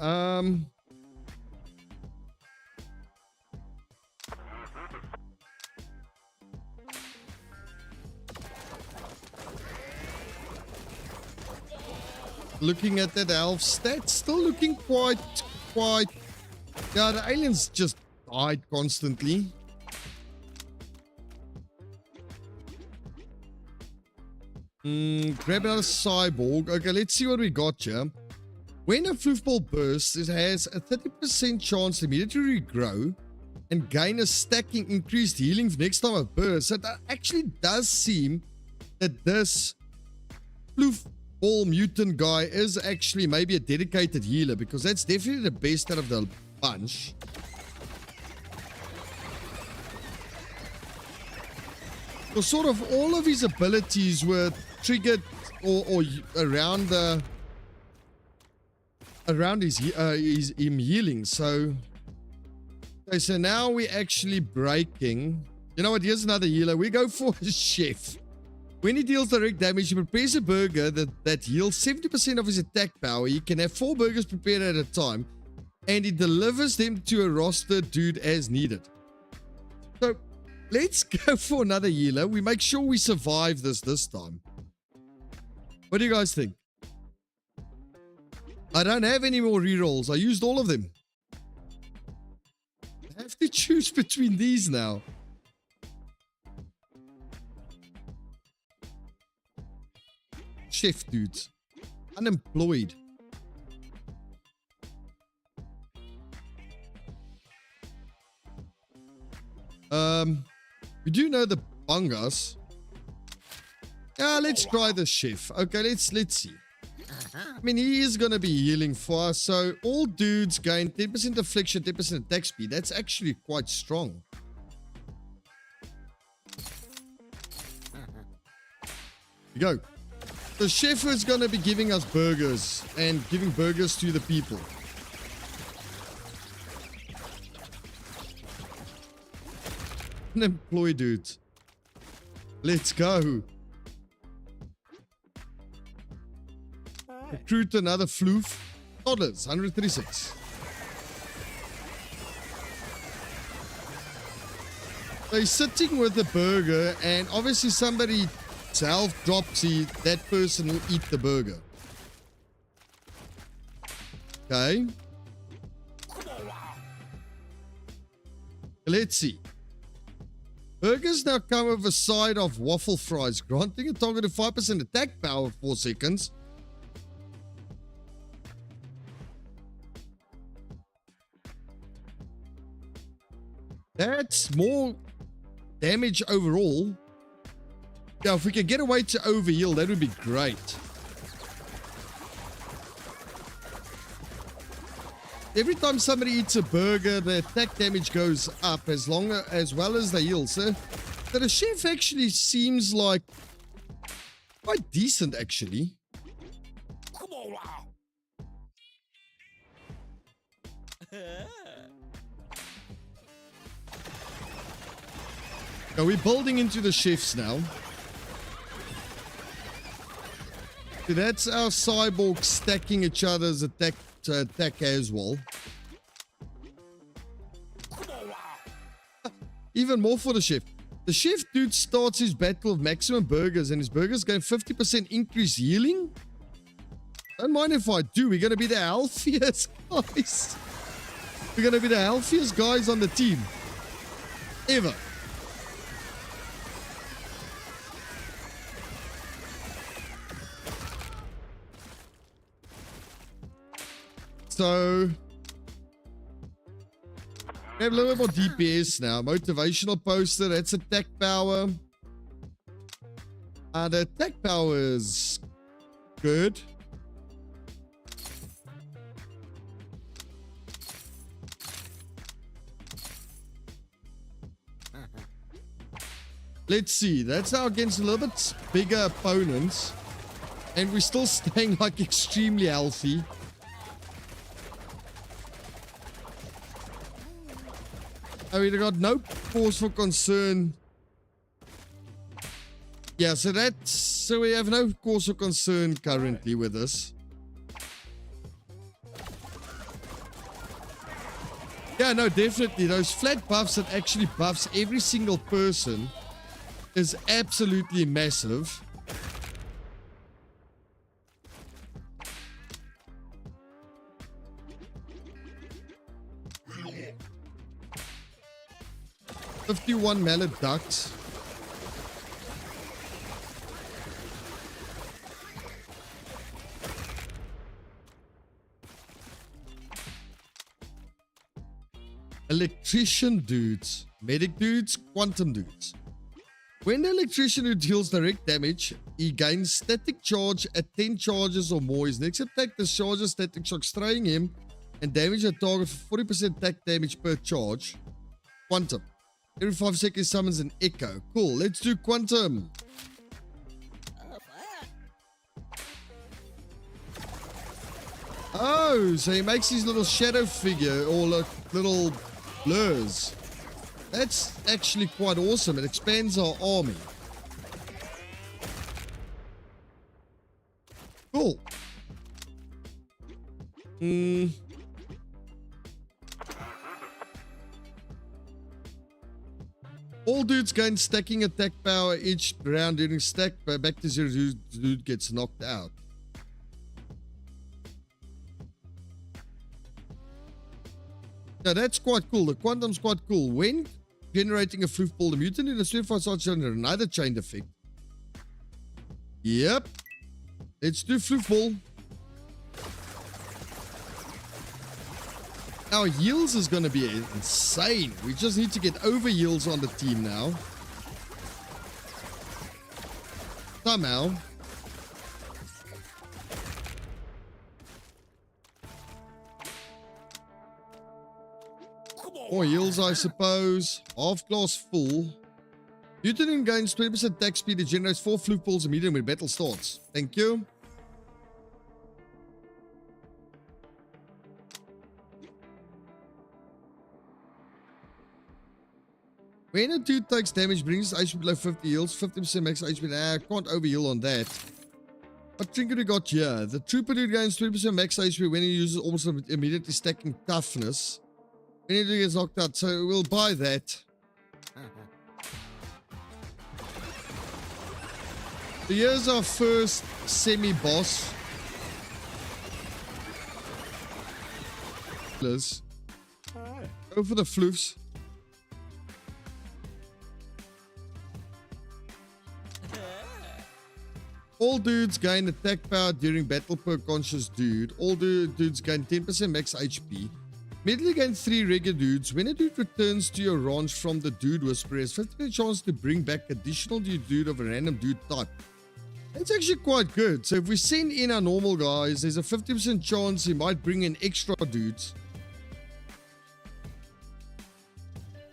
looking at that elf stats, still looking quite... Yeah, the aliens just died constantly. Grab another cyborg. Okay, let's see what we got here. When a floofball bursts, it has a 30% chance to immediately regrow and gain a stacking increased healing for next time it bursts. So that actually does seem that this floofball mutant guy is actually maybe a dedicated healer, because that's definitely the best out of the bunch. So sort of all of his abilities were triggered or around the... around his him healing. So okay, so now we're actually breaking. You know what, here's another healer. We go for a chef. When he deals direct damage, he prepares a burger that heals 70% of his attack power. He can have 4 burgers prepared at a time, and he delivers them to a roster dude as needed. So let's go for another healer. We make sure we survive this time. What do you guys think? I don't have any more rerolls. I used all of them. I have to choose between these now. Chef dudes. Unemployed. We do know the bungas. Yeah, let's try the chef. Okay, let's see. I mean, he is going to be healing for us. So all dudes gain 10% affliction, 10% attack speed. That's actually quite strong. Here we go. The chef is going to be giving us burgers and giving burgers to the people. Unemployed dudes. Let's go. Recruit another floof. Toddlers, 136. They're sitting with the burger, and obviously somebody self-drops that person will eat the burger. Okay. Let's see. Burgers now come with a side of waffle fries, granting a target of 5% attack power for 4 seconds. That's more damage overall. Yeah, if we can get away to overheal, that would be great. Every time somebody eats a burger, the attack damage goes up as well as the heal. So the chef actually seems like quite decent, actually. Now we're building into the shifts now. So that's our cyborgs stacking each other's attack to attack as well. Even more for the chef. The chef dude starts his battle of maximum burgers, and his burgers gain 50% increase healing. Don't mind if I do. We're going to be the healthiest guys. We're going to be the healthiest guys on the team. Ever. So, we have a little bit more DPS now. Motivational poster, that's attack power. The attack power is good. Let's see, that's now against a little bit bigger opponents. And we're still staying like extremely healthy. I mean, I got no cause for concern. Yeah, so we have no cause for concern currently with this. Yeah, no, definitely. Those flat buffs that actually buffs every single person is absolutely massive. $51 mallet ducks. Electrician dudes, medic dudes, quantum dudes. When the electrician dude deals direct damage, he gains static charge at 10 charges or more. His next attack discharges static shock, spraying him and damage a target for 40% attack damage per charge. Quantum. Every 5 seconds summons an echo. Cool, let's do quantum. Oh, so he makes his little shadow figure or like little blurs. That's actually quite awesome. It expands our army. Cool. All dudes gain stacking attack power each round during stack, but back to 0 dude gets knocked out. Now that's quite cool. The quantum's quite cool. When generating a floof ball, the mutant in the Spitfire starts generating another chain effect. Yep. Let's do floof ball. Our heals is going to be insane. We just need to get over heals on the team now. Somehow. More heals, I suppose. Half glass full. Mutant gains 20% attack speed. It generates 4 floof balls immediately when battle starts. Thank you. When a dude takes damage, brings his HP below 50 heals, 50% max HP. I can't overheal on that. What trinket we got here? The trooper dude gains 20% max HP when he uses almost immediately stacking toughness. When he gets knocked out, so we'll buy that. So here's our first semi-boss. Go for the floofs. All dudes gain attack power during battle per conscious dude. All dudes gain 10% max HP. Immediately gain 3 regular dudes. When a dude returns to your ranch from the dude whisperer, has 50% chance to bring back additional dude of a random dude type. That's actually quite good. So if we send in our normal guys, there's a 50% chance he might bring in extra dudes.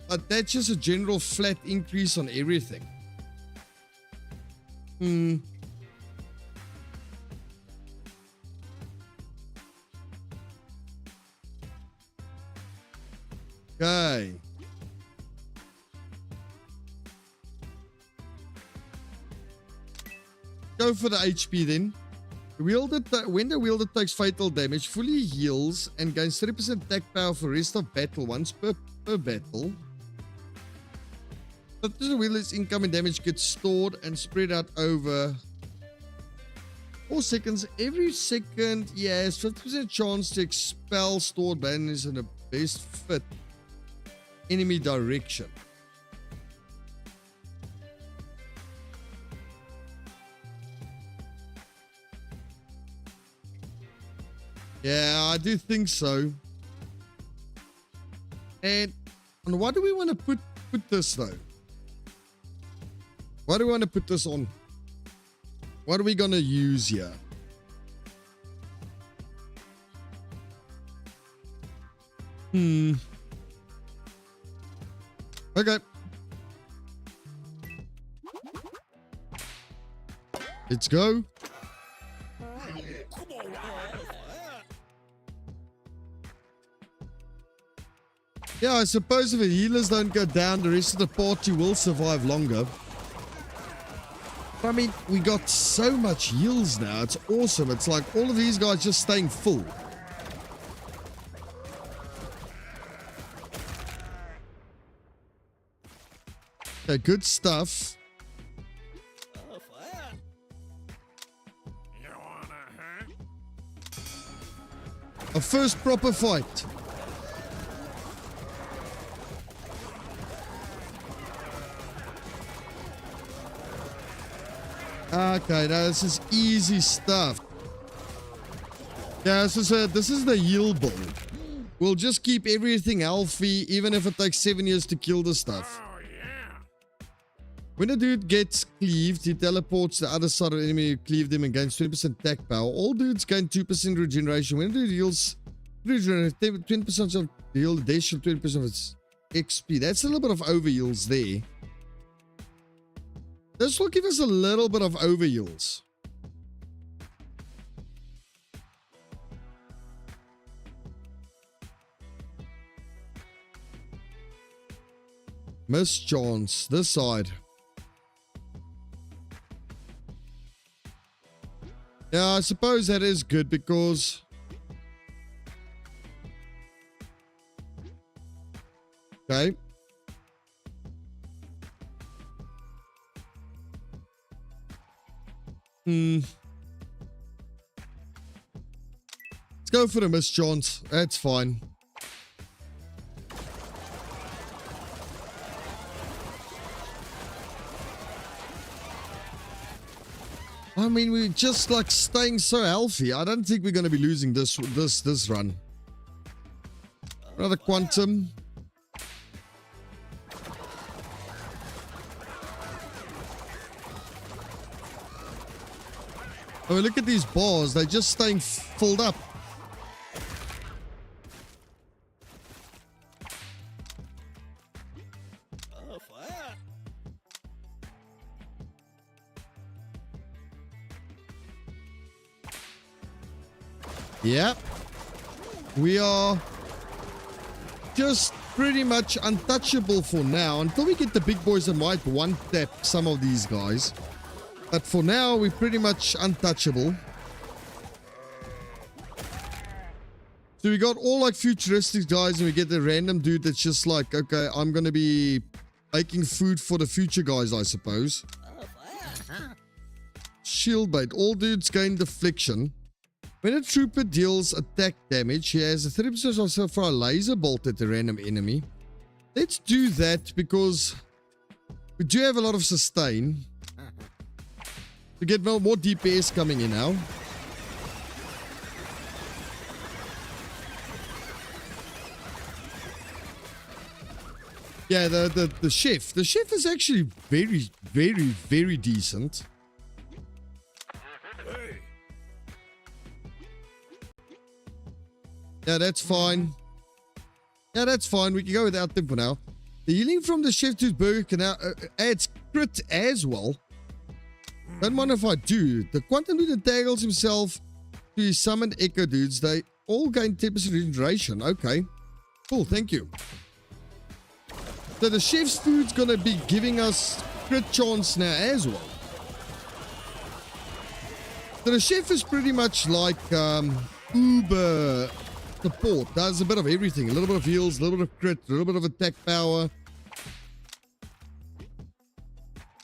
But that's just a general flat increase on everything. Okay. Go for the HP then. When the wielder takes fatal damage, fully heals and gains 30% attack power for rest of battle once per battle. But the wielder's incoming damage gets stored and spread out over 4 seconds. Every second, he has 50% chance to expel stored banners in the best fit enemy direction. Yeah, I do think so. And on what do we want to put this though? What do we want to put this on? What are we going to use here? Okay. Let's go. Yeah, I suppose if the healers don't go down, the rest of the party will survive longer. But I mean, we got so much heals now. It's awesome. It's like all of these guys just staying full. Okay, good stuff. You wanna hurt? A first proper fight. Okay, now this is easy stuff. Yeah, this is the heal build. We'll just keep everything healthy, even if it takes 7 years to kill the stuff. Oh, yeah. When a dude gets cleaved, he teleports to the other side of the enemy who cleaved him and gains 20% attack power. All dudes gain 2% regeneration. When a dude heals, 20% of the heal, they should 20% of its XP. That's a little bit of overheals there. This will give us a little bit of overheals. Miss Jones, this side. Yeah, I suppose that is good because... Okay. Let's go for the Miss Johns. That's fine. I mean, we're just like staying so healthy. I don't think we're going to be losing this run. Another quantum. Oh, look at these bars. They're just staying filled up. Yep. We are just pretty much untouchable for now until we get the big boys that might one-tap some of these guys. But for now, we're pretty much untouchable. So we got all like futuristic guys and we get the random dude that's just like, okay, I'm going to be making food for the future guys, I suppose. Shield bait. All dudes gain deflection. When a trooper deals attack damage, he has a 30% chance for a laser bolt at the random enemy. Let's do that because we do have a lot of sustain. To get more DPS coming in now. Yeah, the chef. The chef is actually very, very, very decent. Yeah, that's fine. Yeah, that's fine. We can go without them for now. The healing from the chef to burger can now adds crit as well. Don't mind if I do. The quantum dude entangles himself to his summoned echo dudes. They all gain 10% regeneration. Okay. Cool, thank you. So the chef's food's gonna be giving us crit chance now as well. So the chef is pretty much like Uber support. Does a bit of everything. A little bit of heals, a little bit of crit, a little bit of attack power.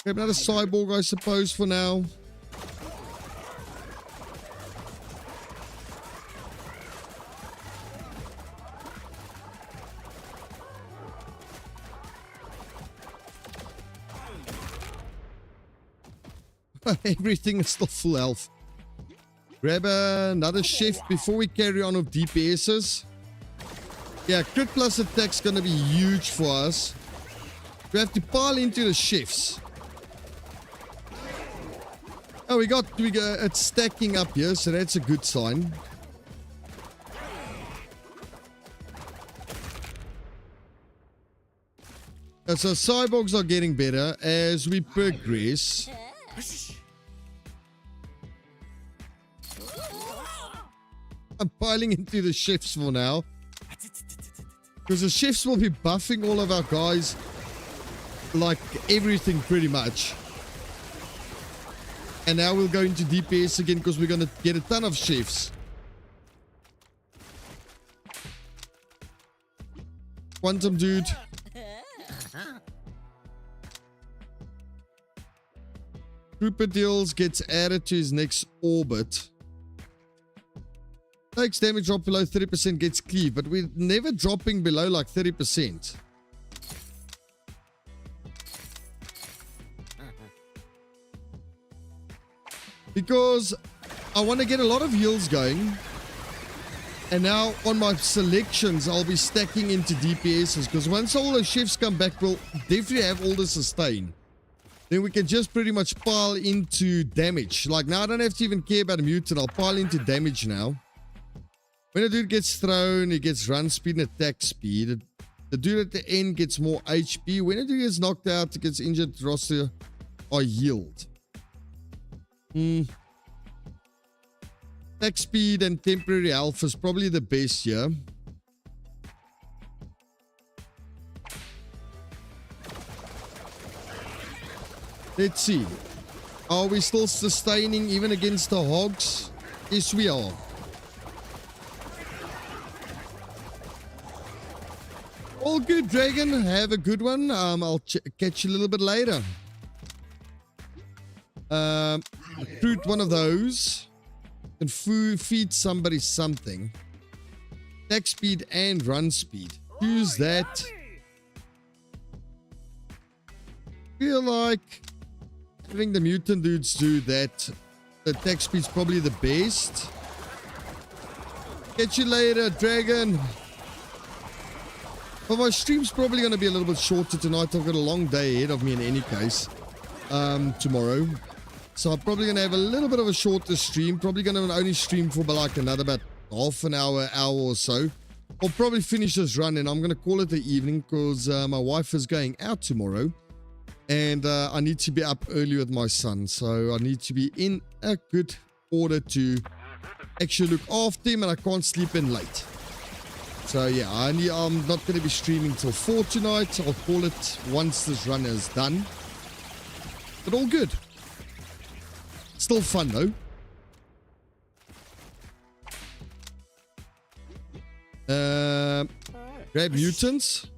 Grab another cyborg, I suppose, for now. Everything is still full health. Grab another chef before we carry on with DPSs. Yeah, crit plus attack's gonna be huge for us. We have to pile into the chefs. Oh, we got it's stacking up here, so that's a good sign. So cyborgs are getting better as we progress. I'm piling into the chefs for now, because the chefs will be buffing all of our guys like everything pretty much. And now we'll go into DPS again because we're going to get a ton of chefs. Quantum dude. Trooper deals gets added to his next orbit. Takes damage drop below 30%, gets cleave, but we're never dropping below like 30%. Because I want to get a lot of heals going. And now on my selections, I'll be stacking into DPSs. Because once all the chefs come back, we'll definitely have all the sustain. Then we can just pretty much pile into damage. Like now I don't have to even care about a mutant. I'll pile into damage now. When a dude gets thrown, he gets run speed and attack speed. The dude at the end gets more HP. When a dude gets knocked out, he gets injured, roster are healed. Attack speed and temporary health is probably the best here. Let's see. Are we still sustaining even against the hogs? Yes, we are. All good, Dragon. Have a good one. I'll catch you a little bit later. Recruit one of those. Can feed somebody something. Attack speed and run speed. Use that. Feel like having the mutant dudes do that. The attack speed's probably the best. Catch you later, Dragon. But my stream's probably going to be a little bit shorter tonight. I've got a long day ahead of me in any case. Tomorrow. So I'm probably going to have a little bit of a shorter stream. Probably going to only stream for like another about half an hour or so. I'll probably finish this run and I'm going to call it the evening because my wife is going out tomorrow. And I need to be up early with my son. So I need to be in a good order to actually look after him and I can't sleep in late. So yeah, I'm not going to be streaming till 4 tonight. I'll call it once this run is done. But all good. Still fun though. Grab mutants.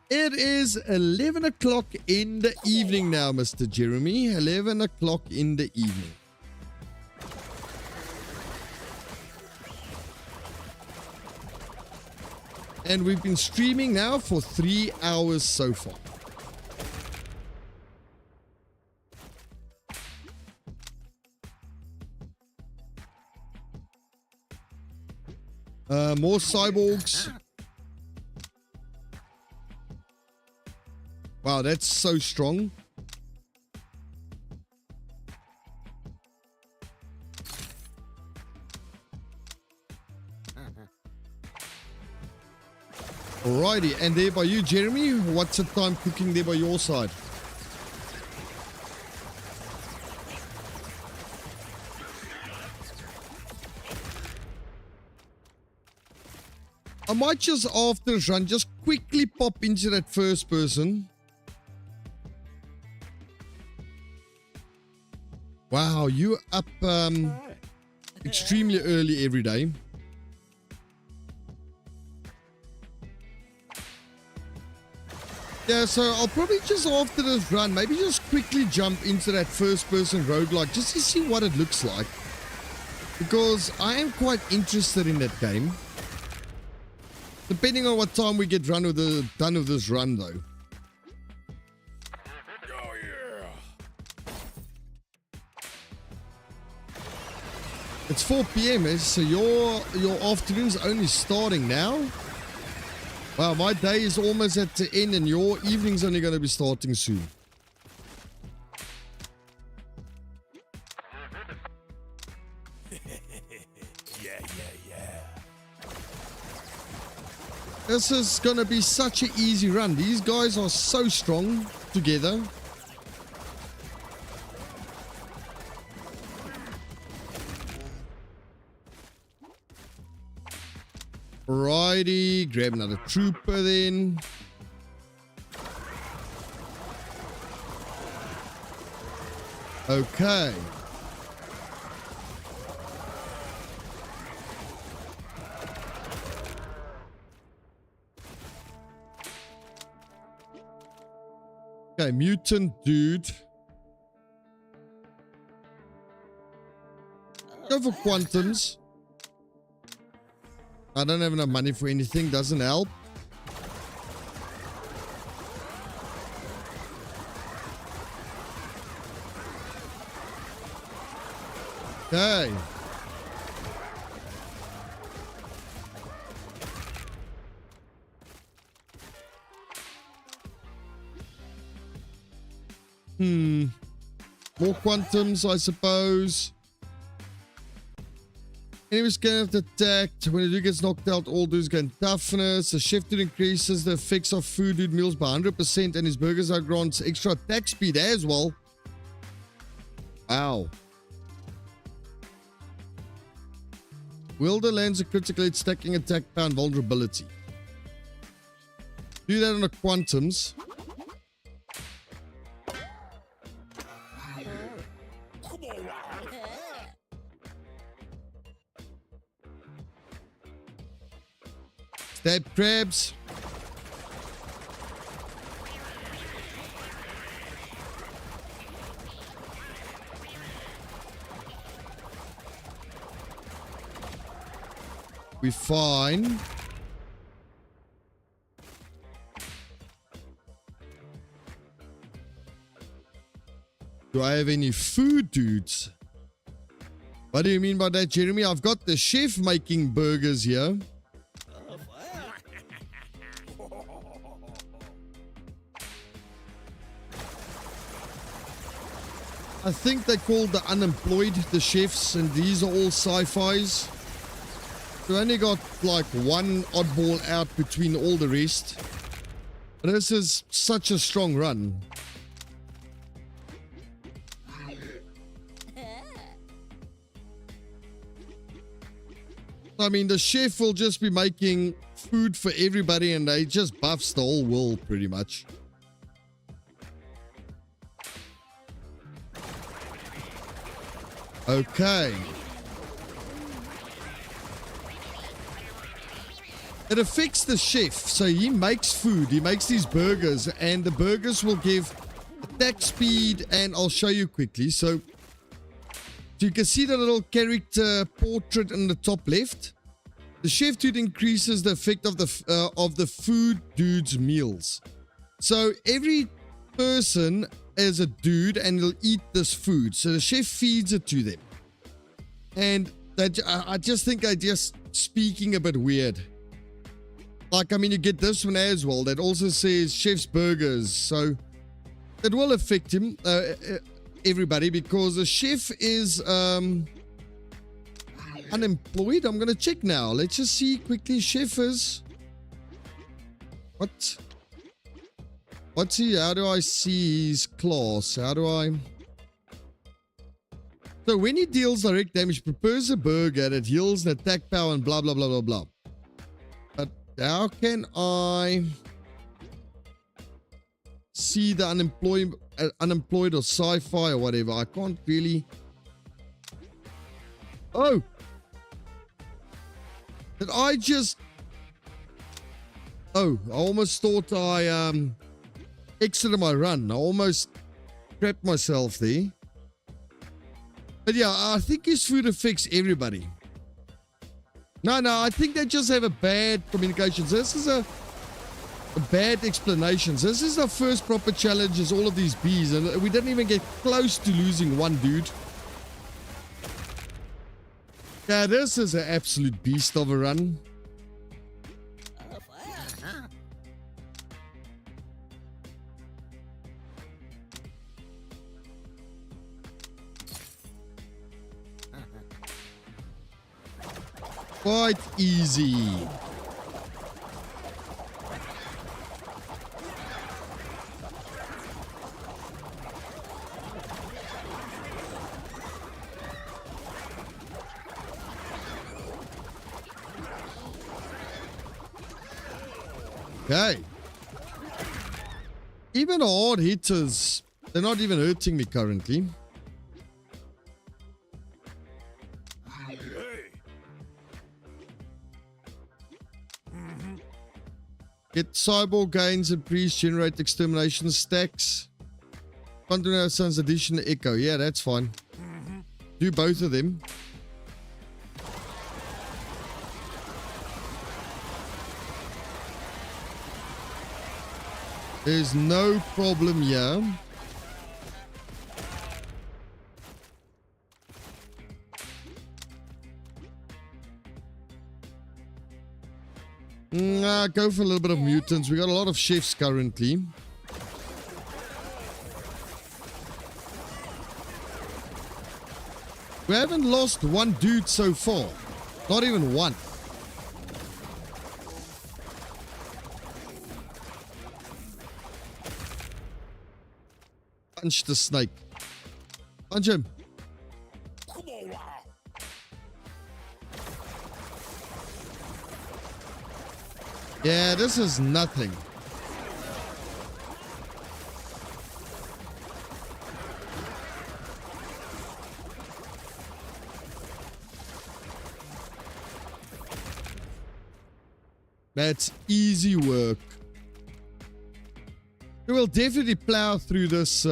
It is 11 o'clock in the evening now, Mr. Jeremy. 11 o'clock in the evening. And we've been streaming now for 3 hours so far. More cyborgs. Wow, that's so strong. Alrighty, and there by you, Jeremy. What's the time cooking there by your side? I might just after this run just quickly pop into that first person. Wow, you up extremely early every day. Yeah, so I'll probably just after this run, maybe just quickly jump into that first-person roguelike just to see what it looks like. Because I am quite interested in that game. Depending on what time we get done with this run, though. Oh yeah. It's 4 p.m. So your afternoon's only starting now? Wow, my day is almost at the end and your evening's only going to be starting soon. Yeah. This is going to be such an easy run. These guys are so strong together. Righty, grab another trooper then. Okay. Okay, mutant dude. Go for quantums. I don't have enough money for anything, doesn't help. Okay. More quantums, I suppose. Enemies get attacked. When a dude gets knocked out, all dudes gain toughness. The shift dude increases the effects of food dude meals by 100%, and his burgers are grants extra attack speed as well. Wow. Wielder lands a critical hit, stacking attack power and vulnerability. Do that on the quantums. Stab crabs. We fine. Do I have any food, dudes? What do you mean by that, Jeremy? I've got the chef making burgers here. I think they called the unemployed the chefs, and these are all sci-fis. We only got like one oddball out between all the rest. But this is such a strong run. I mean, the chef will just be making food for everybody, and they just buffs the whole world pretty much. Okay. It affects the chef, so he makes food, he makes these burgers, and the burgers will give attack speed, and I'll show you quickly. So you can see the little character portrait in the top left. The chef dude increases the effect of the food dude's meals. So every person is a dude and will eat this food. So the chef feeds it to them. And I just think they're just speaking a bit weird. Like, I mean, you get this one as well. That also says chef's burgers. So it will affect him, everybody, because the chef is unemployed. I'm going to check now. Let's just see quickly. Chef is... What? What's he? How do I see his class? How do I... So when he deals direct damage, prepares a burger that heals an attack power and blah, blah, blah, blah, blah. But how can I see the unemployed or sci-fi or whatever. I can't really. Oh, did I just? Oh, I almost thought I exited my run. I almost trapped myself there. But yeah, I think his food affects everybody. No, I think they just have a bad communications. This is a bad explanations. This is the first proper challenge as all of these bees, and we didn't even get close to losing one dude. Yeah, this is an absolute beast of a run. Quite easy. Okay. Even hard hitters, they're not even hurting me currently. Get cyborg gains and priest generate extermination stacks. Continue Sun's addition to echo. Yeah, that's fine. Do both of them. There's no problem here. Go for a little bit of mutants. We got a lot of chefs currently. We haven't lost one dude so far. Not even one. Punch the snake. Punch him. Come on now. Yeah, this is nothing. That's easy work. We will definitely plow through this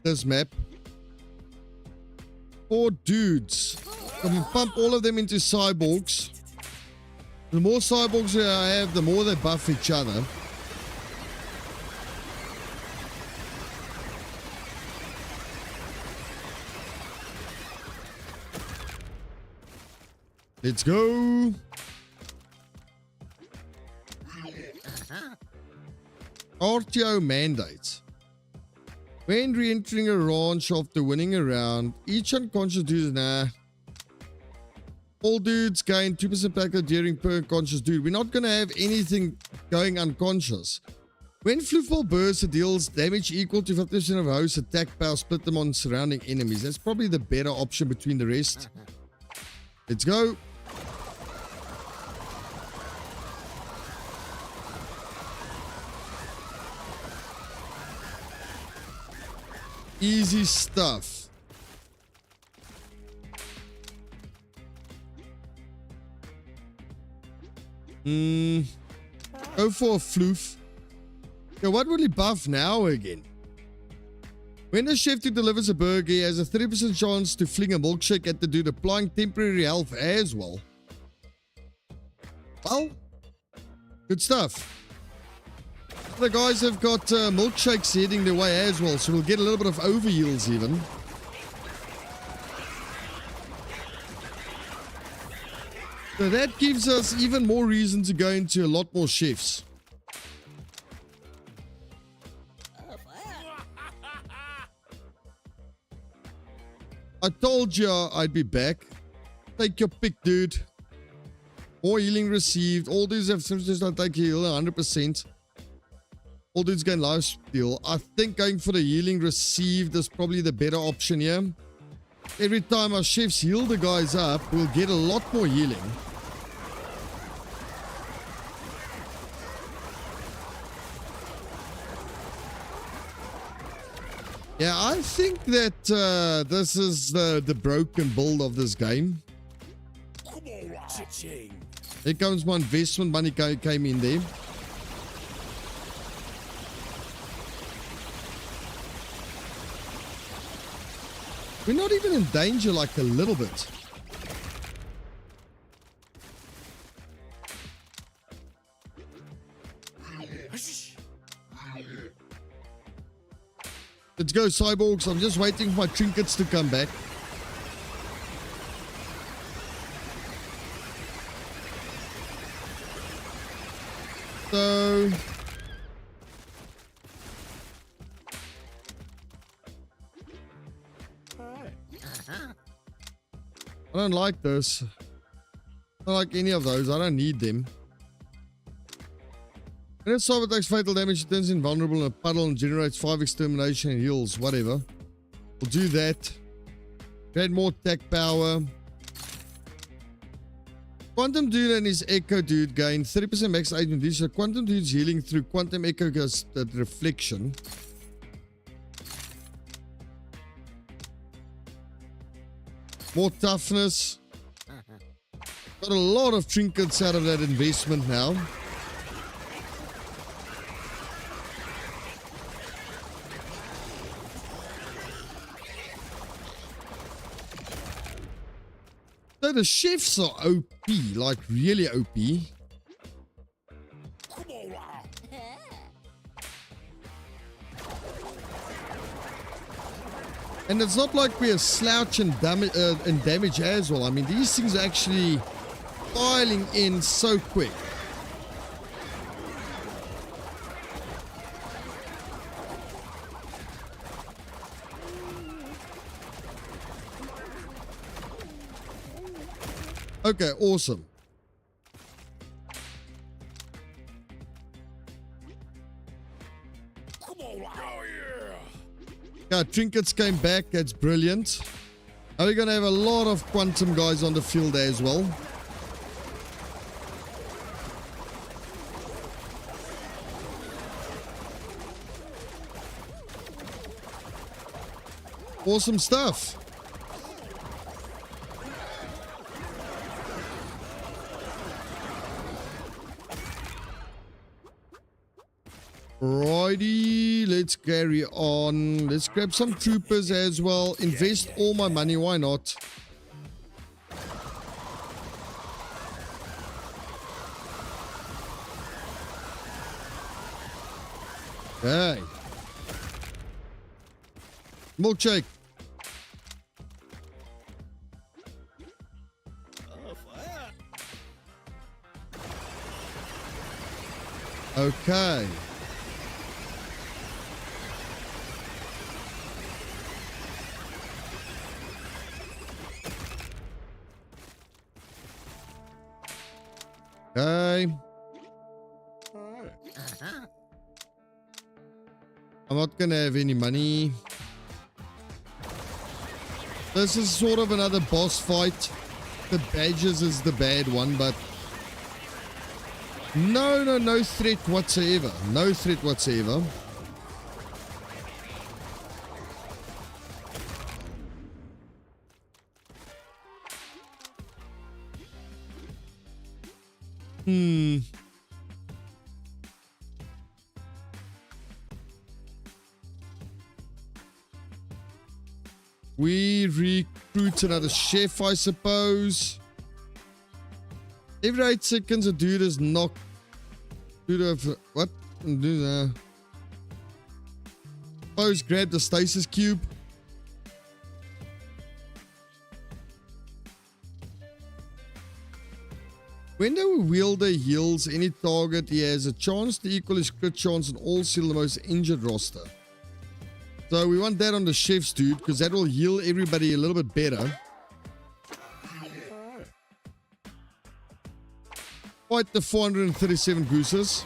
this map. 4 dudes. I'm gonna pump all of them into cyborgs. The more cyborgs I have, the more they buff each other. Let's go. RTO mandates. When re-entering a ranch after winning a round, each unconscious dude, all dudes gain 2% packer during per unconscious dude. We're not going to have anything going unconscious. When Floofball bursts, it deals damage equal to 50% of a host's attack power, split them on surrounding enemies. That's probably the better option between the rest. Let's go. Easy stuff. Go for a floof. Yeah, what will he buff now again? When the chef who delivers a burger, he has a 30% chance to fling a milkshake at the dude, applying temporary health as well. Well, good stuff. The guys have got milkshakes heading their way as well, so we'll get a little bit of overheals even. So that gives us even more reason to go into a lot more chefs. I told you I'd be back. Take your pick, dude. More healing received. All dudes have just not take heal 100%. All dudes gain life steal. I think going for the healing received is probably the better option here. Every time our chefs heal the guys up, we'll get a lot more healing. Yeah, I think that this is the broken build of this game. Cha-ching. Here comes my investment money came in there. We're not even in danger like a little bit. Let's go, cyborgs. I'm just waiting for my trinkets to come back. So I don't like this. I don't like any of those. I don't need them. When a cyber takes fatal damage, it turns invulnerable in a puddle and generates 5 extermination and heals, whatever. We'll do that. Add more attack power. Quantum Dude and his Echo Dude gain 30% max aid with this. So Quantum Dude's healing through Quantum Echo gets that reflection. More toughness. Got a lot of trinkets out of that investment now. So the chefs are OP, like really OP. And it's not like we're slouching damage as well. I mean, these things are actually piling in so quick. Okay, awesome. Yeah, trinkets came back. That's brilliant. Are we going to have a lot of quantum guys on the field as well? Awesome stuff. Righty, let's carry on. Let's grab some troopers as well. Invest all my money, why not? Okay. Milkshake. Okay. Okay. I'm not gonna have any money. This is sort of another boss fight. The badges is the bad one, but no threat whatsoever. No threat whatsoever. We recruit another chef, I suppose. Every 8 seconds, a dude is knocked. Dude of what? Do that. Suppose grab the stasis cube. When the wielder heals any target, he has a chance to equal his crit chance on all seal the most injured roster. So we want that on the chef's dude, because that will heal everybody a little bit better. Fight the 437 gooses.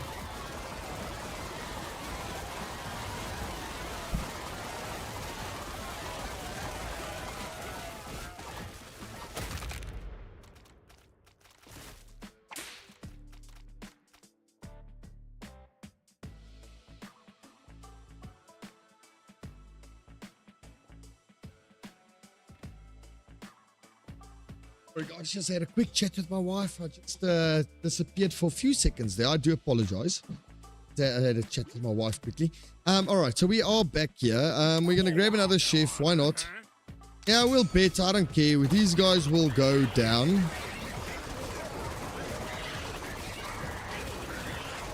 Sorry guys, just had a quick chat with my wife. I just disappeared for a few seconds there. I do apologize. I had a chat with my wife quickly. Alright, so we are back here. We're going to grab another chef. Why not? Yeah, we'll bet. I don't care. These guys will go down.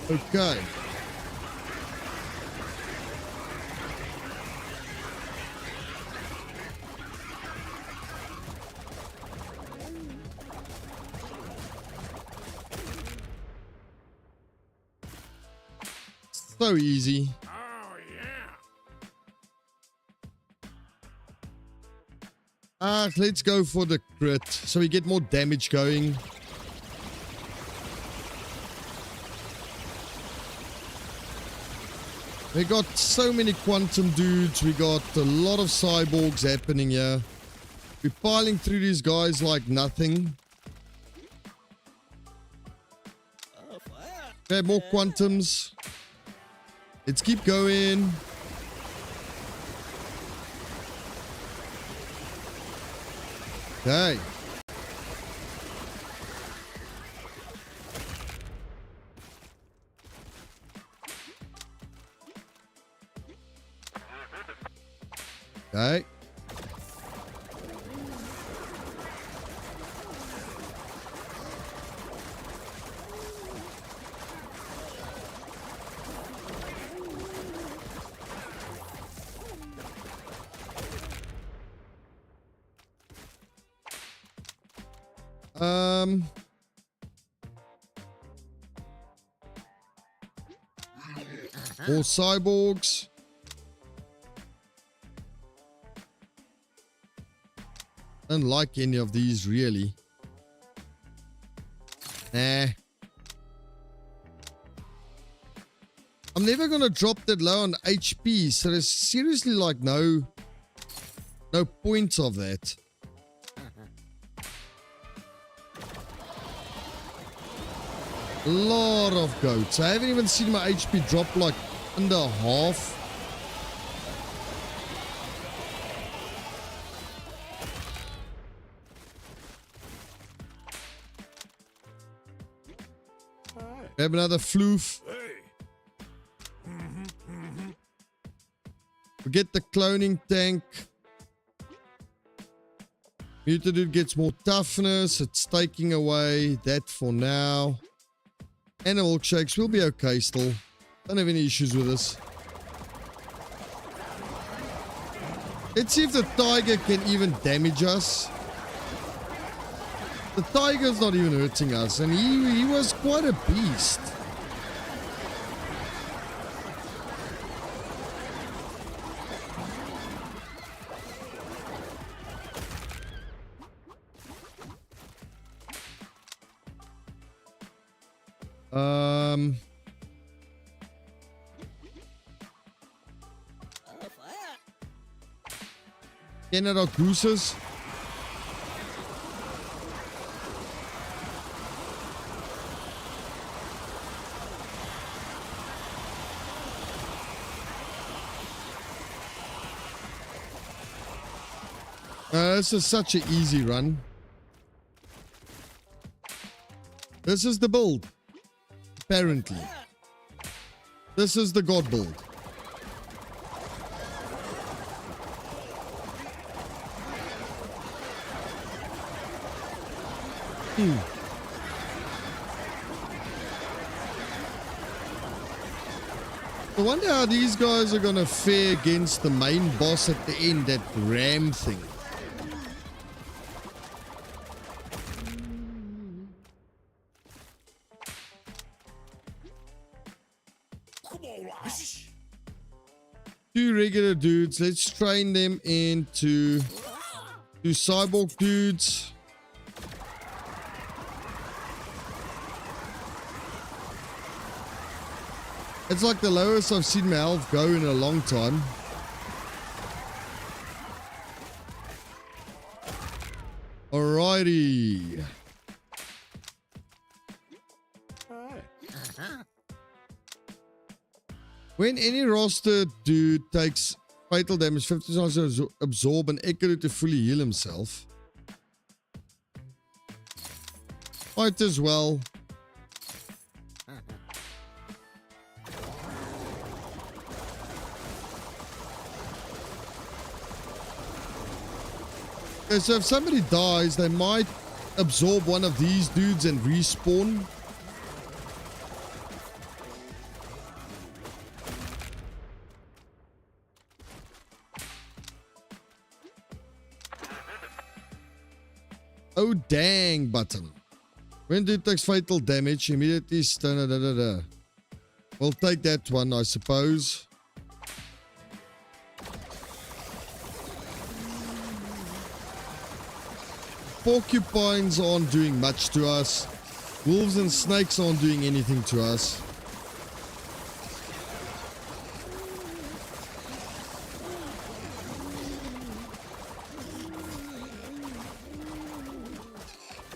Okay. So easy. Oh, yeah. Let's go for the crit so we get more damage going. We got so many quantum dudes. We got a lot of cyborgs happening here. We're piling through these guys like nothing. Okay, more quantums. Let's keep going. Okay. Okay. More cyborgs. Don't like any of these really. Nah. I'm never gonna drop that low on HP, so there's seriously like no point of that. A lot of goats. I haven't even seen my HP drop like under half. Grab another floof. Forget the cloning tank. Mutant dude gets more toughness. It's taking away that for now. And the milkshakes will be okay still. Don't have any issues with this. Let's see if the tiger can even damage us. The tiger's not even hurting us, and he was quite a beast. Canada gooses. This is such an easy run. This is the build. Apparently. This is the god build. I wonder how these guys are gonna fare against the main boss at the end, that ram thing. Come on, wow. Two regular dudes. Let's train them into two cyborg dudes. It's like the lowest I've seen my health go in a long time. Alrighty. When any roster dude takes fatal damage, 50 times to absorb an echo to fully heal himself. Might as well. Okay, so if somebody dies, they might absorb one of these dudes and respawn. Oh, dang button. When dude takes fatal damage, immediately stun. We'll take that one, I suppose. Porcupines aren't doing much to us. Wolves and snakes aren't doing anything to us.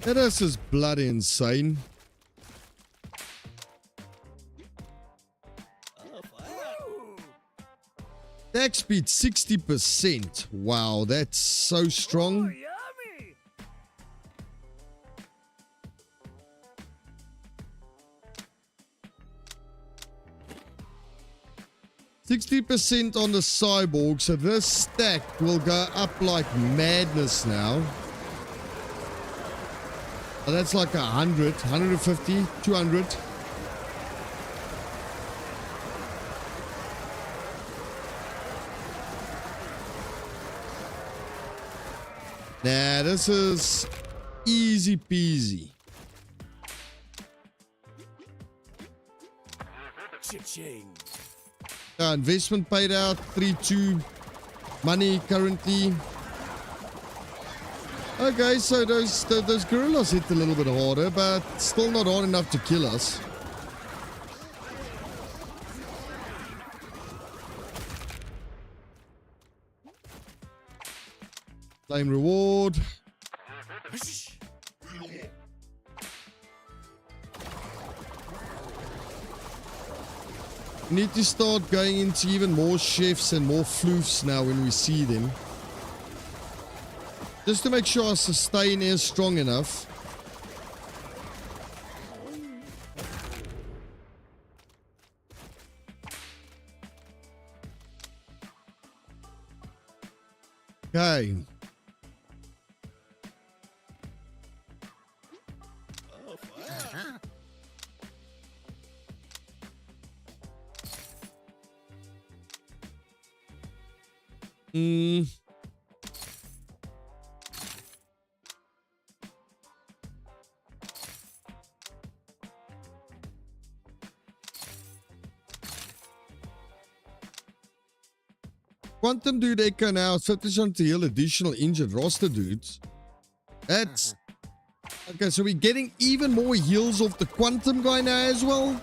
That is bloody insane. Attack speed 60%. Wow, that's so strong. 60% on the cyborg, so this stack will go up like madness now. Oh, that's like 100, 150, 200. Nah, this is easy peasy. Cha-ching. Investment paid out, 3-2 money currently. Okay, so those gorillas hit a little bit harder, but still not hard enough to kill us. Claim reward. We need to start going into even more chefs and more floofs now when we see them. Just to make sure our sustain is strong enough. Okay. Quantum Dude Echo now sufficient to heal additional injured roster dudes. That's... Okay, so we're getting even more heals off the Quantum guy now as well.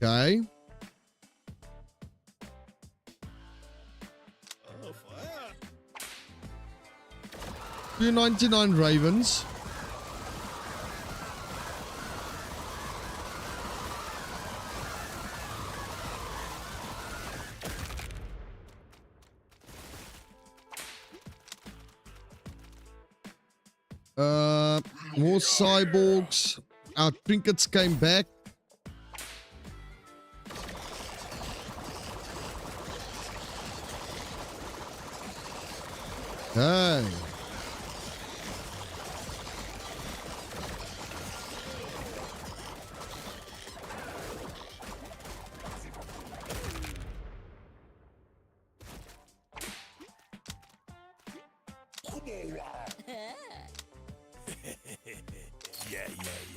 Okay. $299 Ravens. More cyborgs. Our trinkets came back. Hey.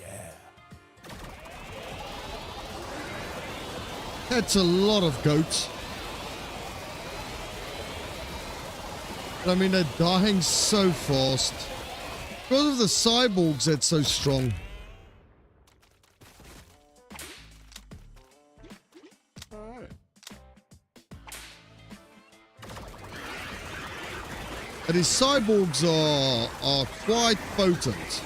Yeah. That's a lot of goats. I mean, they're dying so fast. Because of the cyborgs that's so strong. But his cyborgs are quite potent.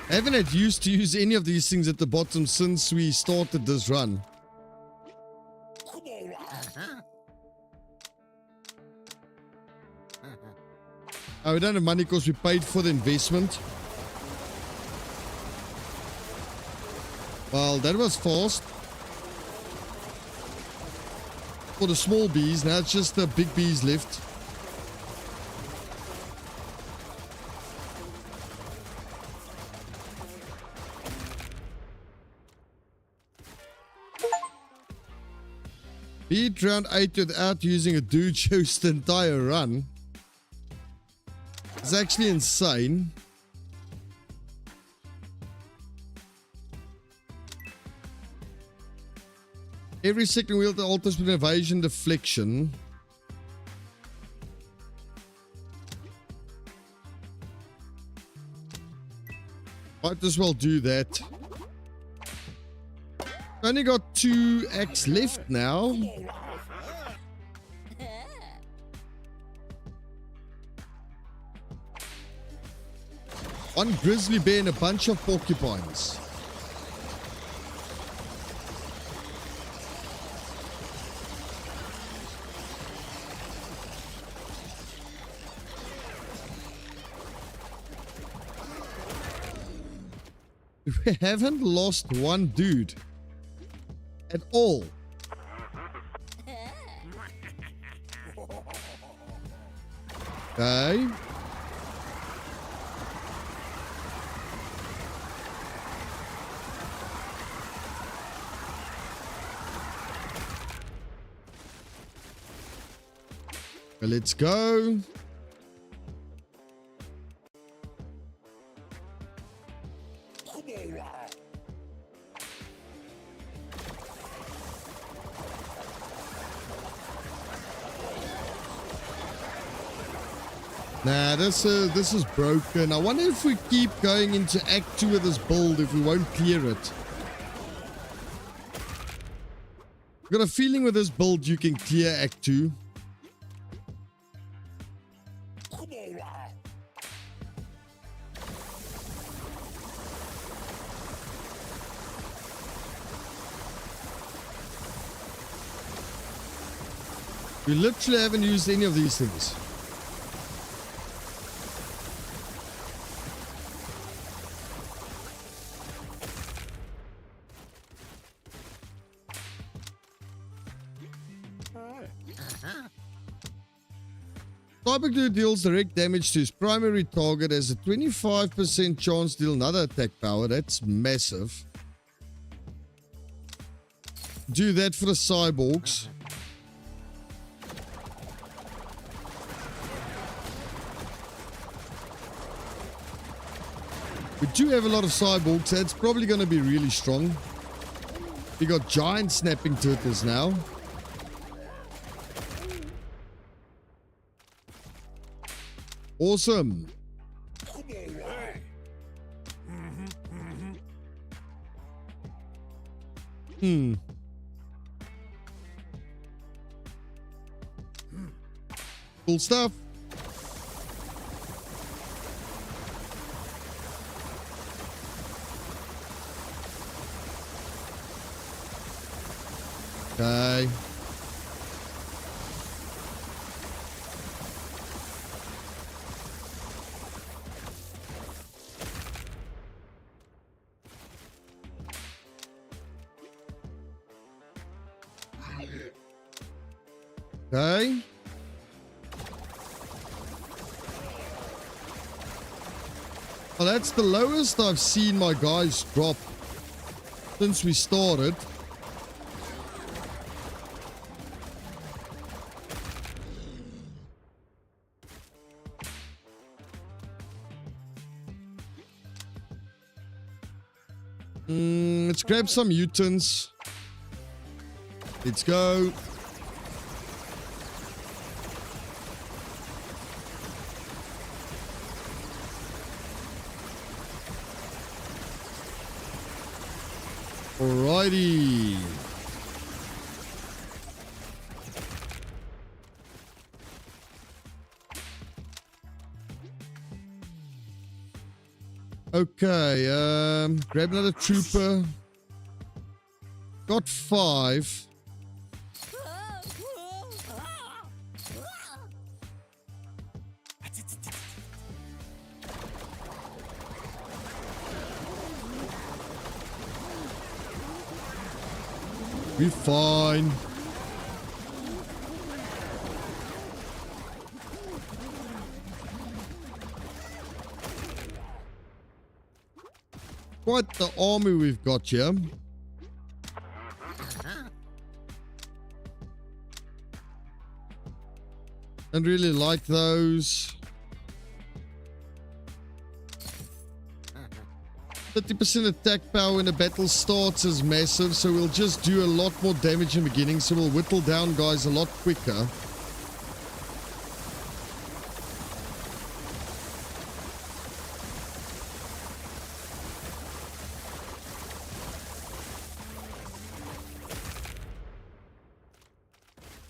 I haven't had used to use any of these things at the bottom since we started this run. We don't have money because we paid for the investment. Well, that was fast. For the small bees, now it's just the big bees left. Beat round 8 without using a dude shows the entire run. It's actually insane. Every second wheel alters with evasion deflection. Might as well do that. Only got 2 X left now. One grizzly bear and a bunch of porcupines. We haven't lost one dude at all. Okay. Well, let's go. Nah, this is broken. I wonder if we keep going into Act 2 with this build, if we won't clear it. I've got a feeling with this build you can clear Act 2. We literally haven't used any of these things. Cowboy Dude deals direct damage to his primary target, has a 25% chance to deal another attack power. That's massive. Do that for the cyborgs. We do have a lot of cyborgs, so it's probably going to be really strong. We got giant snapping turtles now. Awesome. Cool stuff. Okay. Okay. Well, that's the lowest I've seen my guys drop since we started. Let's grab some mutants. Let's go. Alrighty. Okay, grab another trooper. Got 5. We're fine. Quite the army we've got here. Don't really like those. 30% attack power when a battle starts is massive, so we'll just do a lot more damage in the beginning, so we'll whittle down guys a lot quicker.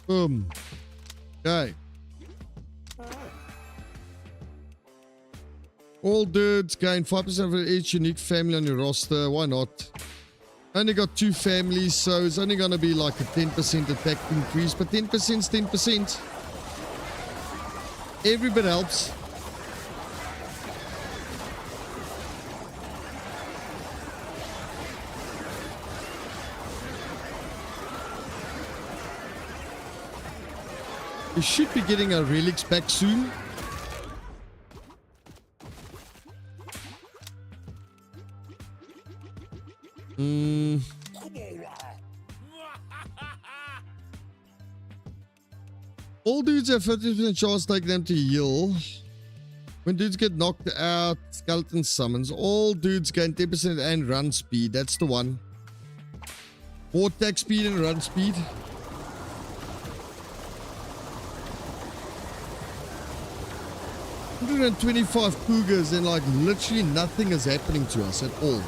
Boom. Okay. All dudes gain 5% for each unique family on your roster. Why not? Only got 2 families, so it's only going to be like a 10% attack increase, but 10% is 10%. Every bit helps. We should be getting our relics back soon. All dudes have 50% chance to take them to heal. When dudes get knocked out, skeleton summons. All dudes gain 10% and run speed. That's the one. More attack speed and run speed. $125 cougars and like literally nothing is happening to us at all.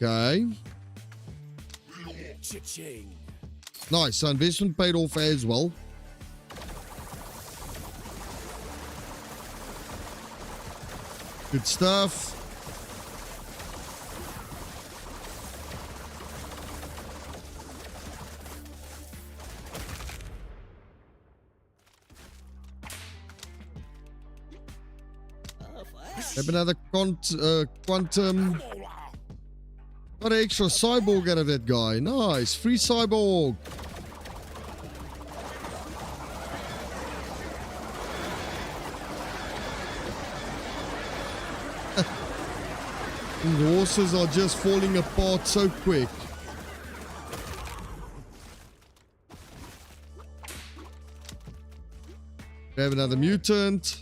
Okay. Cha-ching. Nice. So investment paid off as well. Good stuff. Have another quantum. Got an extra cyborg out of that guy. Nice. Free cyborg. The horses are just falling apart so quick. We have another mutant.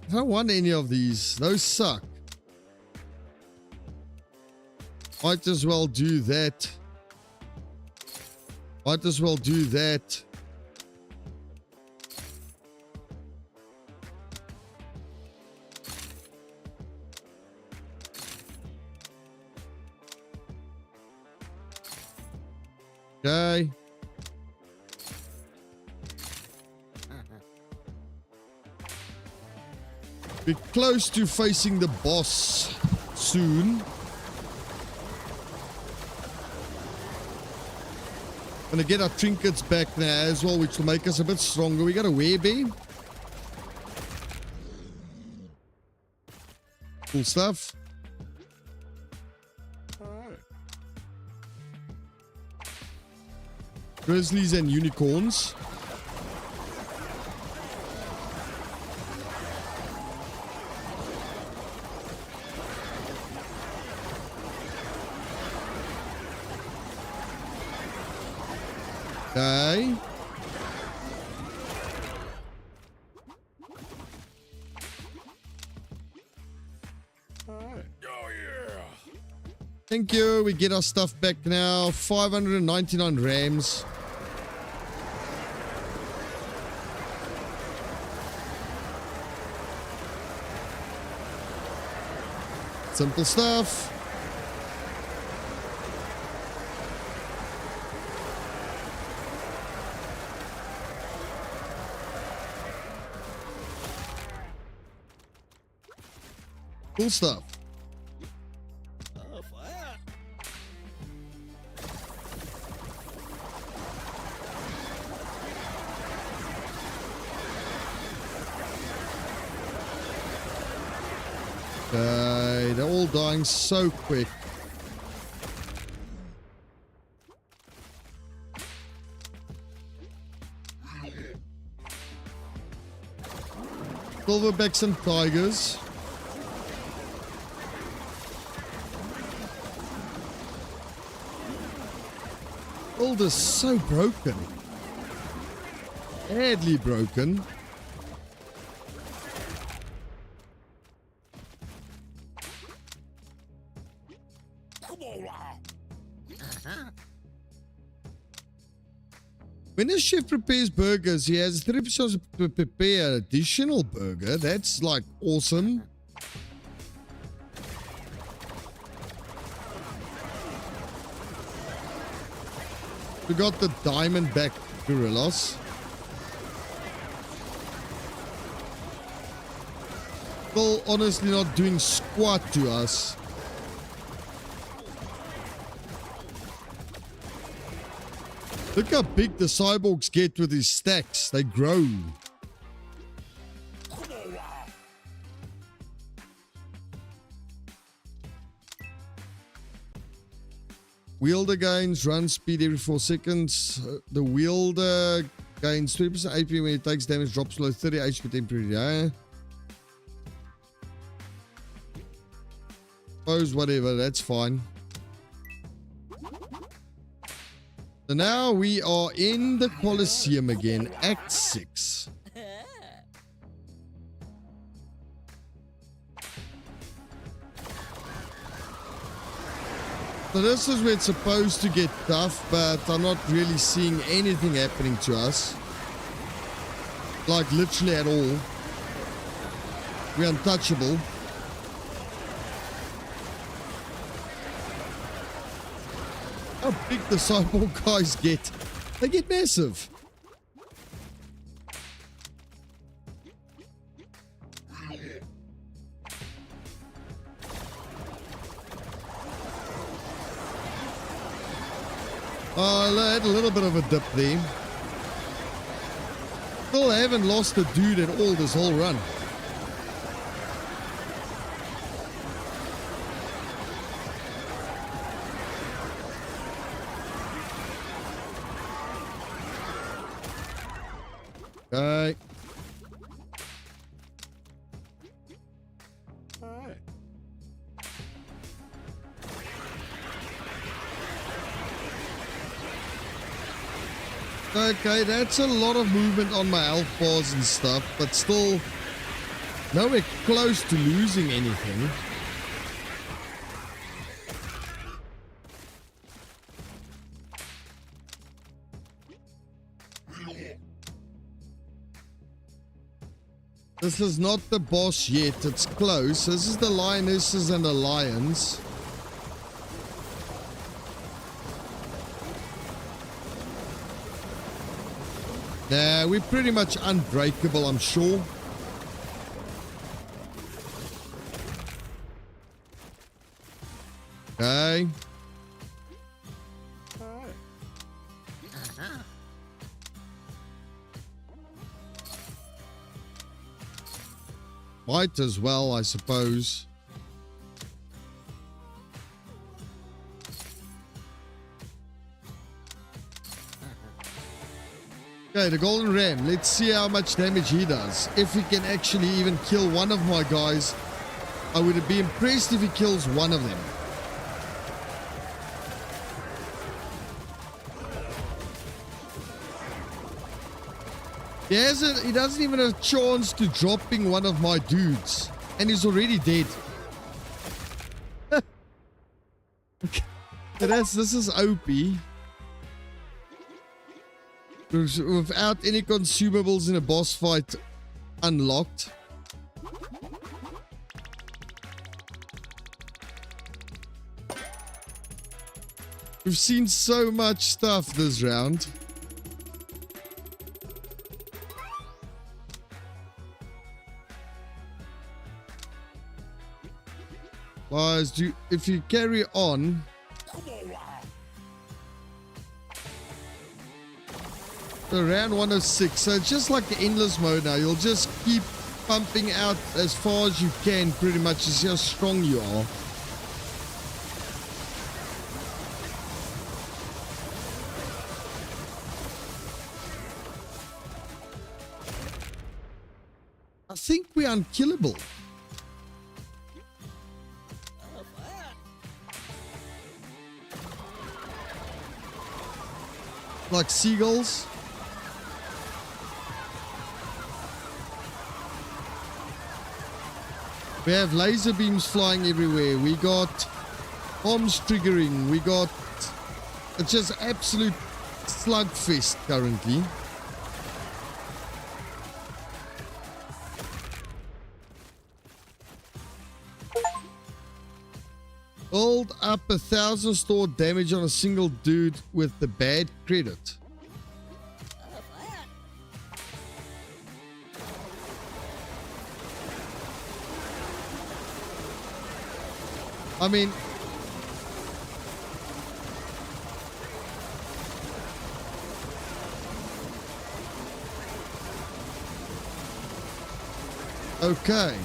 I don't want any of these. Those suck. Might as well do that. Might as well do that. Okay. We're close to facing the boss soon. Gonna get our trinkets back now as well, which will make us a bit stronger. We got a werebear. Cool stuff. Grizzlies and unicorns. Okay. Thank you. We get our stuff back now. 599 rams. Simple stuff. Cool stuff. Oh, fire. Okay, they're all dying so quick. Silverbacks and tigers. All this so broken. Badly broken. Come on, wow. When a chef prepares burgers, he has 3% to prepare an additional burger. That's like awesome. We got the diamondback gorillas. Still honestly not doing squat to us. Look how big the cyborgs get with these stacks. They grow. Come on, wow. Wielder gains run speed every 4 seconds. The wielder gains 3% AP when it takes damage, drops below 30 HP temporarily. Yeah. Suppose whatever, that's fine. So now we are in the Colosseum again, Act 6. So this is where it's supposed to get tough, but I'm not really seeing anything happening to us. Like literally at all. We're untouchable. How big the cyborg guys get. They get massive. I had a little bit of a dip there. Still haven't lost a dude at all this whole run. Okay. All right. Okay, that's a lot of movement on my health bars and stuff, but still nowhere close to losing anything. This is not the boss yet, it's close. This is the lionesses and the lions. Nah, we're pretty much unbreakable, I'm sure. Okay. All right. Might as well, I suppose. Okay, the golden ram. Let's see how much damage he does. If he can actually even kill one of my guys, I would be impressed if he kills one of them. He doesn't even have a chance to dropping one of my dudes. And he's already dead. Okay. This is OP. Without any consumables in a boss fight unlocked. We've seen so much stuff this round. Guys, if you carry on, Come on now. around 106, so it's just like the endless mode now. You'll just keep pumping out as far as you can, pretty much, to see how strong you are. I think we're unkillable. Like seagulls. We have laser beams flying everywhere. We got bombs triggering. We got... It's just absolute slugfest currently. Build up 1,000 store damage on a single dude with the bad credit. I mean, okay.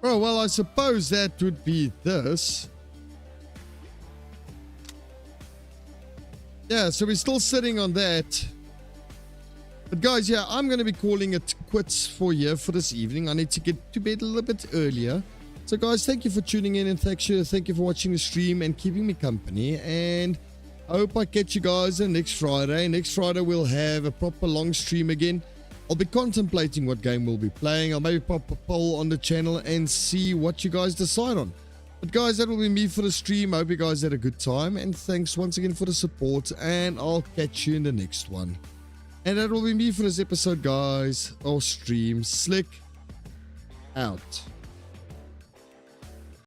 Oh, well, I suppose that would be this. Yeah, so we're still sitting on that. But guys, yeah, I'm going to be calling it quits for here for this evening. I need to get to bed a little bit earlier. So guys, thank you for tuning in, and thank you for watching the stream and keeping me company. And I hope I catch you guys next Friday. Next Friday we'll have a proper long stream again. I'll be contemplating what game we'll be playing. I'll maybe pop a poll on the channel and see what you guys decide on. But guys, that will be me for the stream. I hope you guys had a good time, and thanks once again for the support, and I'll catch you in the next one. And that will be me for this episode, guys. Or stream. Slick out.